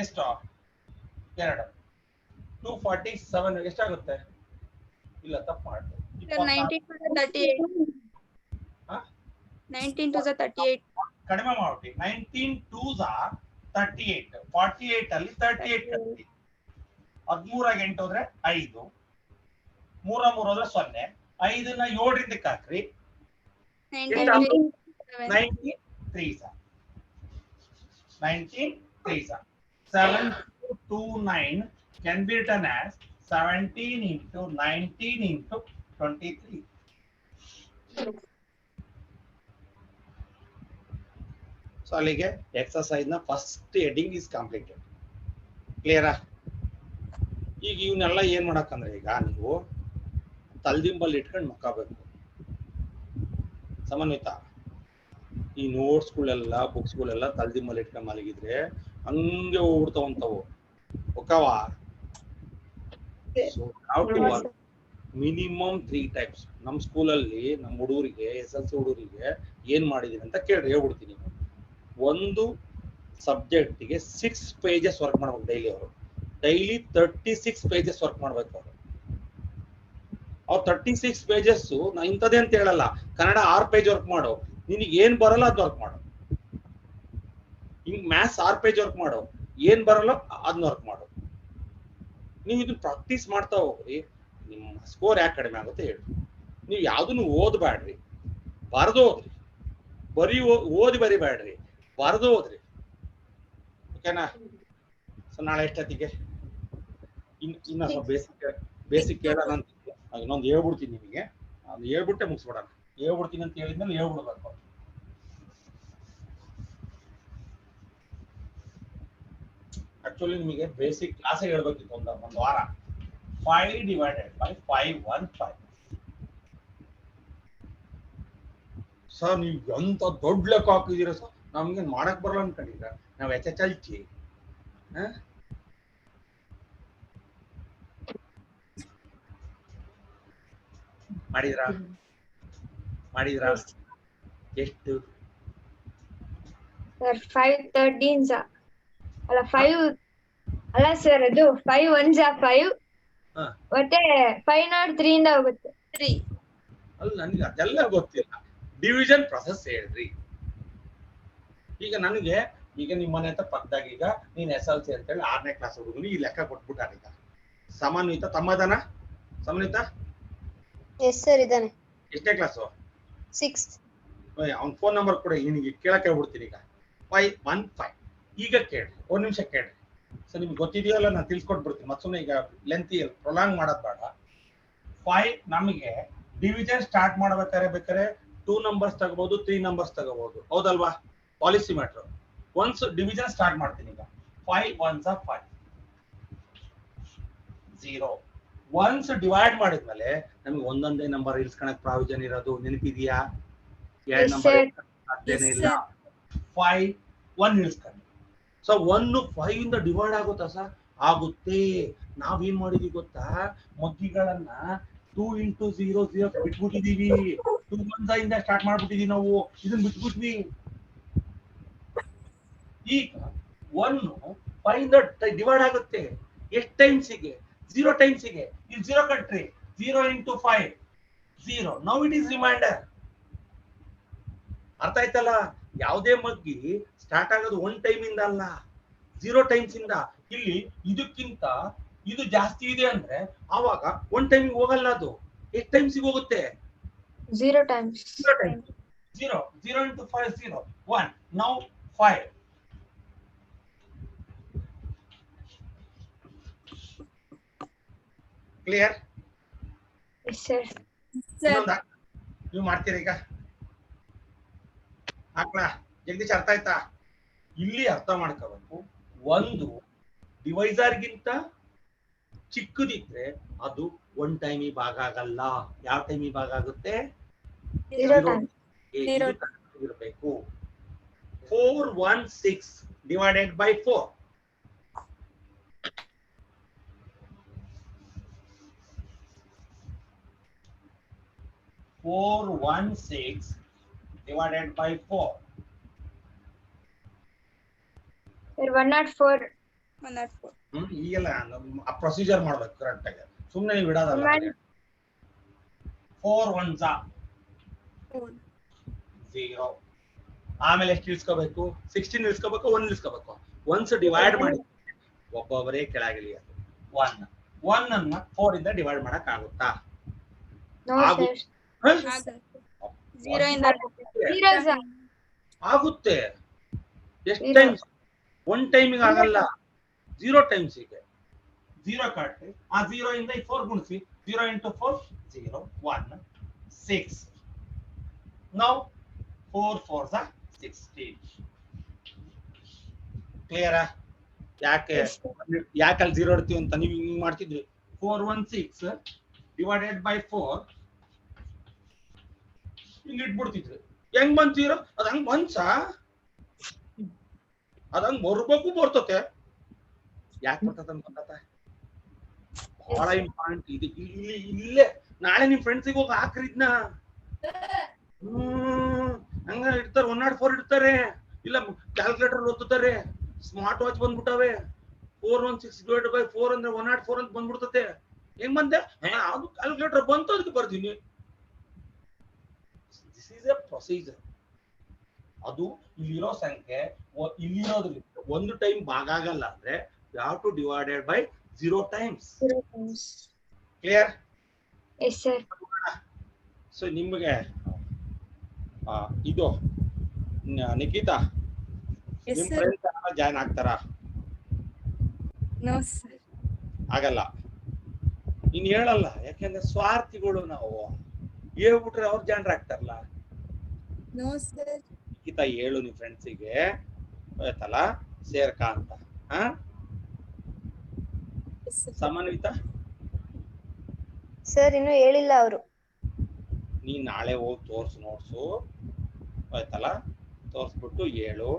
ಎಷ್ಟು 2 247 ಎಷ್ಟಾಗುತ್ತೆ ಇಲ್ಲ ತಪ್ಪು ಮಾಡಿದೆ 19 to the 38 ಕಡಿಮೆ ಮಾಡ್ಬಿಟ್ಟು 19 2s 38 48 ಅಲ್ಲಿ 38 ಕಟ್ಟಿ 13 8 ಹೋದ್ರೆ 5 3 ಹೋದ್ರೆ 0 5ನ್ನ 7 ರಿಂದ ಹಾಕ್ರಿ 19 3s 7 2 9 can be written as 17 into 19 into 23 so ಅಲ್ಲಿಗೆ ಎಕ್ಸರ್ಸೈಸ್ ನ ಫಸ್ಟ್ ಹೆಡಿಂಗ್ ಇಸ್ ಕಂಪ್ಲೀಟೆಡ್ ಕ್ಲಿಯರಾ ಈಗ ಇವನ್ನೆಲ್ಲ ಏನ್ ಮಾಡಕ್ಕಂದ್ರೆ ಈಗ ನೀವು ತಲ್ದಿಂಬಲ್ಲಿ ಇಟ್ಕೊಂಡು ಮಕ್ಕಬೇಕು ಸಮನ್ವಿತ ಈ ನೋಟ್ಸ್ಗಳೆಲ್ಲ ಬುಕ್ಸ್ಗಳೆಲ್ಲ ತಲ್ದಿಂಬಲ್ಲಿ ಇಟ್ಕೊಂಡು ಮಲಗಿದ್ರೆ ಹಂಗೆ ಹೋಗ್ಬಿಡ್ತಾವಂತವು ಒಕ್ಕವ so how to work minimum 3 types ನಮ್ಮ ಸ್ಕೂಲಲ್ಲಿ ನಮ್ಮ ಹುಡುಗರಿಗೆ SLC ಹುಡುಗರಿಗೆ ಏನ್ ಮಾಡಿದೀನಿ ಅಂತ ಕೇಳ್ರಿ ಹೇಳ್ಬಿಡ್ತೀನಿ ಒಂದು ಸಬ್ಜೆಕ್ಟ್ಗೆ 6 pages ವರ್ಕ್ ಮಾಡ್ಬೇಕು ಡೈಲಿ 36 pages ವರ್ಕ್ ಮಾಡ್ಬೇಕು ಅವ್ರು 36 pages ನಾ ಇಂಥದ್ದೇ ಅಂತ ಹೇಳಲ್ಲ ಕನ್ನಡ 6 page ವರ್ಕ್ ಮಾಡು ನಿನಗೆ ಏನ್ ಬರಲ್ಲ ಅದು ವರ್ಕ್ ಮಾಡು ಹಿಂಗ್ ಮ್ಯಾಥ್ಸ್ 6 page ವರ್ಕ್ ಮಾಡು ಏನ್ ಬರಲ್ಲ ಅದನ್ನ ವರ್ಕ್ ಮಾಡು ನೀವು ಇದನ್ನ ಪ್ರಾಕ್ಟೀಸ್ ಮಾಡ್ತಾ ಹೋಗ್ರಿ ನಿಮ್ಮ ಸ್ಕೋರ್ ಯಾಕೆ ಕಡಿಮೆ ಆಗುತ್ತೆ ಹೇಳಿ ನೀವು ಯಾವ್ದನ್ನು ಓದ್ಬೇಡ್ರಿ ಬರೆದು ಹೋದ್ರಿ ಓದಿ ಬರಿಬೇಡ್ರಿ ಬರೆದು ಹೋದ್ರಿ ಓಕೆನಾ ಸೊ ನಾಳೆ ಎಷ್ಟೊತ್ತಿಗೆ ಇನ್ನ ಬೇಸಿಕ್ ಕೇಳೋಣ ಅಂತ ಇನ್ನೊಂದು ಹೇಳ್ಬಿಡ್ತೀನಿ ನಿಮಗೆ ಅದು ಹೇಳ್ಬಿಟ್ಟೆ ಮುಗಿಸ್ಬಿಡೋಣ ಹೇಳ್ಬಿಡ್ತೀನಿ ಅಂತ ಹೇಳಿದ್ಮೇಲೆ ಹೇಳ್ಬಿಡ್ಬೇಕು ಆಕ್ಚುಲಿ ನಿಮಗೆ ಬೇಸಿಕ್ ಕ್ಲಾಸ್ ಹೇಳ್ಬೇಕಿತ್ತು ಒಂದು ವಾರ 5 divided by 515 ಸರ್ ನೀವು ಎಂತ ದೊಡ್ಡ ಲೆಕ್ಕ ಹಾಕಿದೀರ ಸರ್ ನಮ್ಗೆ ಮಾಡಕ್ ಬರಲ್ಲ ಅನ್ಕೊಂಡಿದ್ರ ನಾವ್ HHLT ಮಾಡಿದ್ರಾ ಎಷ್ಟು ಸರ್ 5 13s ಅಲ್ಲ 5 ಅಲ್ಲ ಸರ್ ಅದು 5 1s 5 ಮತ್ತೆ 5 ನಾಟ್ 3 ಇಂದ ಹೋಗುತ್ತೆ 3 ಅಲ್ಲ ನನಗೆ ಅದೆಲ್ಲ ಗೊತ್ತಿಲ್ಲ ಡಿವಿಷನ್ ಪ್ರೊಸೆಸ್ ಹೇಳ್ರಿ ಈಗ ನನಗೆ ಈಗ ನಿಮ್ಮ ಮನೆ ಹತ್ರ ಪಕ್ಕದಾಗ ಈಗ ನೀನ್ SLC ಅಂತ ಹೇಳಿ 6ನೇ ಕ್ಲಾಸ್ ಹುಡುಗನು ಈ ಲೆಕ್ಕ ಕೊಟ್ಬಿಟ್ಟಾರ ಈಗ ಸಮನ್ವಿತ ತಮ್ಮದನ ಸಮನ್ವಿತ ಎಸ್ ಸರ್ ಇದಾನೆ ಎಷ್ಟನೇ ಕ್ಲಾಸು 6th ಅವ್ನ ಫೋನ್ ನಂಬರ್ ಕೊಡಿ ನಿನಗೆ ಕೇಳಕ್ಕೆ ಹೇಳ್ಬಿಡ್ತೀನಿ ಈಗ 515 ಈಗ ಕೇಳಿ ಒಂದ್ ನಿಮಿಷ ಕೇಳಿ ಸೊ ನಿಮ್ಗೆ ಗೊತ್ತಿದೆಯಲ್ಲ ನಾನು ತಿಳ್ಸ್ಕೊಟ್ಬಿಡ್ತೀನಿ ಮತ್ತೆ ಸುಮ್ಮನೆ ಈಗ ಲೆಂತಿ ಪ್ರೊಲಾಂಗ್ ಮಾಡೋದ್ ಬೇಡ 5 ನಮಗೆ ಡಿವಿಷನ್ ಸ್ಟಾರ್ಟ್ ಬೇಕಾದ್ರೆ 2 numbers ತಗೋಬಹುದು 3 numbers ತಗೋಬಹುದು ಹೌದಲ್ವಾ policy matter once division start ಮಾಡ್ತೀನಿ ಈಗ 5 1s 5 0 ಒನ್ಸ್ ಡಿವೈಡ್ ಮಾಡಿದ್ಮೇಲೆ ನಮಗೆ ಒಂದೊಂದೇ ನಂಬರ್ ಇರಿಸ್ಕೊಳಕ್ ಪ್ರಾವಿಷನ್ ಇರೋದು ನೆನಪಿದೆಯಾ ಎರಡ್ Yes, ನಂಬರ್ sir. ಸಾಧ್ಯನೇ Yes, ಇಲ್ಲ. sir. 5 1 ಇಳಿಸ್ಕೊಂಡು ಸೊ 1 5 ಇಂದ ಡಿವೈಡ್ ಆಗುತ್ತಾ ಸರ್? ಆಗುತ್ತೆ. ನಾವೇನ್ ಮಾಡಿದೀವಿ ಗೊತ್ತಾ, ಮಗ್ಗಿಗಳನ್ನ 2 into 0 0 ಬಿಟ್ಬಿಟ್ಟಿದೀವಿ. 2 1 ಇಂದ ಸ್ಟಾರ್ಟ್ ಮಾಡ್ಬಿಟ್ಟಿದೀವಿ ನಾವು, ಇದನ್ನ ಬಿಟ್ಬಿಟ್ವಿ. ಈಗ 1 5 ಇಂದ ಡಿವೈಡ್ ಆಗುತ್ತೆ. ಎಷ್ಟು ಟೈಮ್ಸ್ಗೆ? 0 ಟೈಮ್ಸ್ಗೆ. ಇಲ್ಲಿ 0 ಕಟ್ರಿ, 0 into 5 0. Now it is remainder. ಅರ್ಥ ಆಯ್ತಲ್ಲ? ಯಾವುದೇ ಮಗ್ಗಿ ಸ್ಟಾರ್ಟ್ ಆಗೋದು 1 ಟೈಮ್ ಇಂದ ಅಲ್ಲ, 0 ಟೈಮ್ಸ್ ಇಂದ. ಇಲ್ಲಿ ಇದಕ್ಕಿಂತ ಇದು ಜಾಸ್ತಿ ಇದೆ ಅಂದ್ರೆ ಆವಾಗ 1 ಟೈಮ್ ಹೋಗಲ್ಲ, ಅದು ಎಷ್ಟು ಟೈಮ್ಸ್ ಹೋಗುತ್ತೆ? 0 times. 0 times. 0 0 into 5 0 1. Now 5. Clear? Yes, sir. Sir. ನೀವು ಮಾಡ್ತೀರಾ ಈಗ? ಹಾಕ್ಲಾ? ಜಗದೀಶ್ ಅರ್ಥ ಆಯ್ತಾ? ಇಲ್ಲಿ ಅರ್ಥ ಮಾಡ್ಕೋಬೇಕು, ಒಂದು ಡಿವೈಸರ್ಗಿಂತ ಚಿಕ್ಕದಿದ್ರೆ ಅದು 1 ಟೈಮ್ ಭಾಗ ಆಗಲ್ಲ. ಯಾವ ಟೈಮ್ ಭಾಗ ಆಗುತ್ತೆ? 0 times. ಇರಬೇಕು. 4 1 6 divided by 4. 4 1 6 divided by 4. Sir, 104. 104. ಈಗೆಲ್ಲ ಆ ಪ್ರೊಸೀಜರ್ ಮಾಡ್ಬೇಕು ಕರೆಕ್ಟ್ ಆಗಿ, ಸುಮ್ಮನೆ ನೀವು ಬಿಡೋದಲ್ಲ. 4 1s 0. ಆಮೇಲೆ ಎಷ್ಟು ಇಳಿಸ್ಕೋಬೇಕು? 16 ಇಳಿಸ್ಕೋಬೇಕು, 1 ಇಳಿಸ್ಕೋಬೇಕು. ಒನ್ಸ್ ಡಿವೈಡ್ ಮಾಡಿ ಒಬ್ಬೊಬ್ಬರೇ ಕೆಳಗಿಳಿ. ಅದು 1 1 ಅನ್ನ 4 ಇಂದ ಡಿವೈಡ್ ಮಾಡಕ್ ಆಗುತ್ತಾ? No, ಆಗುತ್ತೆ. sir. Sir. 0 ಇಂದ 0, sir. ಆಗುತ್ತೆ. ಎಷ್ಟು Zero. ಟೈಮ್ಸ್? 1 ಟೈಮಿಗೆ ಆಗಲ್ಲ, 0 ಟೈಮ್ಸ್ಗೆ. 0 ಕಟ್ಟಿ, ಆ 0 ಇಂದ 4 ಗುಣಿಸಿ, 0 into 4 0 1 6. Now 4 4s are 16. Clear? ಯಾಕೆ ಯಾಕೆ ಅಲ್ಲಿ 0 ಇಡ್ತೀವಿ ಅಂತ ನೀವು ಹಿಂಗ್ ಮಾಡ್ತಿದ್ರಿ. 4 1 6 divided by 4 ಹಿಂಗ್ ಇಟ್ಬಿಡ್ತಿದ್ರಿ. ಹೆಂಗ್ ಬಂತು 0? ಅದ್ ಹಂಗ್ ಬಂದ್ಸಾ? ಅದ್ ಹಂಗ್ ಬರ್ತತೆ. ಯಾಕೆ ಬರ್ತದೆ ಅಂತ ಗೊತ್ತಾ? ಬಹಳ ಇಂಪಾರ್ಟೆಂಟ್ ಇದು. ಇಲ್ಲೇ ನಾಳೆ ನಿಮ್ ಫ್ರೆಂಡ್ಸಿಗೆ ಹೋಗಿ ಹಾಕ್ರಿದ್ನ. ಹಂಗ ಇಡ್ತಾರೆ, 104 ಇಡ್ತಾರೆ, ಇಲ್ಲ ಕ್ಯಾಲ್ಕುಲೇಟರ್ ಓದ್ತಾರೆ. ಸ್ಮಾರ್ಟ್ ವಾಚ್ ಬಂದ್ಬಿಟ್ಟವೆ. 416 divided by 4 ಅಂದ್ರೆ 104 ಅಂತ ಬಂದ್ಬಿಡ್ತತೆ. ಹೆಂಗ್ ಬಂದೆ? ಅದು ಕ್ಯಾಲ್ಕುಲೇಟರ್ ಬಂತು, ಅದಕ್ಕೆ ಬರ್ತೀನಿ. This is A procedure. ಅದು ಇಲ್ಲಿರೋ ಸಂಖ್ಯೆ ಇಲ್ಲಿರೋದ್ರಿಂದ 1 ಟೈಮ್ ಭಾಗ ಆಗಲ್ಲ ಅಂದ್ರೆ you have to divided by 0 times. 0 times. Clear? Yes, sir. So ನಿಮಗೆ ಇದು ನಿಖಿತಾ, Yes, ನಿಮ್ sir. ಫ್ರೆಂಡ್ಸ್ ಜಾಯ್ನ್ ಆಗ್ತಾರಾ? No, sir. ಆಗಲ್ಲ. ಇನ್ ಹೇಳಲ್ಲ, ಯಾಕೆಂದ್ರೆ ಸ್ವಾರ್ಥಿಗಳು ನಾವು. ಹೇಳ್ಬಿಟ್ರೆ ಅವ್ರು ಜಾಯ್ನ್ ಆಗ್ತಾರಲ್ಲ. No, sir. ನಿಖಿತಾ ಹೇಳು ನಿಮ್ ಫ್ರೆಂಡ್ಸಿಗೆ, ಆಯ್ತಲ್ಲ, ಸೇರ್ಕ ಅಂತ. Yes, sir. ಸಮನ್ವಿತಾ, ಸರ್ ಇನ್ನು ಹೇಳಿಲ್ಲ ಅವರು. ನೀನ್ ನಾಳೆ ಹೋಗಿ ನೋಡ್ಸು, ಆಯ್ತಲ್ಲ, ತೋರ್ಸ್ಬಿಟ್ಟು ಹೇಳು.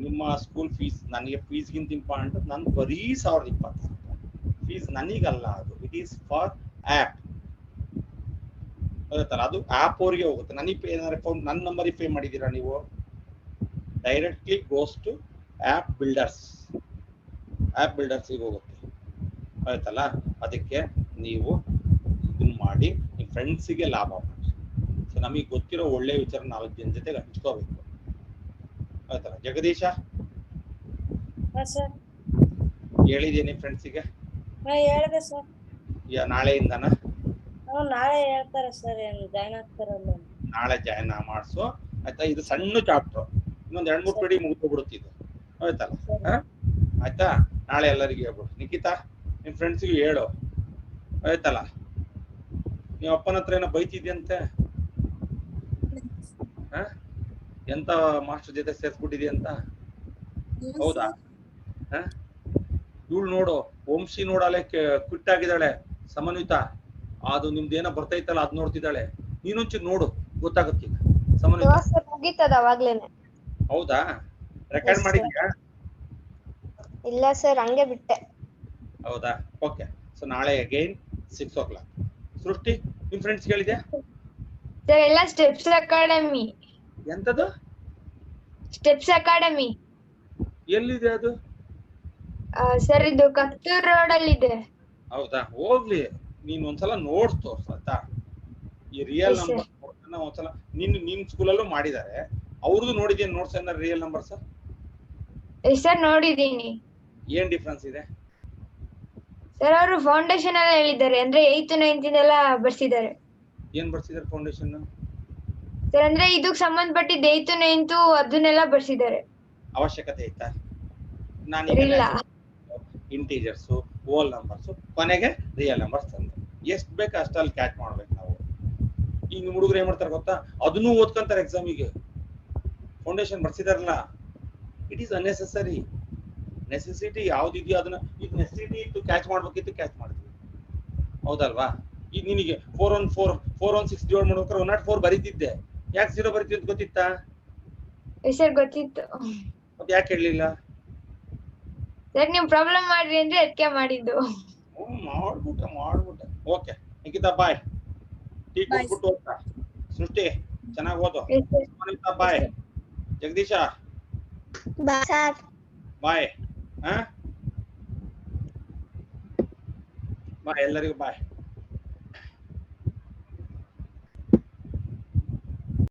ನಿಮ್ಮ ಸ್ಕೂಲ್ ಫೀಸ್ ನನಗೆ ಫೀಸ್ಗಿಂತ ಇಂಪಾರ್ಟೆಂಟ್. ನನ್ ಬರೀ 1026 ಫೀಸ್ ನನಗಲ್ಲ, ಅದು ಇಟ್ ಈಸ್ ಫಾರ್ ಆ್ಯಪ್. ಆಯ್ತಲ್ಲ, ಅದು ಆ್ಯಪ್ ಅವ್ರಿಗೆ ಹೋಗುತ್ತೆ. ನನಗೆ ಏನಾದ್ರು ಫೋನ್ ನನ್ನ ನಂಬರಿಗೆ ಪೇ ಮಾಡಿದ್ದೀರಾ ನೀವು? Directly goes to app builders. App ಬಿಲ್ಡರ್ಸಿಗೆ ಹೋಗುತ್ತೆ. ಆಯ್ತಲ್ಲ, ಅದಕ್ಕೆ ನೀವು ಇದನ್ನ ಮಾಡಿ ನಿಮ್ಮ ಫ್ರೆಂಡ್ಸಿಗೆ ಲಾಭ ಮಾಡಿ. ಸೊ ನಮಗೆ ಗೊತ್ತಿರೋ ಒಳ್ಳೆ ವಿಚಾರ 4 ಜನ ಜೊತೆಗೆ ಹಂಚ್ಕೋಬೇಕು. ಆಯ್ತಲ್ಲ. ಜಗದೀಶ sir. ಹೇಳಿದ್ದೀನಿ ಫ್ರೆಂಡ್ಸಿಗೆ? ಹೇಳಿದೆ ಸರ್. ನಾಳೆಯಿಂದನ? ನಾಳೆ ಹೇಳ್ತಾರೆ ಸರ್, ಜಾಯ್ನ್ ಆಗ್ತಾರಲ್ಲ. ನಾಳೆ ಜಾಯ್ನ್ ಮಾಡಿಸು, ಆಯ್ತಾ? ಇದು ಸಣ್ಣ ಚಾಪ್ಟರ್, ಇನ್ನೊಂದ್ 2-3 ಪೇಡಿ ಮುಗಿದ್ಬಿಡುತ್ತಿದ್ದು. ಆಯ್ತಲ್ಲ? ಆಯ್ತಾ? ನಾಳೆ ಎಲ್ಲರಿಗೂ ಹೇಳ್ಬಿಡು. ನಿಖಿತಾ, ನಿಮ್ ಫ್ರೆಂಡ್ಸಿಗೂ ಹೇಳು. ಆಯ್ತಲ್ಲ? ನೀವ್ ಅಪ್ಪನ ಹತ್ರ ಏನೋ ಬೈತಿದ್ಯಂತೆ, ಎಂತ ಮಾಸ್ಟರ್ ಜೊತೆ ಸೇರ್ಸ್ಬಿಟ್ಟಿದ್ಯಂತ, ಹೌದಾ? ಇವಳು ನೋಡು, ವಂಶಿ ನೋಡಲೆ ಕ್ವಿಟ್ ಆಗಿದ್ದಾಳೆ. ಸಮನ್ವಿತಾ, ಅದು ನಿಮ್ದೇನೋ ಬರ್ತೈತಲ್ಲ, ಅದ್ ನೋಡ್ತಿದ್ದಾಳೆ. ನೀನೊಂಚೂರು ನೋಡು, ಗೊತ್ತಾಗತ್ತೀಗ. ಸಮನ್ವಿತ ಸರ್ ಮುಗೀತದ ಅವಾಗ್ಲೇನೆ. ಹೌದಾ ರೆಕಾರ್ಡ್ Yes, sir. ಮಾಡಿದ್ಯಾ? ಇಲ್ಲ ಸರ್ ಹಂಗೆ ಬಿಟ್ಟೆ. ಹೌದಾ ಓಕೆ. ಸೊ ನಾಳೆ ಅಗೈನ್ 6 o'clock. ಸೃಷ್ಟಿ ನಿಮ್ ಫ್ರೆಂಡ್ಸ್ ಹೇಳಿದ್ಯಾ? ಸರ್ ಎಲ್ಲ ಸ್ಟೆಪ್ಸ್ ಅಕಾಡೆಮಿ. ಎಂತದು? Steps academy. ಎಲ್ಲಿದೆ ಅದು? ಸರ್ ಇದು ಕತ್ತೂರ್ ರೋಡ್ ಅಲ್ಲಿ ಇದೆ. ಹೌದಾ ಹೋಗ್ಲಿ, ನೀನ್ ಒಂದ್ಸಲ ನೋಟ್ಸ್ ತೋರ್ಸು ಆಯ್ತಾ? ಈ ರಿಯಲ್ Yes, sir. ನಂಬರ್ ಒಂದ್ಸಲ ನಿಮ್ ಸ್ಕೂಲಲ್ಲೂ ಮಾಡಿದ್ದಾರೆ, ಅವ್ರದ್ದು ನೋಡಿದ್ಯಾ ನೋಟ್ಸ್ ಏನಾರ ರಿಯಲ್ ನಂಬರ್ಸ್? ಸರ್ ನೋಡಿದೀನಿ. ಏನ್ ಡಿಫ್ರೆನ್ಸ್ ಇದೆ? ಸರ್ ಅವರು ಫೌಂಡೇಶನ್ ಎಲ್ಲ ಹೇಳಿದ್ದಾರೆ, ಅಂದ್ರೆ 8th 9th ಎಲ್ಲ ಬರ್ಸಿದ್ದಾರೆ. ಏನ್ ಬರ್ಸಿದಾರೆ ಫೌಂಡೇಶನ್? ಸರ್ ಅಂದ್ರೆ ಇದಕ್ ಸಂಬಂಧಪಟ್ಟಿದ್ದ 8th 9th ಅದನ್ನೆಲ್ಲ ಬರ್ಸಿದ್ದಾರೆ. ಅವಶ್ಯಕತೆ ಐತಾ? ಇಲ್ಲ. ಇಂಟೀಜರ್ಸ್, ಹೋಲ್ ನಂಬರ್ಸ್, ಕೊನೆಗೆ ರಿಯಲ್ ನಂಬರ್ಸ್ ತಂದೆ ಎಷ್ಟ್ ಬೇಕು ಅಷ್ಟಲ್ಲಿ ಕ್ಯಾಚ್ ಮಾಡ್ಬೇಕು ನಾವು. ಈಗ ನಿಮ್ ಹುಡುಗರು ಏನ್ ಮಾಡ್ತಾರೆ ಗೊತ್ತಾ, ಅದನ್ನು ಓದ್ಕೊಂತಾರೆ ಎಕ್ಸಾಮಿಗೆ. ಫೌಂಡೇಶನ್ ಬರ್ಸಿದಾರಲ್ಲ, ಇಟ್ ಈಸ್ ಅನ್ನೆಸೆಸರಿ. ನೆಸೆಸಿಟಿ ಯಾವ್ದಿದೆಯೋ ಅದನ್ನ, ಈಗ ನೆಸೆಸಿಟಿ ಇತ್ತು ಕ್ಯಾಚ್ ಮಾಡ್ಬೇಕಿತ್ತು ಕ್ಯಾಚ್ ಮಾಡ್ತೀವಿ, ಹೌದಲ್ವಾ? ಈಗ ನಿನಗೆ 416 ಡಿವೈಡ್ ಮಾಡ್ಬೇಕಾದ್ರೆ 104 ಬರೀತಿದ್ದೆ, ಯಾಕೆ 0 ಬರೀತಿದ್ದು ಅಂತ ಗೊತ್ತಿತ್ತಾ? ಸರ್ ಗೊತ್ತಿತ್ತು. ಮತ್ತೆ ಯಾಕೆ ಹೇಳಲಿಲ್ಲ? ಸರ್ ನೀವು ಪ್ರಾಬ್ಲಮ್ ಮಾಡ್ರಿ ಅಂದ್ರೆ ಅದಕ್ಕೆ ಮಾಡಿದ್ದು. ಮಾಡ್ಬಿಟ್ಟೆ. ಓಕೆ ನಿಖಿತಾ ಬಾಯ್, ಟೀ ಕುಡ್ಬಿಟ್ಟು ಹೋಗ್ತಾ. ಸೃಷ್ಟಿ ಚೆನ್ನಾಗಿ ಓದು. ಸುನಿತಾ ಬಾಯ್. ಜಗದೀಶ ಬಾಯ್. ಬಾಯ್ ಎಲ್ಲರಿಗೂ ಬಾಯ್.